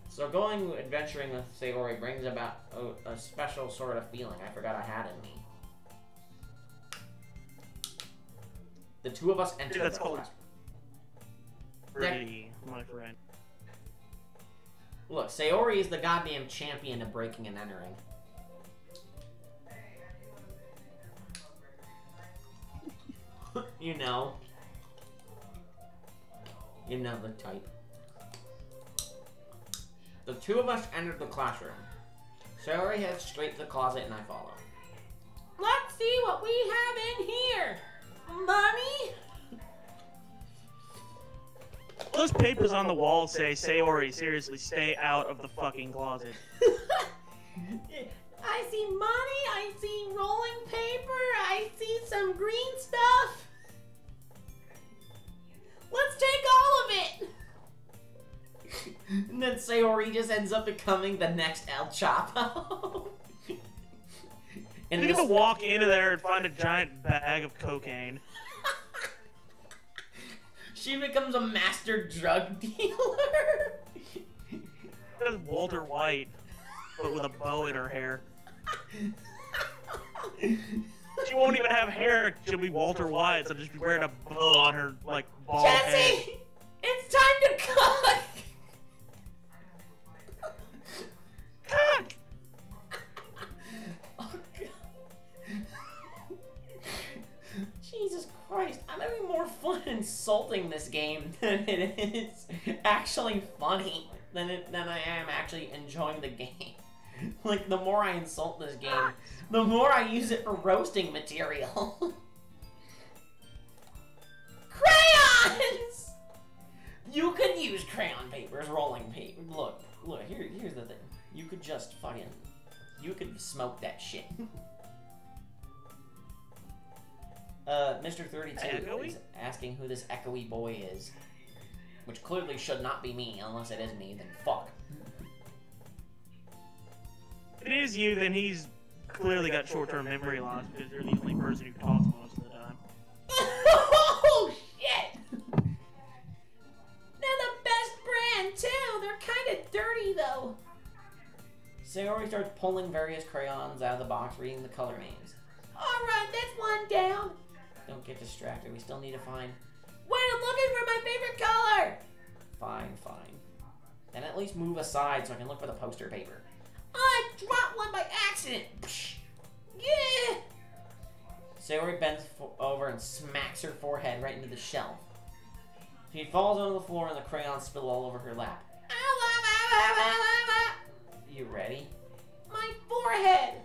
So going adventuring with Sayori brings about a special sort of feeling I forgot I had in me. The two of us entered the class. Pretty, my friend. Look, Sayori is the goddamn champion of breaking and entering. You know the type. The two of us entered the classroom. Sayori heads straight to the closet and I follow. Let's see what we have in here. Money? Those papers on the wall say, Sayori, seriously, stay out of the fucking closet. I see money, I see rolling paper, I see some green stuff. Let's take all of it. And then Sayori just ends up becoming the next El Chapo. And You're gonna walk into there and find a giant bag of cocaine. She becomes a master drug dealer. That's Walter White, but with a bow in her hair. She won't even have hair. She'll be Walter White, so just be wearing a bow on her, like, bald Jesse, head. it's time to cook. Cook! Oh, God. Jesus Christ, I'm having more fun insulting this game than it is actually funny, than I am actually enjoying the game. Like, the more I insult this game, the more I use it for roasting material. Crayons! You could use crayon paper as rolling paper. Look, here's the thing. You could just fucking... You could smoke that shit. Mr. 32 is asking who this echoey boy is. Which clearly should not be me, unless it is me, then fuck. If it is you, then he's clearly got short-term memory loss because you're the only person who talks most of the time. Oh, shit! They're the best brand, too! They're kind of dirty, though. Sayori starts pulling various crayons out of the box, reading the color names. Alright, that's one down. Don't get distracted. We still need to find... Wait, I'm looking for my favorite color! Fine, fine. Then at least move aside so I can look for the poster paper. I dropped one by accident! Psh. Yeah! Sayori bends over and smacks her forehead right into the shelf. She falls onto the floor and the crayons spill all over her lap. You ready? My forehead!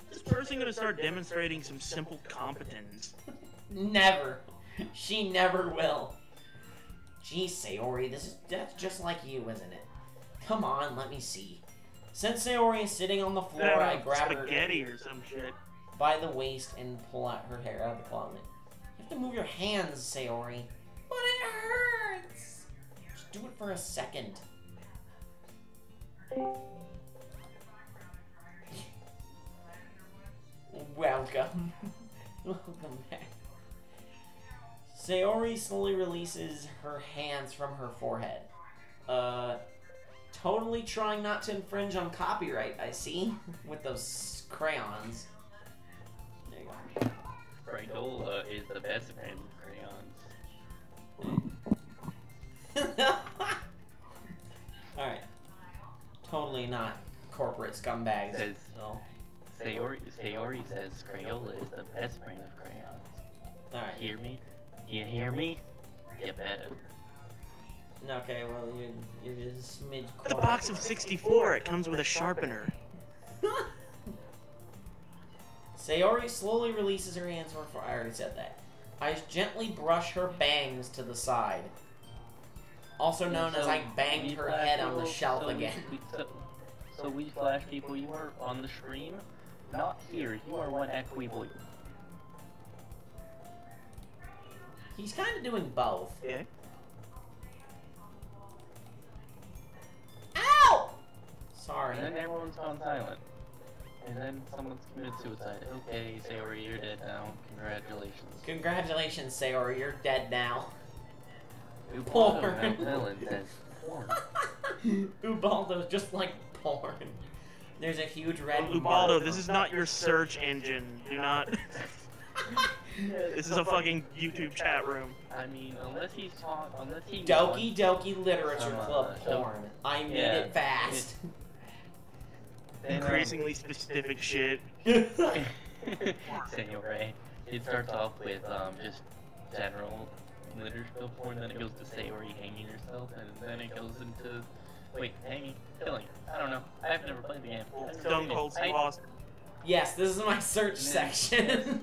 This person gonna start demonstrating some simple competence. Never. She never will. Geez, Sayori, that's just like you, isn't it? Come on, let me see. Since Sayori is sitting on the floor, I grab her spaghetti or some shit by the waist and pull out her hair out of the closet. You have to move your hands, Sayori. But it hurts. Just do it for a second. Welcome. Welcome back. Sayori slowly releases her hands from her forehead. Totally trying not to infringe on copyright, I see, with those crayons. There you go. Crayola is the best brand of crayons. Alright. Totally not corporate scumbags. Says, so. Sayori says Crayola is the best brand of crayons. Alright. Hear me? You hear me? You better. Okay, well, you're just smidge quiet. The box of 64, it comes with a sharpener. Sayori slowly releases her hands from her forehead. I already said that. I gently brush her bangs to the side. Also known as I banged her head on the shelf again. So we flash people, you are on the stream, not here. You are one echoey boy. He's kind of doing both. Yeah. Ow! Sorry. And then everyone's gone silent. And then someone's committed suicide. Okay, Sayori, you're dead now. Congratulations. Congratulations, Sayori. You're dead now. Porn. Helen says porn. Ubaldo's just like porn. There's a huge red mark. Ubaldo, this is not your search engine. Do not... This is a fucking YouTube chat room. I mean, unless he's talking, unless he Doki Doki Literature Club porn. I made yeah, it fast. Increasingly specific shit. Sayori, it starts off with just general literature porn, then it goes to Sayori hanging herself, and then it goes into hanging, killing. I don't know. I've never played the game. Stone Cold Steve Austin. Yes, this is my search section.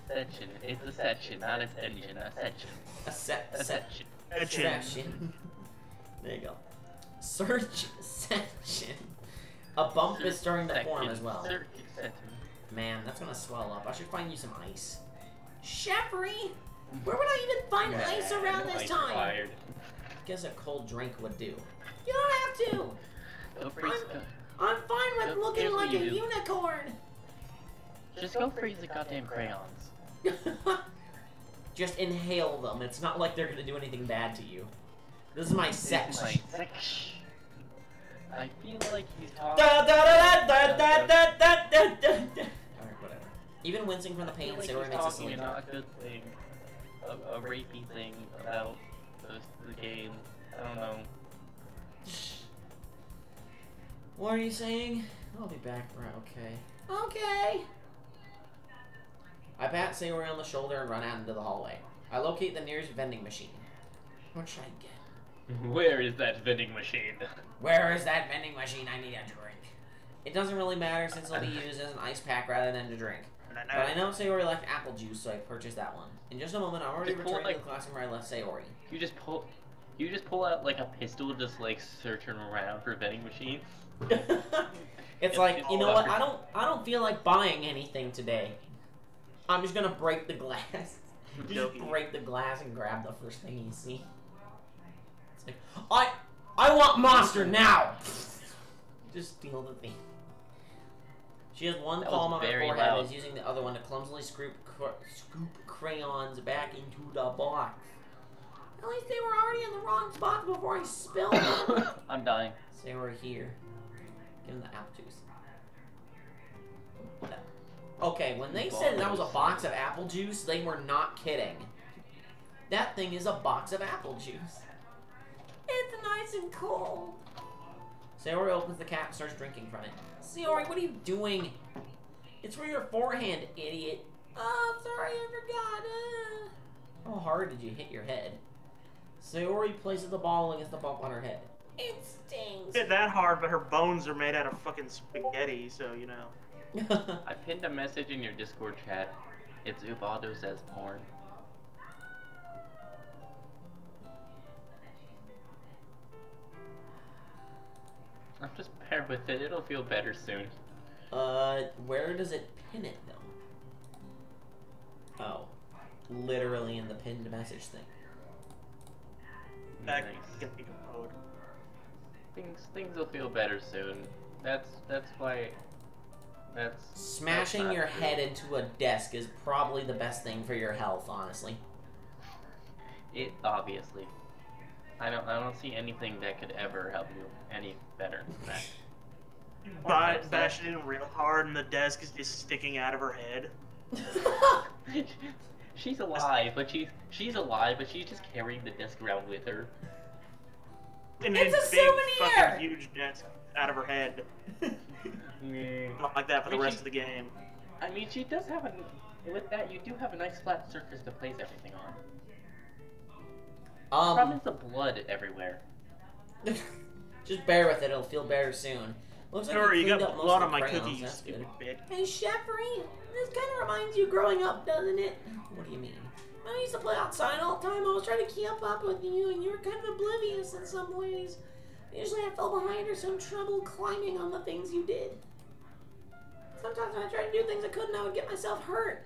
Section. It's a section, not an engine. A section. A section. Section. There you go. Search section. A bump is starting to form as well. Search section. Man, that's gonna swell up. I should find you some ice. Sheffrey! Where would I even find ice around this time? Required. Guess a cold drink would do. You don't have to! Go freeze. I'm fine with looking like a unicorn! Just go freeze the goddamn crayons. Just inhale them. It's not like they're gonna do anything bad to you. This is my section. I feel like he's talking. Alright, whatever. Even wincing from the pain, Sayori makes us sleep. Not a good thing. A rapey thing about the game. I don't know. What are you saying? I'll be back. Okay. Okay. I pat Sayori on the shoulder and run out into the hallway. I locate the nearest vending machine. What should I get? Where is that vending machine? Where is that vending machine? I need a drink. It doesn't really matter since it'll be used as an ice pack rather than to drink. But I know Sayori liked apple juice, so I purchased that one. In just a moment, I'm already returning to the classroom where I left Sayori. You just pull out like a pistol, just like searching around for vending machines. It's like, you know what? I don't feel like buying anything today. I'm just gonna break the glass. Just break the glass and grab the first thing you see. It's like, I want monster now. Just steal the thing. She has one palm on her forehead and is using the other one to clumsily scoop crayons back into the box. At least they were already in the wrong spot before I spilled them. I'm dying. They were here. Give them the apple juice. Okay, when they said that was a box of apple juice, they were not kidding. That thing is a box of apple juice. It's nice and cold. Sayori opens the cap and starts drinking from it. Sayori, what are you doing? It's for your forehand, idiot. Oh, I'm sorry, I forgot. How hard did you hit your head? Sayori places the ball against the bump on her head. It stings. Hit that hard, but her bones are made out of fucking spaghetti, so you know. I pinned a message in your Discord chat. It's Ubaldo says porn. I'm just bear with it. It'll feel better soon. Where does it pin it though? Oh, literally in the pinned message thing. Nice. Things will feel better soon. That's why. Smashing your head into a desk is probably the best thing for your health, honestly. It obviously. I don't see anything that could ever help you any better than that. Bashing in real hard and the desk is just sticking out of her head. She's alive, but she's alive, but she's just carrying the desk around with her. And it's a big, souvenir! fucking huge desk out of her head. Not like that for the rest of the game. I mean, she does have with that, you do have a nice flat surface to place everything on. The problem is the blood everywhere. Just bear with it, it'll feel better soon. Looks like Sorry, you got got blood most on my crayons. cookies, you That's stupid good. bitch. Hey, Sheffrey, this kind of reminds you of growing up, doesn't it? What do you mean? When I used to play outside all the time, I was trying to keep up with you, and you were kind of oblivious in some ways. Usually I fell behind or some trouble climbing on the things you did. Sometimes when I tried to do things I couldn't, I would get myself hurt.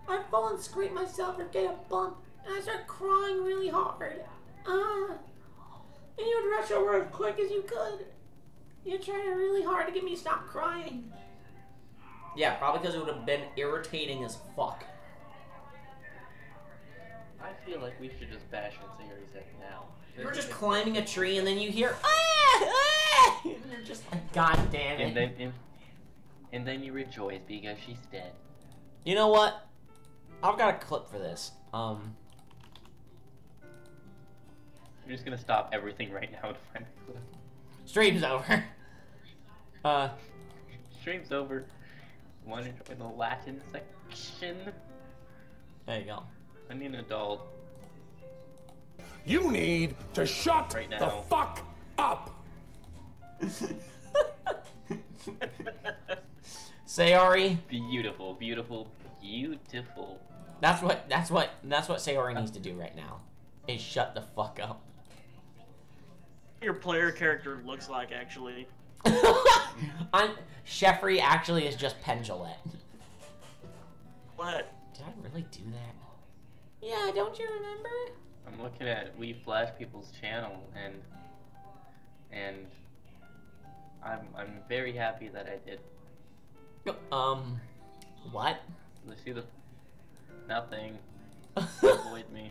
I'd fall and scrape myself or get a bump, and I'd start crying really hard. And you would rush over as quick as you could. You're trying really hard to get me to stop crying. Yeah, probably because it would have been irritating as fuck. I feel like we should just bash in Sayori's head now. You're just climbing a tree and then you hear, ah! Ah! And you're just like, god damn it. And then you rejoice because she's dead. You know what? I've got a clip for this. I'm just gonna stop everything right now to find the clip. Stream's over. Stream's over. Want to join the Latin section? There you go. I need an adult. You need to shut right now. the fuck up. Sayori. Beautiful, beautiful, beautiful. That's what Sayori needs to do right now. Is shut the fuck up. Your player character looks like, actually. Sheffrey actually is just Pendulette. What? Did I really do that? Yeah, don't you remember? I'm looking at We Flash People's channel and I'm very happy that I did. What? Let's see the nothing. Avoid me.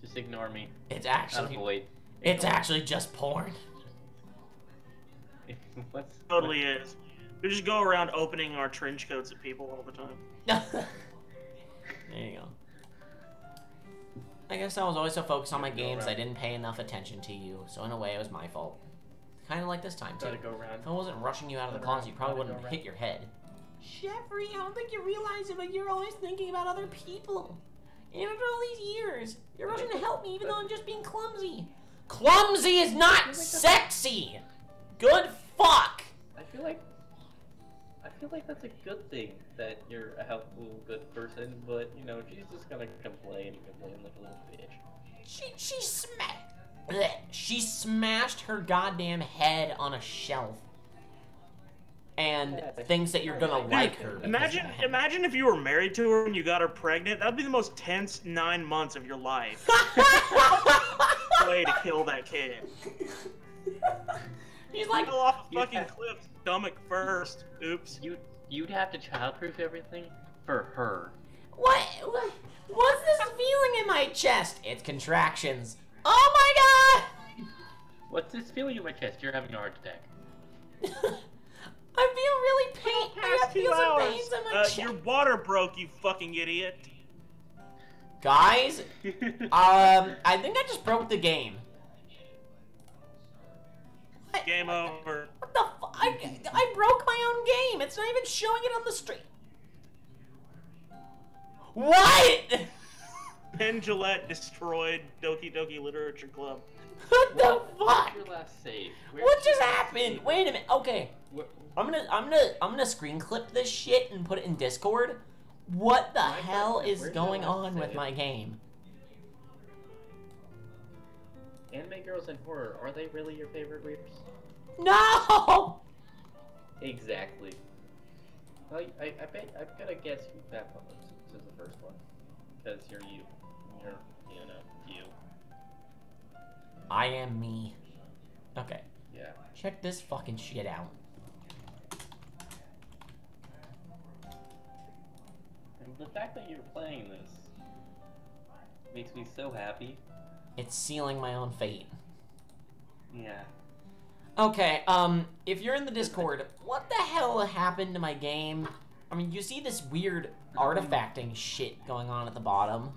Just ignore me. It's Not actually avoid. It's actually just porn. What's Totally is. We just go around opening our trench coats at people all the time. There you go. I guess I was always so focused on my games I didn't pay enough attention to you, so in a way it was my fault. Kind of like this time, too. Gotta go around. If I wasn't rushing you out of the closet, you probably wouldn't have hit your head. Jeffrey, I don't think you realize it, but you're always thinking about other people. And after all these years, you're rushing to help me even though I'm just being clumsy. Clumsy is not sexy! Good fuck! I feel like that's a good thing that you're a helpful, good person, but you know, she's just gonna complain like a little bitch. She smashed her goddamn head on a shelf. And thinks that you're gonna like her. Imagine if you were married to her and you got her pregnant. That'd be the most tense 9 months of your life. Way to kill that kid. He's like, fell off a fucking cliff, stomach first. Oops. You'd have to childproof everything for her. What's this feeling in my chest? It's contractions. Oh my god! What's this feeling in my chest? You're having a heart attack. I feel really pain. I feel some pains in my chest. Your water broke, you fucking idiot. Guys, I think I just broke the game. What? Game over. What the fuck? I broke my own game. It's not even showing it on the stream. What? Penn Jillette destroyed Doki Doki Literature Club. What the fuck? Where's your last save? What just happened? Wait a minute. Okay. I'm gonna screen clip this shit and put it in Discord. What the hell is going on with my game? Anime girls and horror, are they really your favorite readers? No! Exactly. Well, I bet I'm gonna guess you Fat Puppets is the first one. Because you're you. You're, you know, you. I am me. Okay. Yeah. Check this fucking shit out. And the fact that you're playing this makes me so happy. It's sealing my own fate. Yeah. Okay, if you're in the Discord, what the hell happened to my game? I mean, you see this weird artifacting shit going on at the bottom.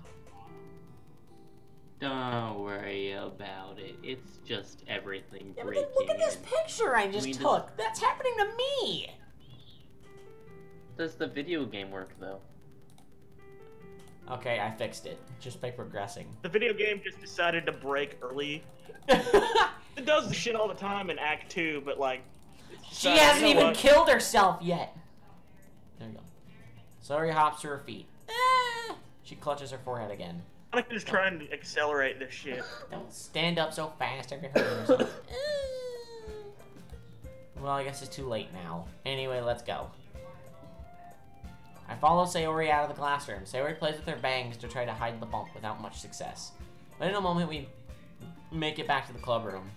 Don't worry about it. It's just everything Yeah, but breaking. look at this picture I just took. That's happening to me. Does the video game work though? Okay, I fixed it. Just by progressing. The video game just decided to break early. It does the shit all the time in Act 2, but like... She hasn't even killed herself yet. There you go. Sorry hops to her feet. She clutches her forehead again. Monica's trying to accelerate this shit. Don't stand up so fast every hurt yourself. Well, I guess it's too late now. Anyway, let's go. I follow Sayori out of the classroom. Sayori plays with her bangs to try to hide the bump without much success. But in a moment, we make it back to the club room.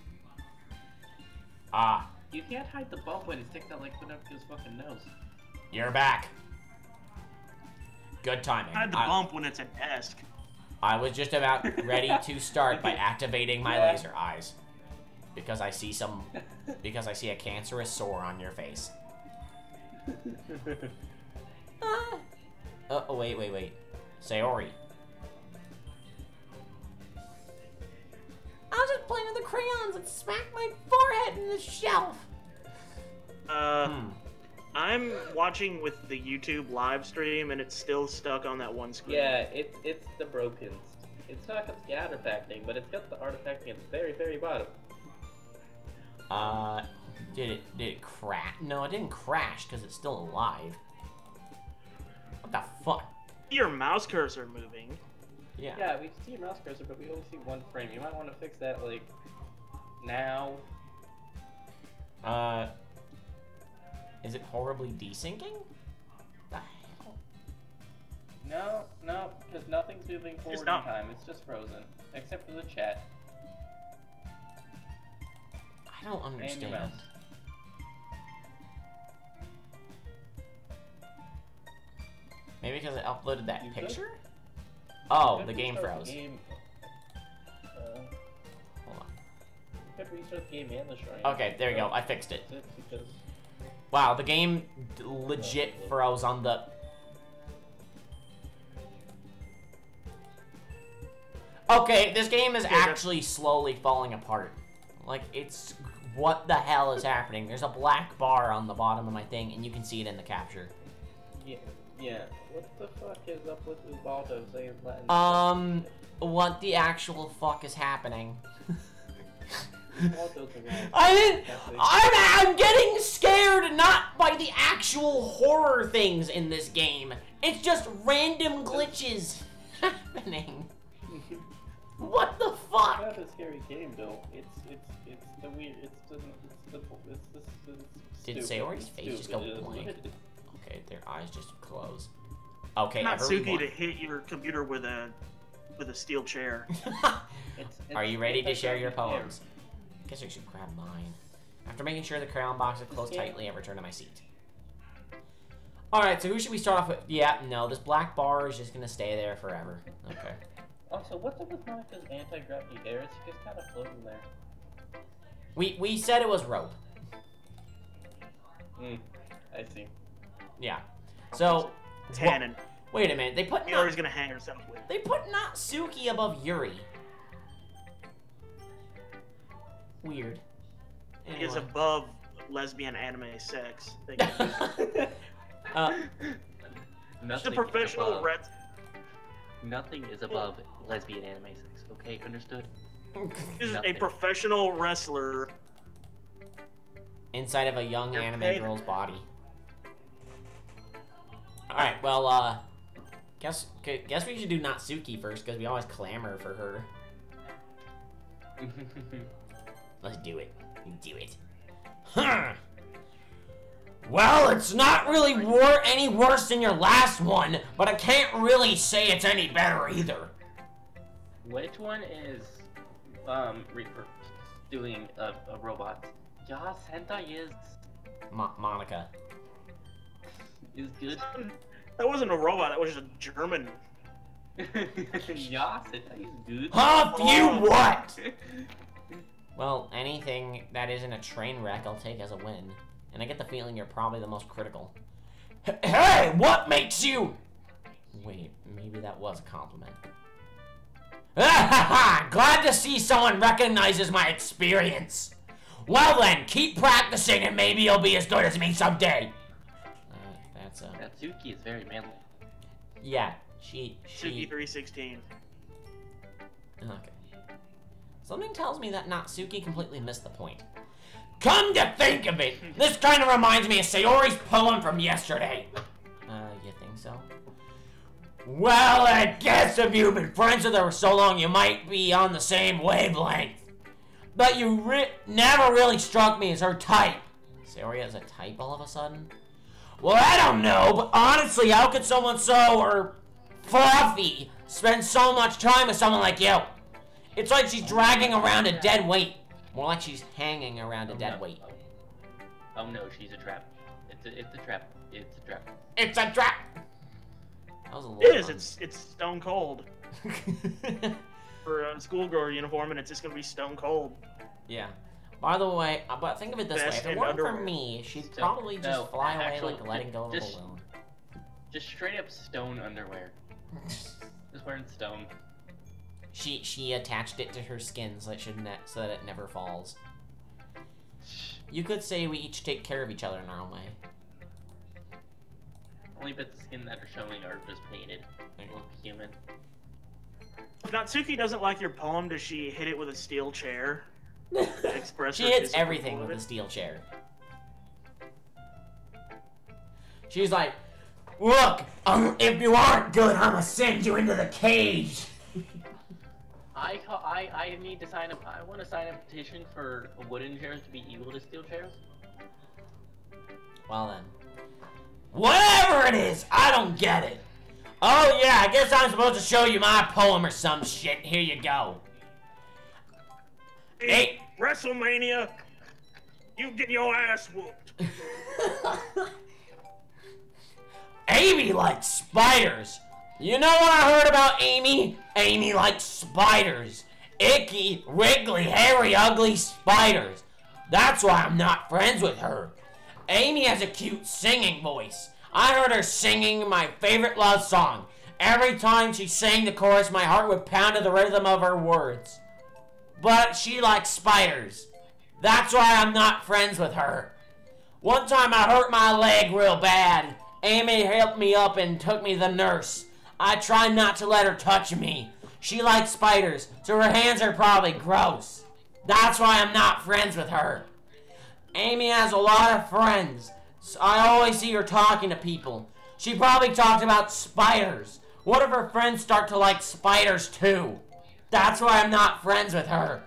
Ah. You can't hide the bump when it sticks out like put up his fucking nose. You're back. Good timing. Hide the bump when it's a desk. I was just about ready to start by activating my laser eyes. Because I see a cancerous sore on your face. Oh, wait. Sayori. I was just playing with the crayons and smacked my forehead in the shelf. I'm watching with the YouTube live stream and it's still stuck on that one screen. Yeah, it's the broken. It's not got the artifacting, but it's got the artifacting at the very, very bottom. Did it crash? No, it didn't crash because it's still alive. What the fuck? Your mouse cursor moving. Yeah. Yeah, we can see your mouse cursor, but we only see one frame. You might want to fix that, like, now. Is it horribly desyncing? The hell? No, because nothing's moving forward in time. It's just frozen, except for the chat. I don't understand. And your mouse. Maybe because I uploaded that picture? Oh, the game froze. Hold on. You could restart the game and the shrine. Okay, there you go. I fixed it. Because... Wow, the game legit froze on the... Okay, this game is actually slowly falling apart. Like, it's... What the hell is happening? There's a black bar on the bottom of my thing, and you can see it in the capture. Yeah. What the fuck is up with Ubaldo saying Latin? What the actual fuck is happening? I didn't. I'm getting scared not by the actual horror things in this game. It's just random glitches happening. What the fuck? It's not a scary game, though. It's the weird. Did Sayori's face just go blank? Okay, their eyes just close. Okay, Natsuki to hit your computer with a steel chair. Are you ready to share your poems? Guess I should grab mine. After making sure the crayon box is closed tightly, I return to my seat. Alright, so who should we start off with? Yeah, no, this black bar is just gonna stay there forever. Okay. Also, what's up with Monika's anti-gravity air? It's just kind of floating there. We said it was rope. I see. Yeah. So Tannin. wait a minute. They put Yuri's gonna hang herself with. They put Natsuki above Yuri. Weird. He is above lesbian anime sex. Just a professional red. Nothing is above lesbian anime sex. Okay, understood? He's a professional wrestler. Inside of a young anime girl's body. Alright, well, guess we should do Natsuki first, because we always clamor for her. Let's do it. Do it. Huh. Well, it's not really any worse than your last one, but I can't really say it's any better either. Which one is, doing a robot? Ja, Sentai is... Monica. Is good. That wasn't a robot, that was just a German. Ja, Sentai is good. Huh? You what? Well, anything that isn't a train wreck, I'll take as a win. And I get the feeling you're probably the most critical. Hey, what makes you... Wait, maybe that was a compliment. Glad to see someone recognizes my experience. Well then, keep practicing and maybe you'll be as good as me someday. That's Natsuki is very manly. Yeah, she... Natsuki 316. Okay. Something tells me that Natsuki completely missed the point. Come to think of it, this kind of reminds me of Sayori's poem from yesterday. You think so? Well, I guess if you've been friends with her for so long, you might be on the same wavelength. But you never really struck me as her type. Sayori has a type all of a sudden? Well, I don't know, but honestly, how could someone so, fluffy spend so much time with someone like you? It's like she's dragging around a dead weight. More like she's hanging around a dead weight. Oh no, she's a trap. It's a trap. It's a trap. It's a trap! That was a little It is, it's stone cold. For a schoolgirl uniform, and it's just gonna be stone cold. Yeah. By the way, but think of it this way, if it weren't for me, she'd probably just fly away like letting go of a balloon. Just straight up stone underwear. Just wearing stone. She attached it to her skin so that it never falls. You could say we each take care of each other in our own way. Only bits of skin that are showing are just painted. They look human. If Natsuki doesn't like your poem, does she hit it with a steel chair? She hits everything with a steel chair. She's like, look, if you aren't good, I'ma send you into the cage. I need to sign up. I want to sign a petition for wooden chairs to be equal to steel chairs. Well then, whatever it is, I don't get it. Oh yeah, I guess I'm supposed to show you my poem or some shit. Here you go. Hey, WrestleMania, you get your ass whooped. Amy likes spiders. You know what I heard about Amy? Amy likes spiders. Icky, wriggly, hairy, ugly spiders. That's why I'm not friends with her. Amy has a cute singing voice. I heard her singing my favorite love song. Every time she sang the chorus, my heart would pound to the rhythm of her words. But she likes spiders. That's why I'm not friends with her. One time I hurt my leg real bad. Amy helped me up and took me to the nurse. I tried not to let her touch me. She likes spiders, so her hands are probably gross. That's why I'm not friends with her. Amy has a lot of friends. So I always see her talking to people. She probably talked about spiders. What if her friends start to like spiders too? That's why I'm not friends with her.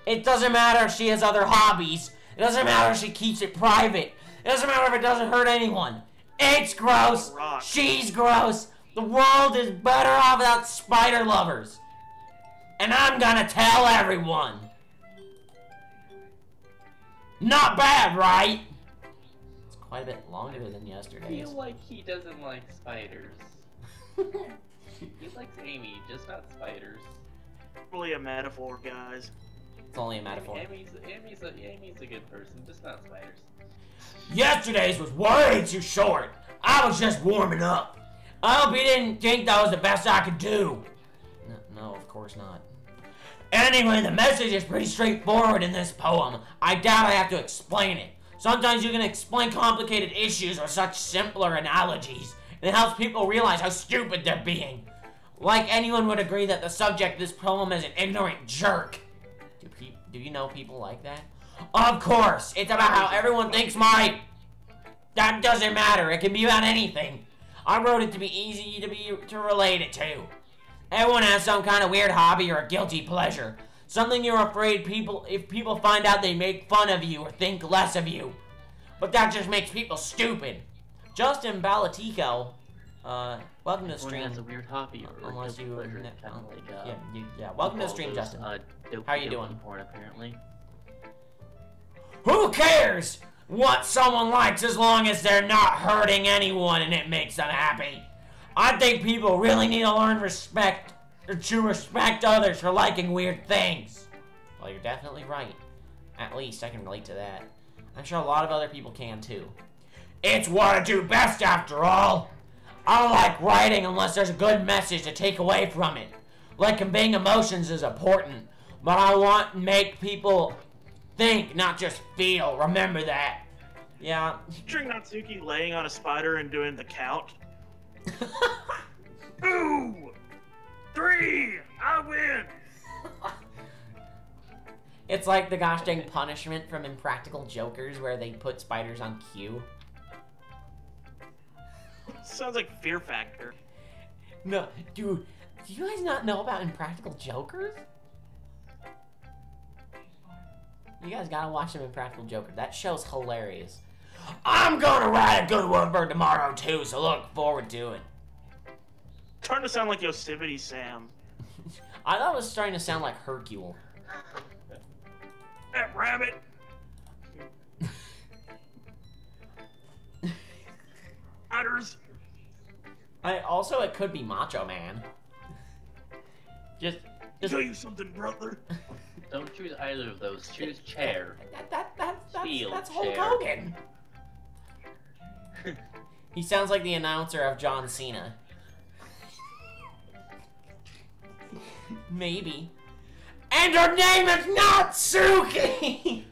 It doesn't matter if she has other hobbies. It doesn't matter if she keeps it private. It doesn't matter if it doesn't hurt anyone. It's gross. She's gross. The world is better off without spider lovers. And I'm gonna tell everyone. Not bad, right? It's quite a bit longer than I yesterday's. feel like he doesn't like spiders. He likes Amy, just not spiders. Really a metaphor, guys. It's only a metaphor. Amy's a good person, just not spiders. Yesterday's was way too short. I was just warming up. I hope you didn't think that was the best I could do. No, of course not. Anyway, the message is pretty straightforward in this poem. I doubt I have to explain it. Sometimes you can explain complicated issues with such simpler analogies. And it helps people realize how stupid they're being. Like anyone would agree that the subject of this poem is an ignorant jerk. Do you know people like that? Of course! It's about how everyone thinks my... That doesn't matter. It can be about anything. I wrote it to be easy to relate it to. Everyone has some kind of weird hobby or a guilty pleasure. Something you're afraid if people find out they make fun of you or think less of you. But that just makes people stupid. Justin Balatico, welcome to the stream. Has a weird hobby or Unless you pleasure, kind of like, yeah, welcome to the stream, Justin. How are you doing? Porn, apparently. Who cares what someone likes as long as they're not hurting anyone and it makes them happy? I think people really need to learn to respect others for liking weird things. Well, you're definitely right. At least I can relate to that. I'm sure a lot of other people can too. It's what I do best after all. I don't like writing unless there's a good message to take away from it. Like conveying emotions is important, but I want to make people think, not just feel. Remember that. Yeah. Picturing Natsuki laying on a spider and doing the count. 2, 3, I win. It's like the gosh dang punishment from Impractical Jokers where they put spiders on cue. Sounds like Fear Factor. No, dude, do you guys not know about Impractical Jokers? You guys gotta watch some Impractical Joker. That show's hilarious. I'm gonna write a good one for tomorrow too, so look forward to it. Starting to sound like Yosemite Sam. I thought it was starting to sound like Hercule. That rabbit. Otters. It could be Macho Man. Just Tell you something, brother. Don't choose either of those. Choose chair. That's Hulk Hogan. He sounds like the announcer of John Cena. Maybe. And her name is not Suki!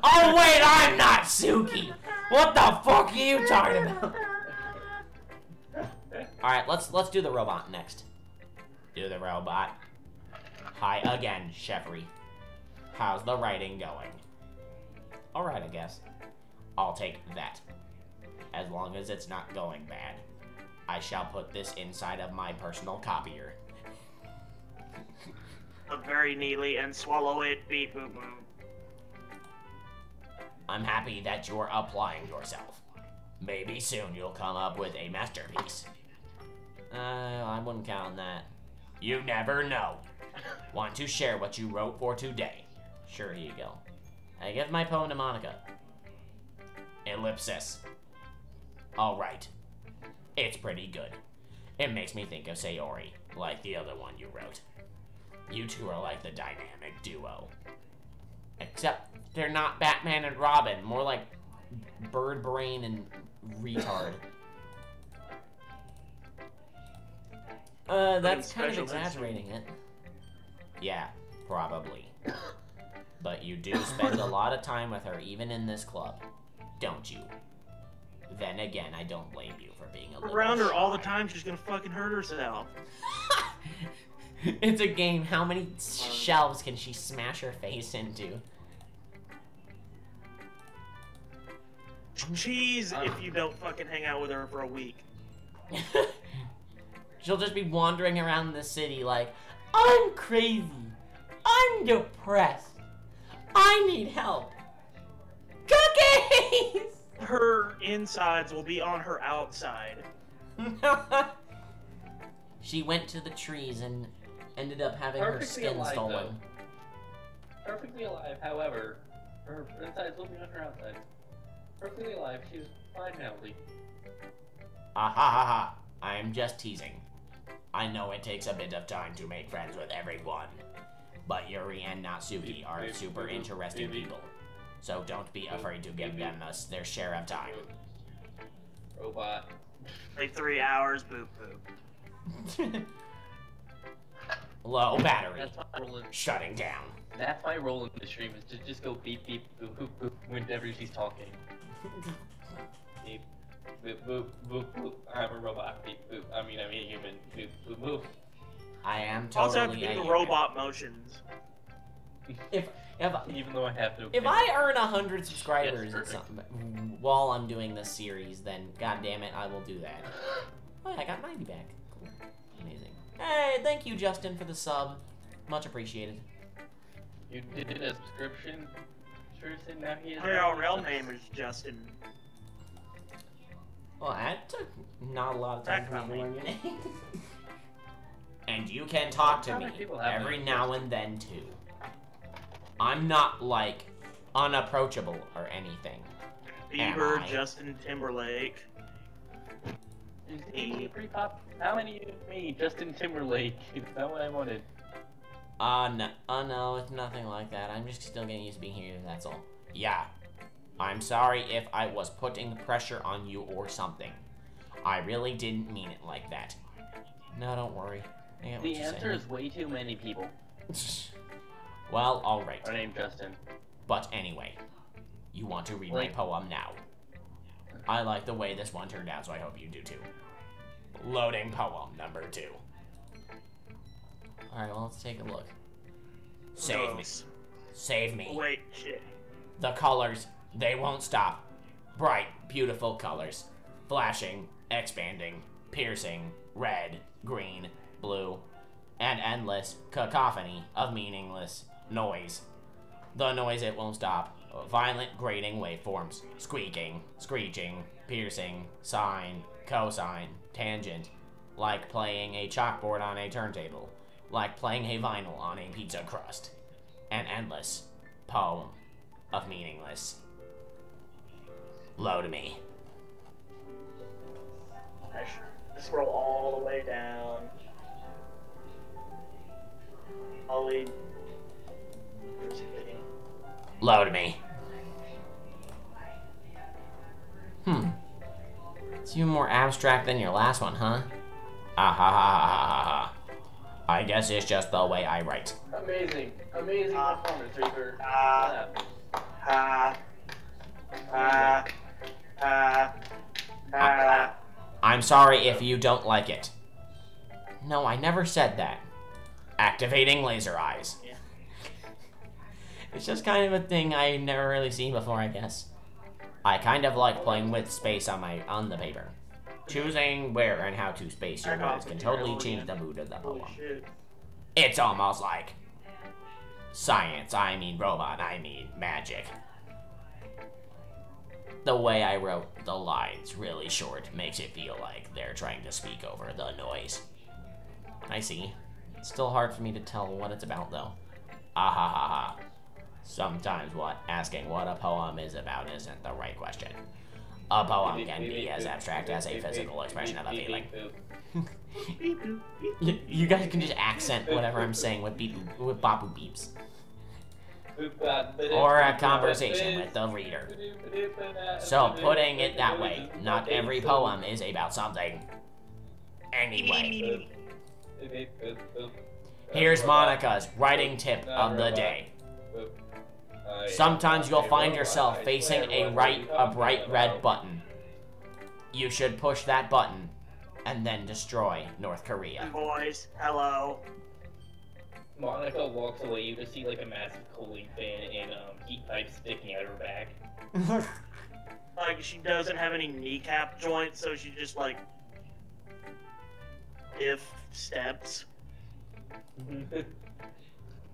Oh wait, I'm not Suki! What the fuck are you talking about? Alright, let's do the robot next. Do the robot. Hi again, Sheffrey. How's the writing going? Alright, I guess. I'll take that. As long as it's not going bad. I shall put this inside of my personal copier. Very neatly and swallow it, beep boop boop. I'm happy that you're applying yourself. Maybe soon you'll come up with a masterpiece. I wouldn't count on that. You never know. Want to share what you wrote for today? Sure, here you go. I give my poem to Monica. Ellipsis. Alright. It's pretty good. It makes me think of Sayori, like the other one you wrote. You two are like the dynamic duo. Except they're not Batman and Robin, more like Bird Brain and Retard. That's kind of exaggerating it. Yeah, probably. But you do spend a lot of time with her, even in this club, don't you? Then again, I don't blame you for being a little Around her all the time, she's gonna fucking hurt herself. It's a game. How many shelves can she smash her face into? Cheese if you don't fucking hang out with her for a week. She'll just be wandering around the city like, I'm crazy. I'm depressed. I need help. Cookies! Her insides will be on her outside. She went to the trees and ended up having her Perfectly skin alive, stolen. though. Perfectly alive, however, her insides will be on her outside. Perfectly alive, she's fine and healthy. Ah ha ha ha. I am just teasing. I know it takes a bit of time to make friends with everyone, but Yuri and Natsuki are super interesting people, so don't be afraid to give them their share of time. Robot. Like 3 hours, boop boop. Low battery. That's my role in, Shutting down. that's my role in the stream, is to just go beep beep boop boop boop whenever she's talking. Beep boop boop boop boop. I'm a robot. Beep boop. I'm a human. Boop boop boop. I am Also have to totally do a the human. robot motions. If Even though I have no. If I earn 100 subscribers Yes, or perfect. something while I'm doing this series, then god damn it, I will do that. Oh, I got 90 back. Cool. Amazing. Hey, thank you, Justin, for the sub. Much appreciated. You did a subscription. Tristan, now he is. Her real name is Justin. Well, that took not a lot of time for me to learn your name. And you can talk to How me many people have every that? now and then, too. I'm not, like, unapproachable or anything. Bieber, Am I? Justin Timberlake. Is he pretty pop? How many of me? Justin Timberlake. Is that what I wanted? No, no, it's nothing like that. I'm just still getting used to being here, that's all. Yeah. I'm sorry if I was putting pressure on you or something. I really didn't mean it like that. No, don't worry. I get what The you're answer is way too many people. saying. Well, alright. Our name Justin. But anyway, you want to read my Like- poem now. I like the way this one turned out, so I hope you do too. Loading poem number 2. Alright, well, let's take a look. Save me. Gross. Save me. Wait, shit. The colors, they won't stop. Bright, beautiful colors. Flashing, expanding, piercing, red, green, blue, and endless cacophony of meaningless noise. The noise it won't stop. Violent grating waveforms. Squeaking, screeching, piercing, sine, cosine, tangent. Like playing a chalkboard on a turntable. Like playing a vinyl on a pizza crust. An endless poem of meaningless. Load me. I should scroll all the way down. I'll leave. Load me. It's even more abstract than your last one, huh? Ah ha ha ha ha ha ha. I guess it's just the way I write. Amazing. Amazing performance, Reaper. Ha ha ha. I'm sorry if you don't like it. No, I never said that. Activating laser eyes. Yeah. It's just kind of a thing I've never really seen before, I guess. I kind of like playing with space on the paper. Choosing where and how to space your words can totally change the mood of the Holy poem. shit. It's almost like science, I mean robot, I mean magic. The way I wrote the lines really short makes it feel like they're trying to speak over the noise. I see. It's still hard for me to tell what it's about, though. Ah ha ha ha. Sometimes asking what a poem is about isn't the right question. A poem can be as abstract as a physical expression of a feeling. You guys can just accent whatever I'm saying with with bapu beeps. Or a conversation with the reader. So putting it that way, not every poem is about something. Anyway, here's Monica's writing tip of the day. Sometimes you'll find yourself facing a bright red button. You should push that button and then destroy North Korea. Boys, hello. Monica walks away, you just see like a massive cooling fan and heat pipes sticking out of her back. Like, she doesn't have any kneecap joints, so she just, like, if steps.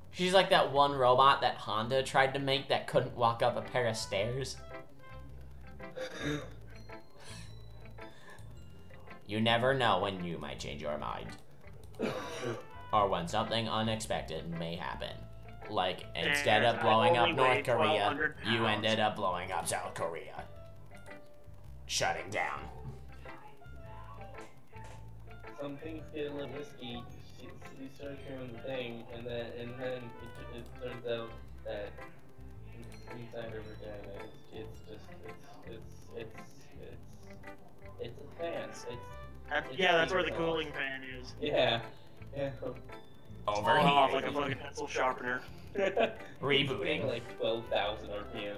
She's like that one robot that Honda tried to make that couldn't walk up a pair of stairs. You never know when you might change your mind. Or when something unexpected may happen. Like, instead of blowing up North Korea, you ended up blowing up South Korea. Shutting down. Some things get a little risky. She starts doing the thing, and then it turns out that inside her vagina, it's a fan. Yeah, that's where the cooling fan is. Yeah. Off like a fucking pencil sharpener. Rebooting. Like 12,000 RPM.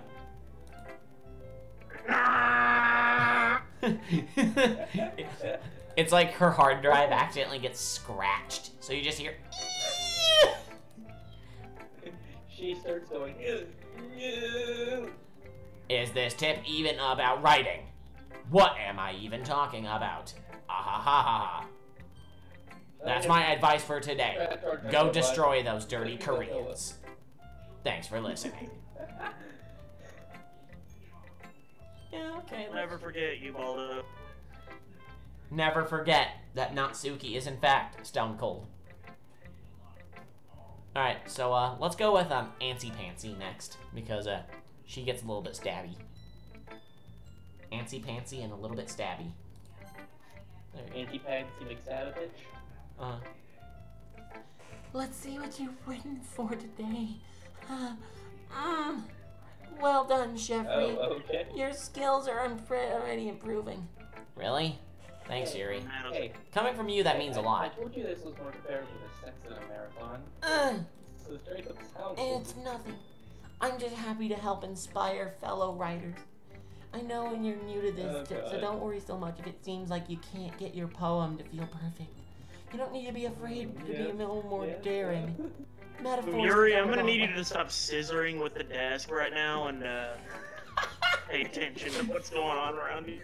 It's like her hard drive accidentally gets scratched, so you just hear. She starts going. Is this tip even about writing? What am I even talking about? Ah. That's my advice for today. Go destroy those dirty Koreans. Thanks for listening. Yeah, okay. Never forget, you Baldo. Never forget that Natsuki is in fact stone cold. Alright, so let's go with Antsy Pantsy next, because she gets a little bit stabby. Antsy Pantsy and a little bit stabby. Anti-Pansy McSavage. Let's see what you've written for today. Well done, Jeffrey. Oh, okay. Your skills are already improving. Really? Thanks, Yuri. Hey, Coming from you, that means a I lot. told you this was more comparable to sex in a marathon. So straight up sounds. It's nothing. I'm just happy to help inspire fellow writers. I know when you're new to this, so don't worry so much if it seems like you can't get your poem to feel perfect. You don't need to be afraid to be a little more daring. Metaphors. Yuri, I'm gonna need you to stop scissoring with the desk right now and pay attention to what's going on around you.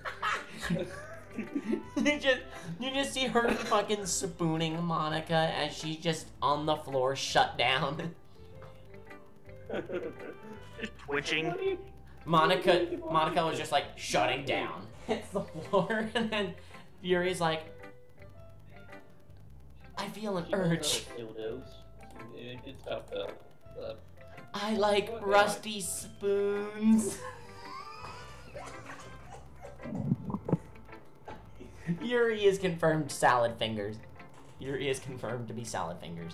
you just see her fucking spooning Monica as she's just on the floor, shut down. Twitching. Monica was just like shutting down. Hits the floor, and then Yuri's like, I feel an urge. It's tough though. I like rusty spoons. Yuri is confirmed salad fingers. Yuri is confirmed to be salad fingers.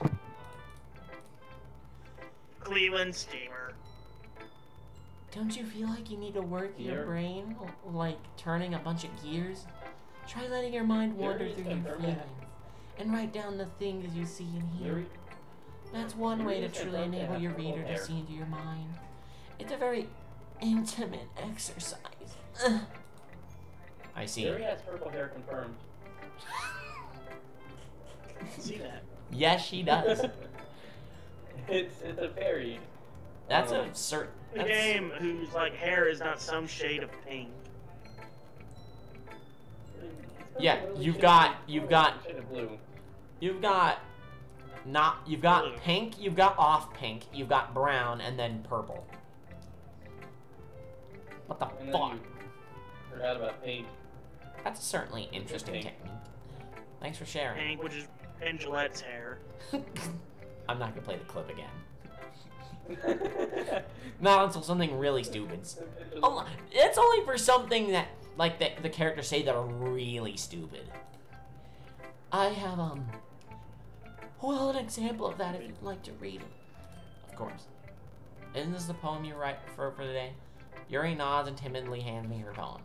Cleveland steamer. Don't you feel like you need to work your brain, like turning a bunch of gears? Try letting your mind wander through your feelings and write down the things you see and hear. That's one way to truly enable your reader to see into your mind. It's a very intimate exercise. I see. Yuri has purple hair confirmed. See that? Yes, she does. It's a fairy. That's a certain. A game whose like hair is not some shade of pink. Yeah, you've got pink, you've got off pink, you've got brown, and then purple. What the And then fuck? you forgot about pink. That's certainly interesting Pink. technique. Thanks for sharing. Pink, which is Angelette's hair. I'm not gonna play the clip again. Not until something really stupid. It's only for something that, like, the characters say that are really stupid. I have, well, an example of that if you'd like to read it. Of course. Isn't this the poem you write for the day? Yuri nods and timidly hands me her poem.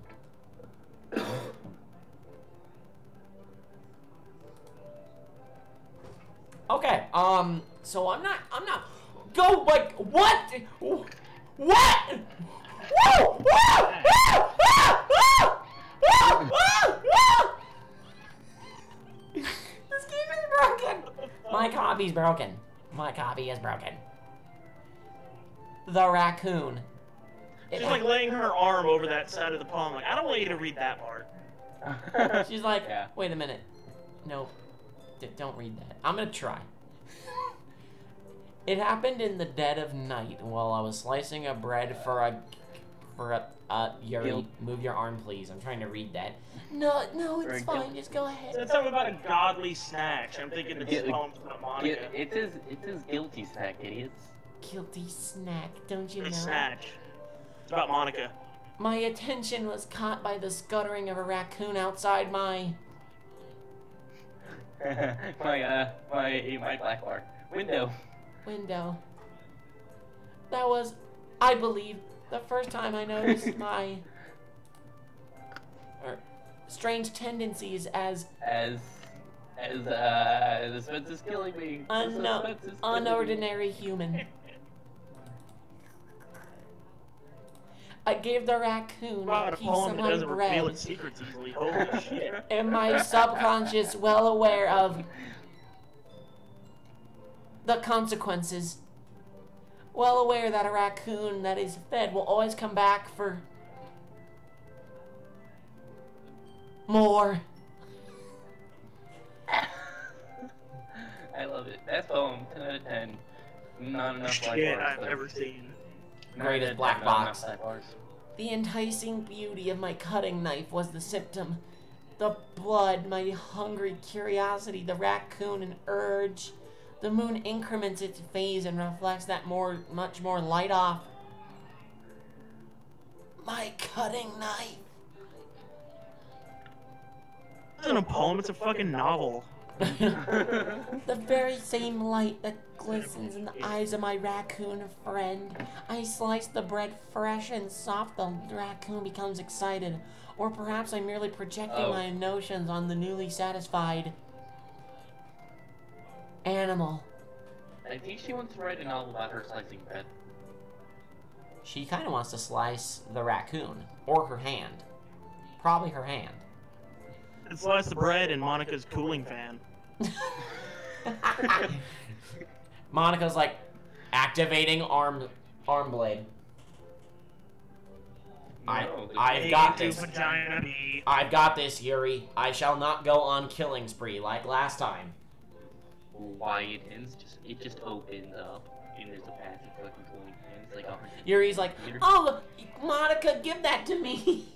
Okay, so I'm not, go, like, what? What? Whoa! This game is broken! My copy's broken. My copy is broken. The raccoon. She's like laying her arm over that side of the poem. Like, I don't want you to read that part. She's like, Yeah. wait a minute. No, don't read that. I'm gonna try. It happened in the dead of night while I was slicing a bread for a Yuri, move your arm, please. I'm trying to read that. No, it's fine. Just go ahead. It's something about a godly snatch. I'm thinking this poem's about Monica. It is guilty snack, idiots. Guilty snack, don't you know? It's snatch. It's about Monica. My attention was caught by the scuttering of a raccoon outside my my black bar window. That was, I believe, the first time I noticed my strange tendencies as the suspense is killing me. unordinary human. I gave the raccoon Wow, a a piece poem of that my doesn't reveal bread, its secrets easily. Holy shit. and my subconscious well aware of the consequences. Well aware that a raccoon that is fed will always come back for more. I love it. That poem, 10 out of 10. Not enough black Shit bars. I've ever seen. Greatest black Not enough box. black bars. The enticing beauty of my cutting knife was the symptom. The blood, my hungry curiosity, the raccoon, an urge. The moon increments its phase and reflects that much more light off. My cutting knife. This isn't a poem, it's a fucking novel. The very same light that glistens in the eyes of my raccoon friend. I slice the bread fresh and soft. The raccoon becomes excited. Or perhaps I'm merely projecting my notions on the newly satisfied animal. I think she wants to write a novel about her slicing bread. She kind of wants to slice the raccoon. Or her hand. Probably her hand. And slice the bread in Monica's cooling fan. Monica's like activating arm blade. I've got this. Vagina meat. I've got this, Yuri. I shall not go on killing spree like last time. Why it just opens up and there's a passive fucking cooling fan. It's like, oh, Yuri's like, oh, Monica, give that to me.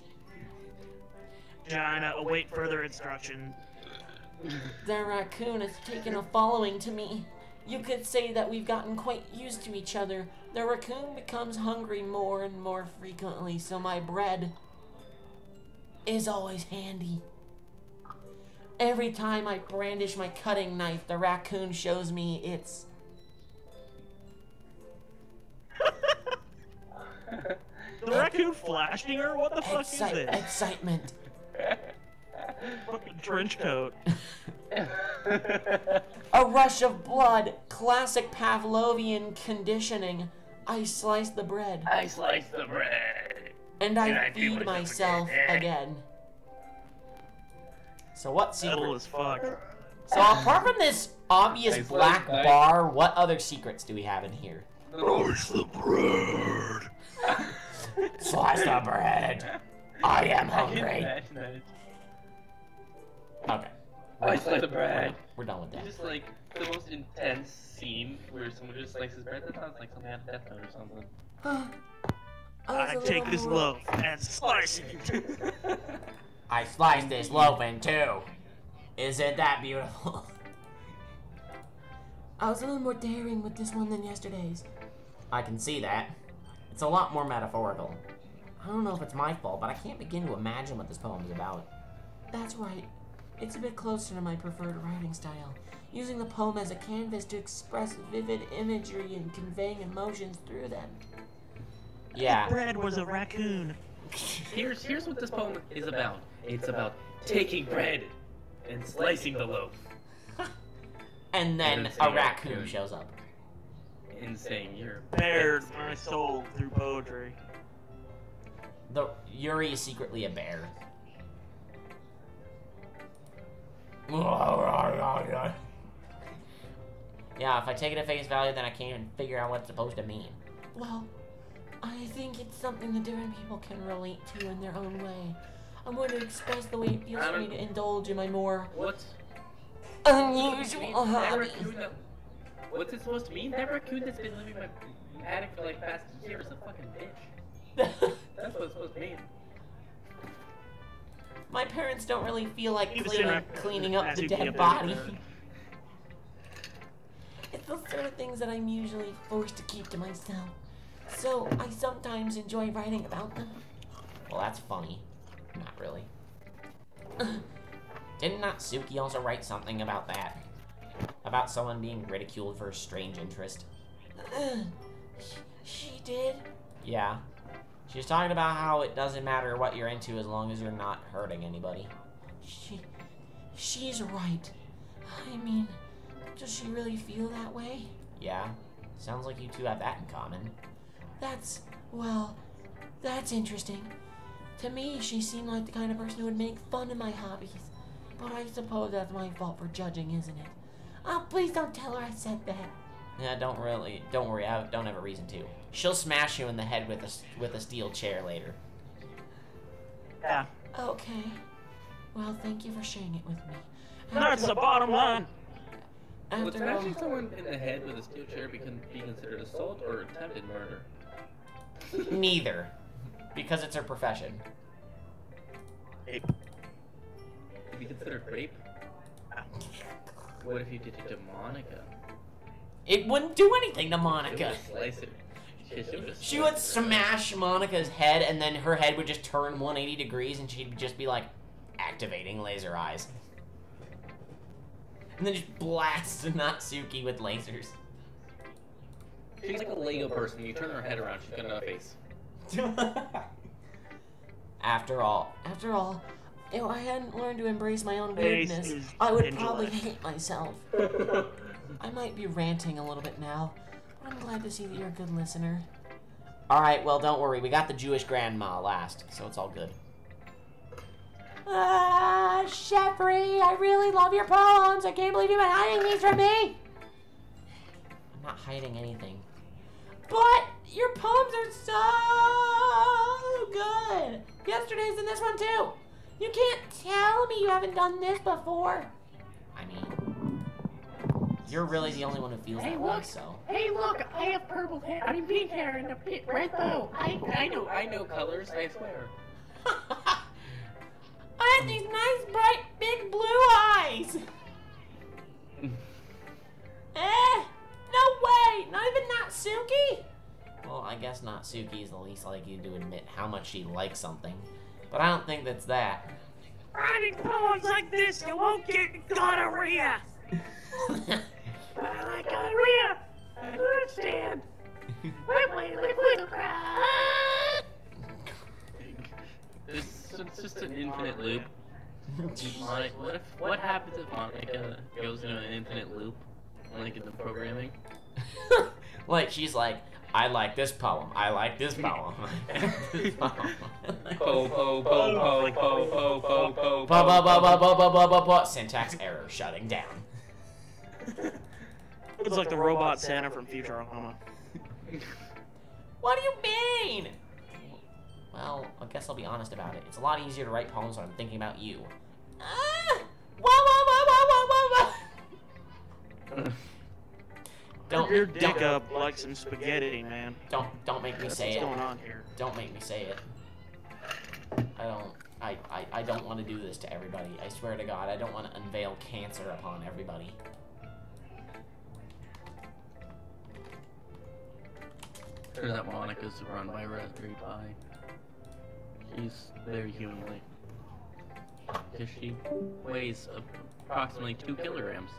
Vagina, await further instruction. The raccoon has taken a following to me. You could say that we've gotten quite used to each other. The raccoon becomes hungry more and more frequently, so my bread is always handy. Every time I brandish my cutting knife, the raccoon shows me its... The raccoon flashing her? What the fuck is this? excitement. Fucking trench coat. A rush of blood, classic Pavlovian conditioning. I slice the bread. I slice the bread. And I feed do myself again. So what secret? Metal as fuck. So apart from this obvious I slice black knife. bar, what other secrets do we have in here? Slice the bread. Slice the bread. I am hungry. That's nice. Okay. I slice the bread. We're done with that. Just like the most intense scene where someone just slices bread. That sounds like something out of Death Note or something. I take this loaf and slice it. I sliced this loaf in two. Isn't that beautiful? I was a little more daring with this one than yesterday's. I can see that. It's a lot more metaphorical. I don't know if it's my fault, but I can't begin to imagine what this poem is about. That's right. It's a bit closer to my preferred writing style, using the poem as a canvas to express vivid imagery and conveying emotions through them. Yeah. Bread was a raccoon. Here's what this poem is about. It's about taking bread and slicing the loaf. And then it's a a raccoon raccoon. shows up. And saying you're Bared my soul through poetry. The Yuri is secretly a bear. Yeah, if I take it at face value, then I can't even figure out what it's supposed to mean. Well, I think it's something that different people can relate to in their own way. I'm going to express the way it feels for me to indulge in my more unusual hobby. What's it supposed to mean? That raccoon that's been living in my attic for like past year is a fucking bitch. That's what it's supposed to mean. My parents don't really feel like He was cleaning up the dead body. It's the sort of things that I'm usually forced to keep to myself. So I sometimes enjoy writing about them. Well, that's funny. Not really. Didn't Natsuki also write something about that? About someone being ridiculed for a strange interest? She did? Yeah. She was talking about how it doesn't matter what you're into as long as you're not hurting anybody. She's right. I mean, does she really feel that way? Yeah. Sounds like you two have that in common. That's interesting. To me, she seemed like the kind of person who would make fun of my hobbies. But I suppose that's my fault for judging, isn't it? Oh, please don't tell her I said that. Yeah, don't worry. I don't have a reason to. She'll smash you in the head with a steel chair later. Yeah. Okay. Well, thank you for sharing it with me. That's the bottom line. Would smashing someone in the head with a steel chair be considered assault or attempted murder? Neither. Because it's her profession. Rape. Would be considered rape? What if you did it to Monica? It wouldn't do anything to Monica. Slice it. She would smash Monica's head, and then her head would just turn 180 degrees, and she'd just be like, activating laser eyes. And then just blast Natsuki with lasers. She's like a Lego person. You turn her head around, she's got another face. After all, if I hadn't learned to embrace my own weirdness, I would probably hate myself. I might be ranting a little bit now, but I'm glad to see that you're a good listener. Alright, well, don't worry. We got the Jewish grandma last, so it's all good. Sheffrey, I really love your poems. I can't believe you've been hiding these from me. I'm not hiding anything. But your poems are so good. Yesterday's in this one, too. You can't tell me you haven't done this before. I mean, you're really the only one who feels that way, so. Hey, look! I have purple hair. I mean, pink hair and a red bow. I know colors. I swear. I have these nice, bright, big blue eyes. No way! Not even Natsuki? Well, I guess Natsuki is the least likely to admit how much she likes something. But I don't think that's that. Writing poems like this, you won't get gonorrhea. I like gonorrhea. I don't understand. It's just an infinite loop. What happens if Monica goes into an infinite loop, like in the programming? Like, she's like, I like this poem. I like this poem. This poem. Syntax error shutting down. It's like the robot Santa from Futurama. What do you mean? Well, I guess I'll be honest about it. It's a lot easier to write poems when I'm thinking about you. Don't your dick up like some spaghetti, man. Don't make me say it. What's going on here? Don't make me say it. I don't want to do this to everybody. I swear to God, I don't want to unveil cancer upon everybody. Turns out Monica's run by Raspberry Pi. She's very human-like. Because she weighs approximately 2 kilograms.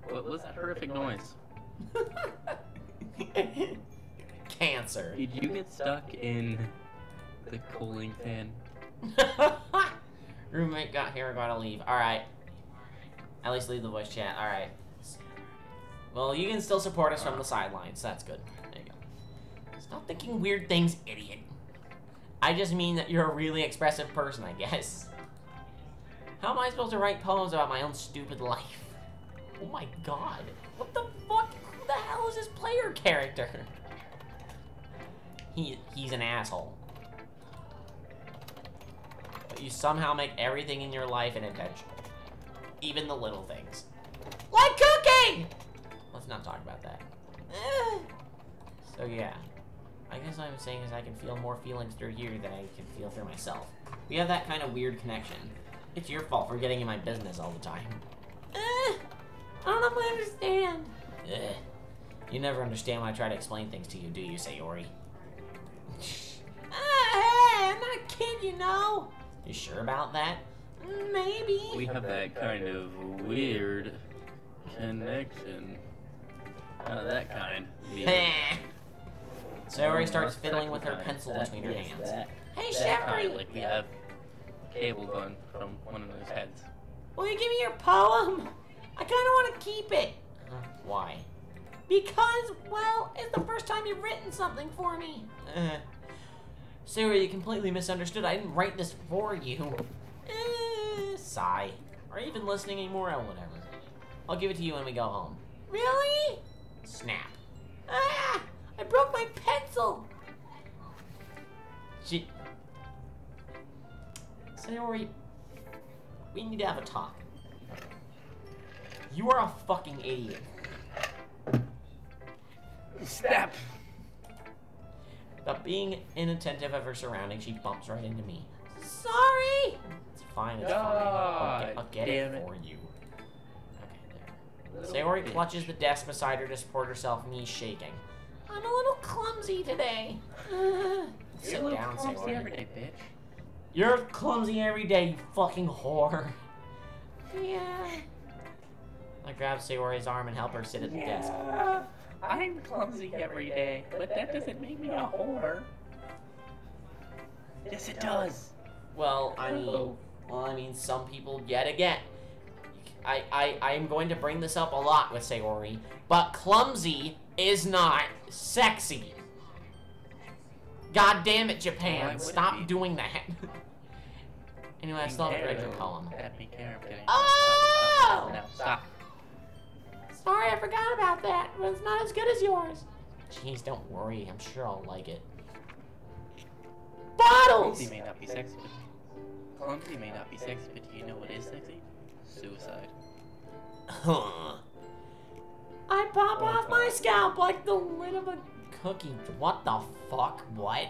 What was that horrific noise? Cancer. Did you get stuck in the cooling fan? Roommate got here, gotta leave. Alright. At least leave the voice chat. Alright. Well, you can still support us from the sidelines. That's good. There you go. Stop thinking weird things, idiot. I just mean that you're a really expressive person, I guess. How am I supposed to write poems about my own stupid life? Oh my god. What the fuck? Who the hell is this player character? He's an asshole. But you somehow make everything in your life an adventure. Even the little things. Like cooking! Let's not talk about that. So yeah. I guess what I'm saying is I can feel more feelings through you than I can feel through myself. We have that kind of weird connection. It's your fault for getting in my business all the time. I don't know if I understand. You never understand when I try to explain things to you, do you, Sayori? Hey, I'm not a kid, you know. You sure about that? Maybe. We have that kind of weird connection. That kind. Sayori starts fiddling with her pencil between her hands. Hey, Shepard! Like we have cable going from one of those heads. Will you give me your poem? I kind of want to keep it. Why? Because, well, it's the first time you've written something for me. Sayori, you completely misunderstood. I didn't write this for you. Sigh. Are you even listening anymore? Oh, whatever. I'll give it to you when we go home. Really? Snap. Ah! I broke my pencil! Sayori, we need to have a talk. You are a fucking idiot. Snap! But being inattentive of her surroundings, she bumps right into me. Sorry! It's fine, it's fine. I'll get it for you. Okay, there. Sayori clutches the desk beside her to support herself, knees shaking. I'm a little clumsy today. Sit down, Sayori. Every day, bitch. You're clumsy every day, you fucking whore. Yeah. I grab Sayori's arm and help her sit at the desk. I'm clumsy every day, but that doesn't make me a whore. Yes, it does. Well, I mean, some people, yet again. I'm going to bring this up a lot with Sayori, but clumsy is not sexy. God damn it, Japan. Stop doing that. Anyway, I still haven't read your poem. Oh! No, stop. Sorry, I forgot about that. But it's not as good as yours. Jeez, don't worry. I'm sure I'll like it. Bottles! Clumsy may not be sexy, but do you know what is sexy? Suicide. Huh. I pop off my scalp like the lid of a cookie. What the fuck? What?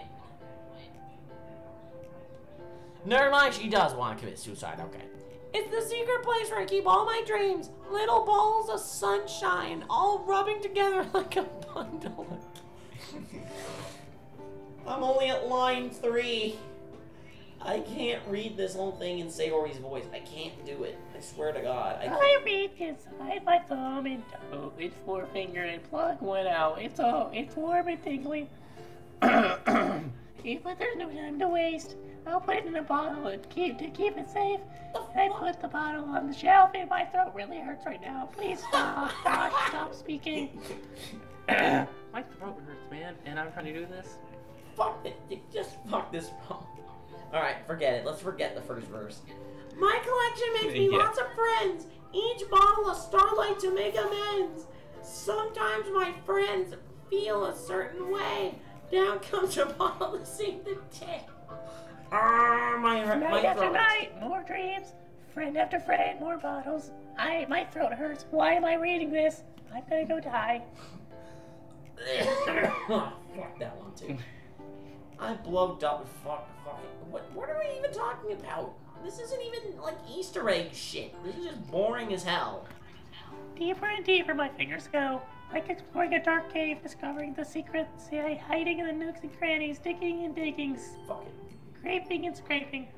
Never mind, she does want to commit suicide, okay. It's the secret place where I keep all my dreams. Little balls of sunshine, all rubbing together like a bundle. I'm only at line 3. I can't read this whole thing in Sayori's voice. I can't do it. I swear to God. I reach inside my thumb and toe, its forefinger and plug one out. It's warm and tingling. But there's no time to waste. I'll put it in a bottle and keep it safe. I put the bottle on the shelf and my throat really hurts right now. Please stop. Stop speaking. My throat hurts, man, and I'm trying to do this. Fuck it. Just fuck this poem. Alright, forget it. Let's forget the first verse. My collection makes me lots of friends. Each bottle a starlight to make amends. Sometimes my friends feel a certain way. Down comes a bottle to save the day. My throat. Night, more dreams. Friend after friend, more bottles. My throat hurts. Why am I reading this? I'm gonna go die. Oh, fuck that one too. I blowed up. Fuck. What are we even talking about? This isn't even like Easter egg shit. This is just boring as hell. Deeper and deeper my fingers go. Like exploring a dark cave, discovering the secrets, hiding in the nooks and crannies, digging and digging, Fuck it. scraping and scraping.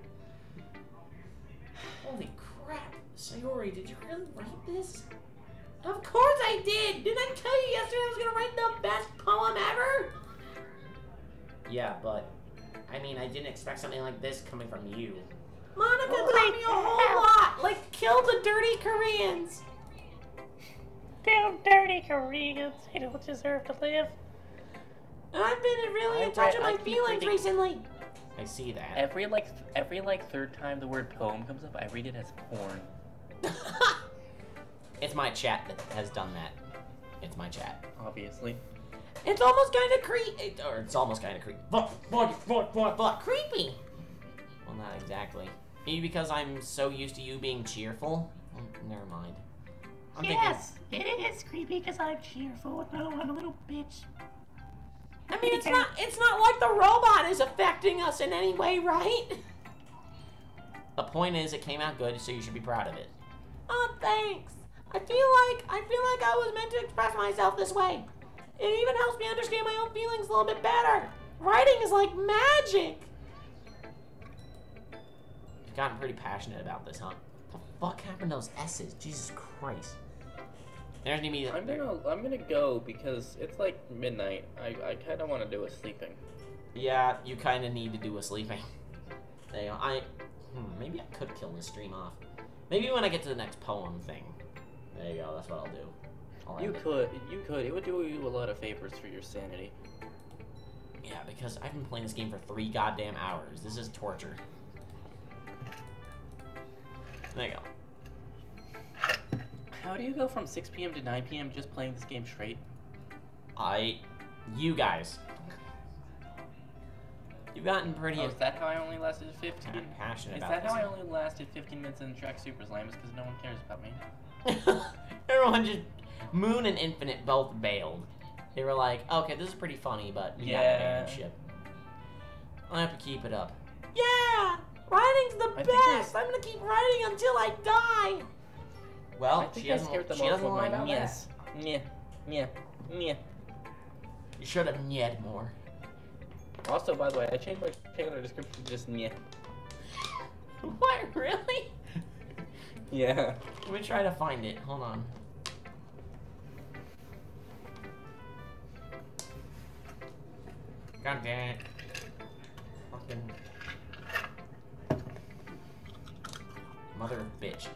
Holy crap. Sayori, did you really write this? Of course I did! Didn't I tell you yesterday I was gonna write the best poem ever? Yeah, but I mean, I didn't expect something like this coming from you. Monica taught me a whole lot! Like, kill the dirty Koreans! Damn dirty Koreans, they don't deserve to live. I've been really in touch with my feelings recently. I see that. Every third time the word poem comes up, I read it as porn. It's my chat that has done that. It's my chat. Obviously. It's almost kind of creepy. Or it's almost kind of creepy. Creepy. Well, not exactly. Maybe because I'm so used to you being cheerful. Never mind. I'm Yes, it is creepy because I'm cheerful. No, I'm a little bitch. I mean, it's not like the robot is affecting us in any way, right? The point is, it came out good, so you should be proud of it. Oh, thanks. I feel like I was meant to express myself this way. It even helps me understand my own feelings a little bit better. Writing is like magic. You've gotten pretty passionate about this, huh? The fuck happened to those S's? Jesus Christ. There's gonna be. I'm gonna go because it's like midnight. I kind of want to do a sleeping. Yeah, you kind of need to do a sleeping. There you go. Maybe I could kill this stream off. Maybe when I get to the next poem thing. There you go. That's what I'll do. You could. It would do you a lot of favors for your sanity. Yeah, because I've been playing this game for 3 goddamn hours. This is torture. There you go. How do you go from 6 p.m. to 9 p.m. just playing this game straight? You guys. You've gotten pretty. Oh, is that how I only lasted 15? I'm passionate Is about that this. how I only lasted 15 minutes in Track Super Slam? Is because no one cares about me? Everyone just. Moon and Infinite both bailed. They were like, okay, this is pretty funny, but you gotta abandon ship. I'll have to keep it up. Yeah! Writing's the best! I'm gonna keep writing until I die! Well, she doesn't lie about yes. that. Yeah. You should have nyed more. Also, by the way, I changed my channel description to just yeah. What, really? Yeah. Let me try to find it. Hold on. God damn it. Fucking mother of bitch.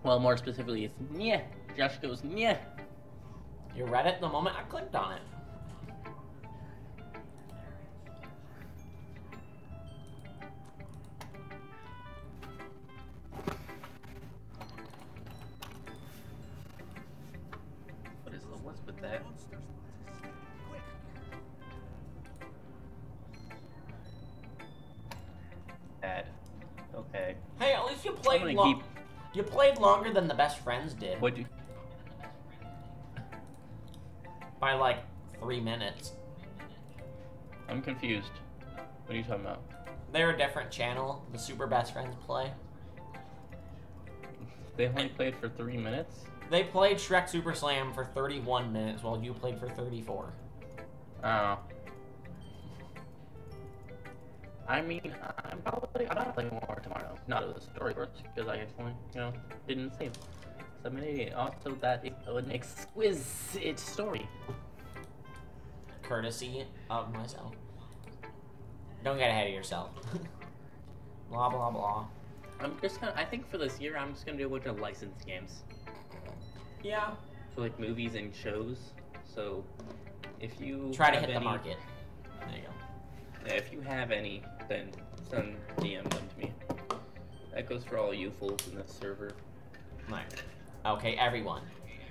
Well, more specifically, it's yeah. Josh goes yeah. You read it the moment I clicked on it. What's with that? Bad. Okay. Hey, at least you played You played longer than the best friends did. What'd you? By like 3 minutes. I'm confused. What are you talking about? They're a different channel. The Super Best Friends play. They only played for 3 minutes? They played Shrek Super Slam for 31 minutes while you played for 34. Oh. I mean, I'm not playing more tomorrow. Not of the story first, because I actually, didn't save. So I'm an idiot. Also, that is an exquisite story. Courtesy of myself. Don't get ahead of yourself. Blah, blah, blah. I think for this year, I'm just gonna do a bunch of licensed games. Yeah. For like movies and shows. So, if you try to hit the market. There you go. Yeah, if you have any, then send DM them to me. That goes for all you fools in this server. Right. Okay, everyone.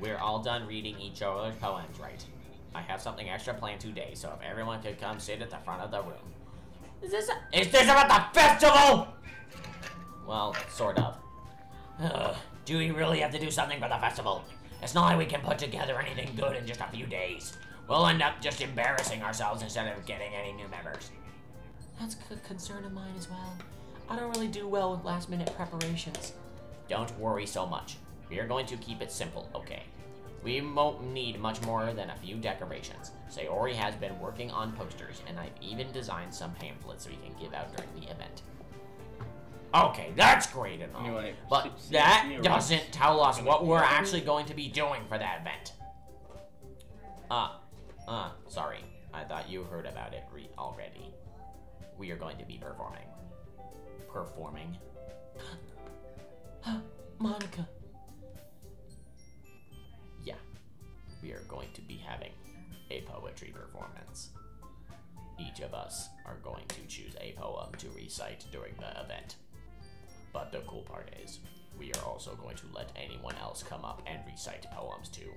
We're all done reading each other's poems, right? I have something extra planned today, so if everyone could come sit at the front of the room. Is this about the festival? Well, sort of. Do we really have to do something for the festival? It's not like we can put together anything good in just a few days. We'll end up just embarrassing ourselves instead of getting any new members. That's a concern of mine as well. I don't really do well with last-minute preparations. Don't worry so much. We are going to keep it simple, okay? We won't need much more than a few decorations. Sayori has been working on posters, and I've even designed some pamphlets we can give out during the event. Okay, that's great and all, Anyway, but that doesn't tell us what we're actually going to be doing for that event. Sorry. I thought you heard about it already. We are going to be performing. Monica. Yeah. We are going to be having a poetry performance. of us are going to choose a poem to recite during the event. But the cool part is, we are also going to let anyone else come up and recite poems too.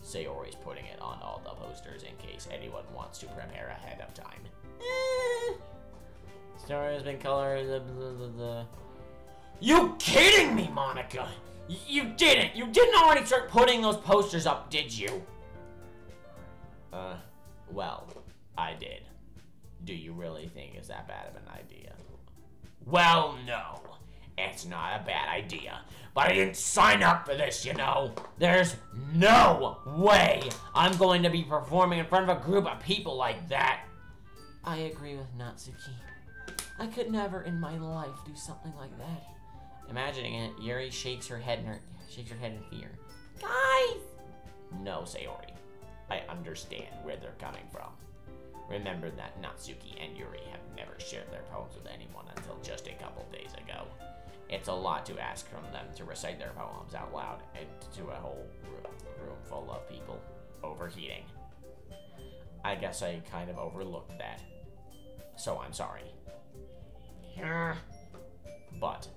Sayori's putting it on all the posters in case anyone wants to prepare ahead of time. Story has been colored. You kidding me, Monica? You didn't! You didn't already start putting those posters up, did you? Well, I did. Do you really think it's that bad of an idea? Well, no. It's not a bad idea. But I didn't sign up for this, you know? There's no way I'm going to be performing in front of a group of people like that. I agree with Natsuki. I could never in my life do something like that. Imagining it, Yuri shakes her head in fear. Guys! No, Sayori. I understand where they're coming from. Remember that Natsuki and Yuri have never shared their poems with anyone until just a couple days ago. It's a lot to ask from them to recite their poems out loud and to a whole room full of people overheating. I guess I kind of overlooked that. So I'm sorry. But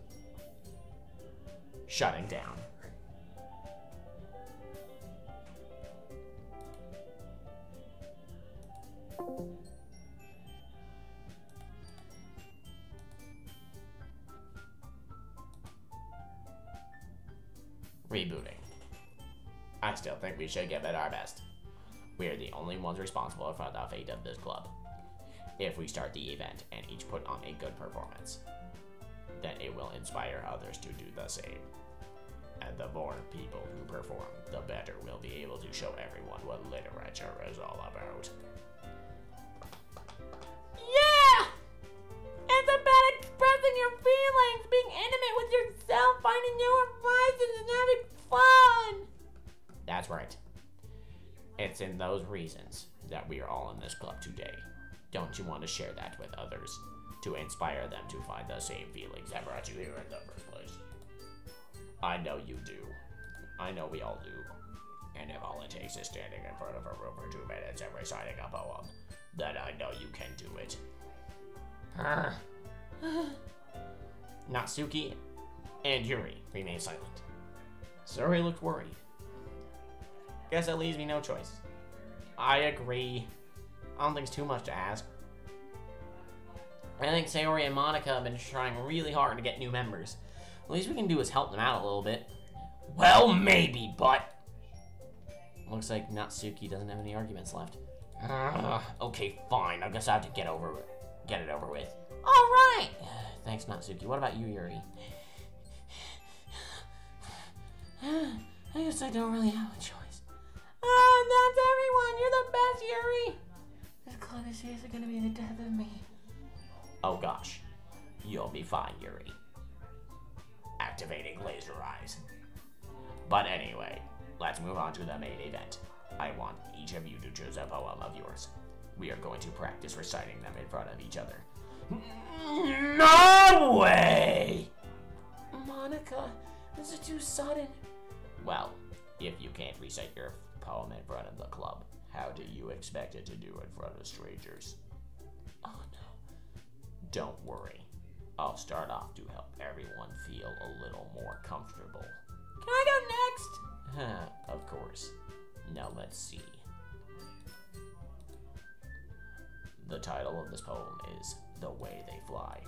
shutting down. Rebooting. I still think we should give it our best. We're the only ones responsible for the fate of this club. If we start the event and each put on a good performance, then it will inspire others to do the same. And the more people who perform, the better we'll be able to show everyone what literature is all about. Yeah! It's about expressing your feelings, being intimate with yourself, finding new horizons, and having fun! That's right. It's in those reasons that we are all in this club today. Don't you want to share that with others? To inspire them to find the same feelings that brought you here in the first place? I know you do. I know we all do. And if all it takes is standing in front of a room for 2 minutes and reciting a poem, then I know you can do it. Natsuki and Yuri remain silent. Suri looked worried. Guess that leaves me no choice. I agree. I don't think it's too much to ask. I think Sayori and Monica have been trying really hard to get new members. The least we can do is help them out a little bit. Well, maybe, but... Looks like Natsuki doesn't have any arguments left. Okay, fine. I guess I have to get it over with. Alright! Thanks, Natsuki. What about you, Yuri? I guess I don't really have a choice. That's everyone! You're the best, Yuri! This club is seriously gonna be the death of me. Oh gosh. You'll be fine, Yuri. Activating laser eyes. But anyway, let's move on to the main event. I want each of you to choose a poem of yours. We are going to practice reciting them in front of each other. No way! Monica, this is too sudden. Well, if you can't recite your poem in front of the club, how do you expect it to do in front of strangers? Oh no. Don't worry. I'll start off to help everyone feel a little more comfortable. Can I go next? Of course. Now let's see. The title of this poem is The Way They Fly.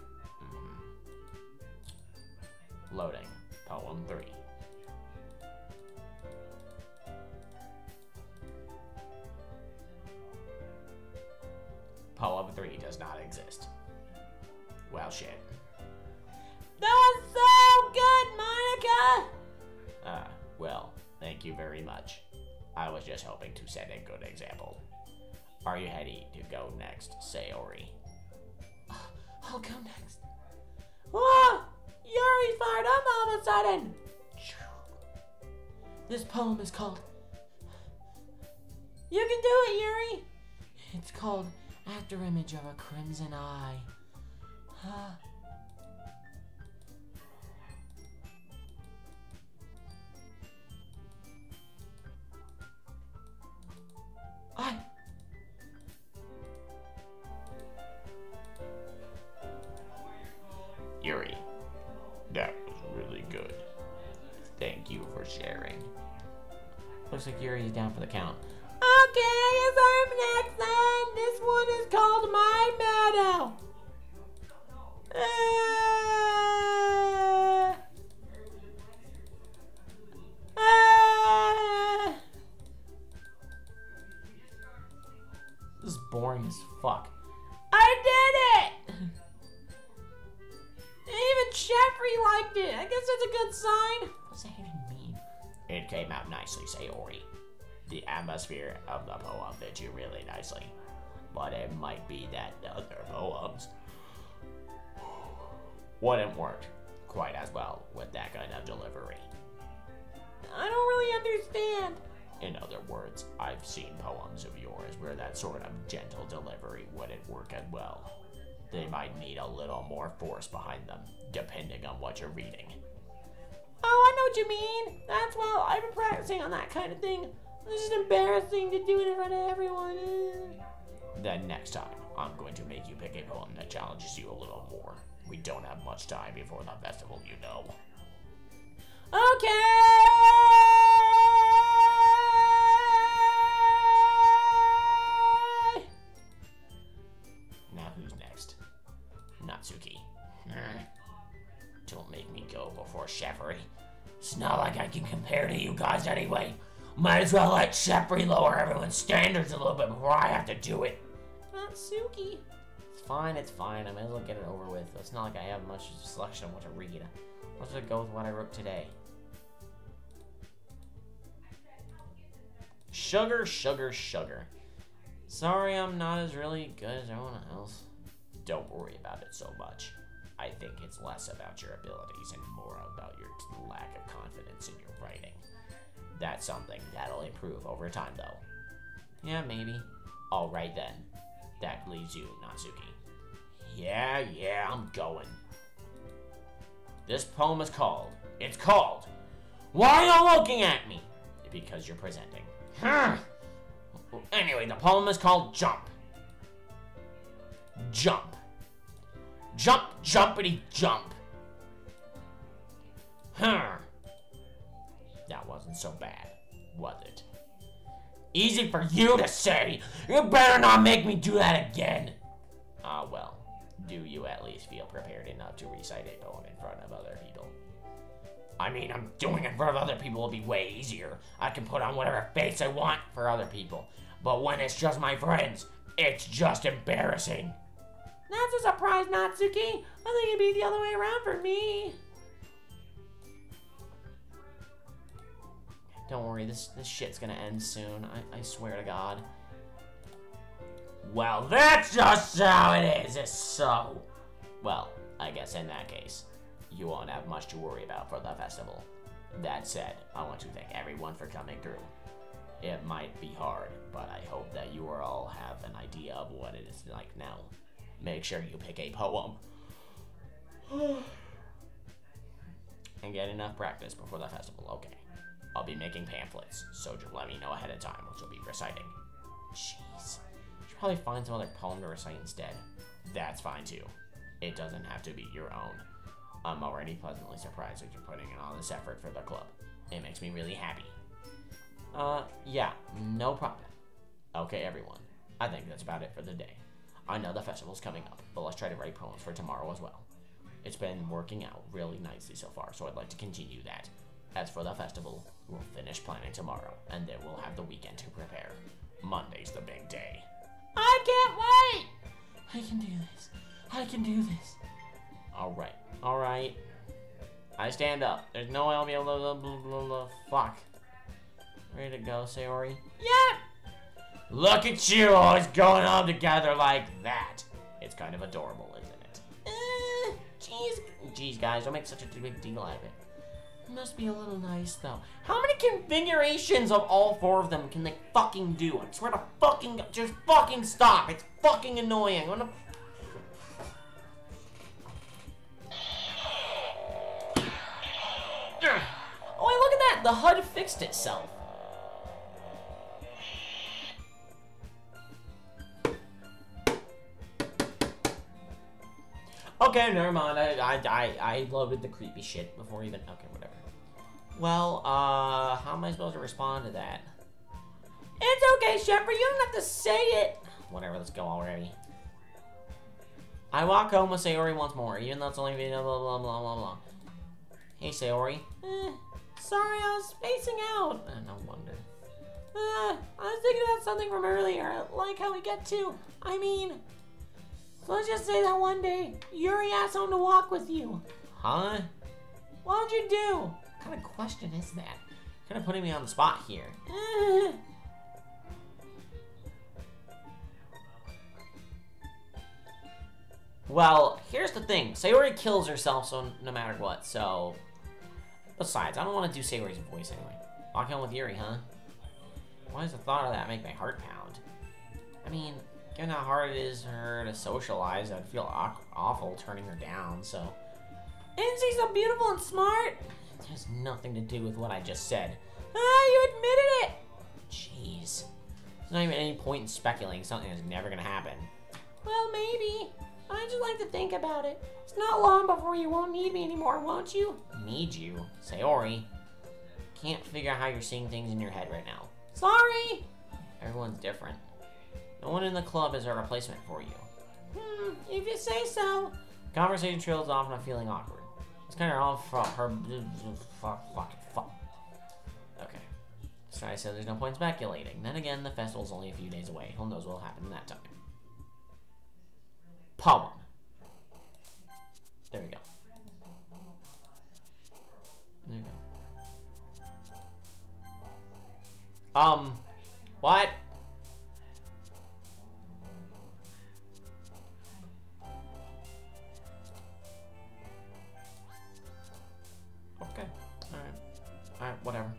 Loading. Poem 3. Poem 3 does not exist. Well, shit. That was so good, Monica! Well, thank you very much. I was just hoping to set a good example. Are you ready to go next, Sayori? I'll go next. Whoa! Yuri's fired up all of a sudden! This poem is called... You can do it, Yuri! It's called After Image of a Crimson Eye. Thank you for sharing. Looks like Yuri's down for the count. Okay, it's our next then. This one is called My Meadow. This is boring as fuck. I did it! Even Jeffrey liked it. I guess that's a good sign. What does that even mean? It came out nicely, Sayori. The atmosphere of the poem fit you really nicely. But it might be that the other poems wouldn't work quite as well with that kind of delivery. I don't really understand. In other words, I've seen poems of yours where that sort of gentle delivery wouldn't work as well. They might need a little more force behind them, depending on what you're reading. Oh, I know what you mean. That's well, I've been practicing on that kind of thing. This is embarrassing to do it in front of everyone. Then next time, I'm going to make you pick a poem that challenges you a little more. We don't have much time before the festival, you know. Okay! Now who's next? Natsuki. Don't make me go before Sheffery. It's not like I can compare to you guys anyway. Might as well let Sheffery lower everyone's standards a little bit before I have to do it. Natsuki. It's fine, it's fine. I might as well get it over with. It's not like I have much selection of what to read. Let's just go with what I wrote today. Sugar, sugar, sugar. Sorry I'm not as really good as everyone else. Don't worry about it so much. I think it's less about your abilities and more about your lack of confidence in your writing. That's something that'll improve over time, though. Yeah, maybe. Alright then. That leaves you, Natsuki. Yeah, I'm going. This poem is called... It's called... Why are you looking at me? Because you're presenting. Anyway, the poem is called Jump. Jump. Jump, jumpity, jump. That wasn't so bad, was it? Easy for you to say. You better not make me do that again. Well, do you at least feel prepared enough to recite a poem in front of other people? I mean, I'm doing it in front of other people will be way easier. I can put on whatever face I want for other people. But when it's just my friends, it's just embarrassing. That's a surprise, Natsuki. I think it'd be the other way around for me. Don't worry, this shit's gonna end soon. I swear to God. Well, that's just how it is. It's so. Well, I guess in that case, you won't have much to worry about for the festival. That said, I want to thank everyone for coming through. It might be hard, but I hope that you all have an idea of what it is like now. Make sure you pick a poem. And get enough practice before the festival, okay? I'll be making pamphlets, so just let me know ahead of time what you'll be reciting. Jeez. Should probably find some other poem to recite instead. That's fine too. It doesn't have to be your own. I'm already pleasantly surprised that you're putting in all this effort for the club. It makes me really happy. Yeah, no problem. Okay, everyone. I think that's about it for the day. I know the festival's coming up, but let's try to write poems for tomorrow as well. It's been working out really nicely so far, so I'd like to continue that. As for the festival, we'll finish planning tomorrow, and then we'll have the weekend to prepare. Monday's the big day. I can't wait! I can do this. I can do this. Alright. I stand up. There's no way I'll be able to fuck. Ready to go, Sayori? Yep! Look at you, always going all together like that. It's kind of adorable, isn't it? Jeez, guys, don't make such a big deal out of it. It must be a little nice, though. How many configurations of all four of them can they fucking do? I swear to fucking, just fucking stop. It's fucking annoying. I'm gonna... Oh, look at that. The HUD fixed itself. Okay, never mind. I loaded the creepy shit before even... Okay, whatever. Well, how am I supposed to respond to that? It's okay, Shepard, you don't have to say it. Whatever, let's go already. I walk home with Sayori once more, even though it's only been blah blah blah blah blah. Hey, Sayori. Sorry, I was spacing out. No wonder. I was thinking about something from earlier, like how we get to. I mean, so let's just say that one day, Yuri asked someone to walk with you. Huh? What'd you do? What kind of question is that? Kind of putting me on the spot here. Well, here's the thing. Sayori kills herself, so no matter what, so... Besides, I don't want to do Sayori's voice anyway. Walk home with Yuri, huh? Why does the thought of that make my heart pound? I mean, given how hard it is for her to socialize, I'd feel awful turning her down, so... Isn't she so beautiful and smart? It has nothing to do with what I just said. You admitted it! Jeez. There's not even any point in speculating something that's never gonna happen. Well, maybe. I just like to think about it. It's not long before you won't need me anymore, won't you? Need you? Sayori. Can't figure out how you're seeing things in your head right now. Sorry! Everyone's different. No one in the club is a replacement for you. If you say so. Conversation trails off and I'm feeling awkward. It's kind of all her... Fuck. Okay. So I said there's no point in speculating. Then again, the festival's only a few days away. Who knows what'll happen in that time. Poem. There we go. There we go. What? Okay. Alright, whatever.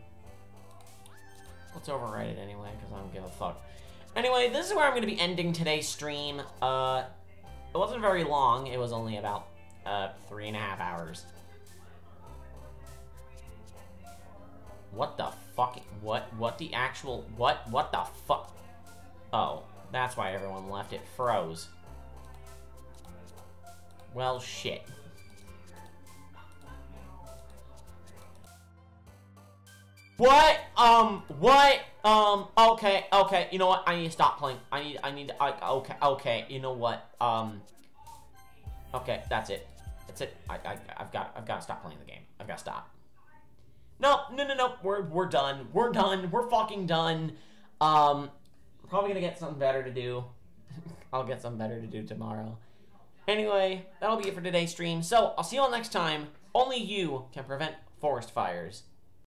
Let's overwrite it anyway, because I don't give a fuck. Anyway, this is where I'm going to be ending today's stream. It wasn't very long. It was only about 3.5 hours. What the fuck? What the actual... What the fuck? Oh, that's why everyone left. It froze. Well, shit. What? Okay, you know what? I need to stop playing. Okay, you know what? Okay, that's it. That's it. I've got to stop playing the game. I've got to stop. No. We're done. We're done. We're fucking done. Probably gonna get something better to do. I'll get something better to do tomorrow. Anyway, that'll be it for today's stream. So, I'll see you all next time. Only you can prevent forest fires.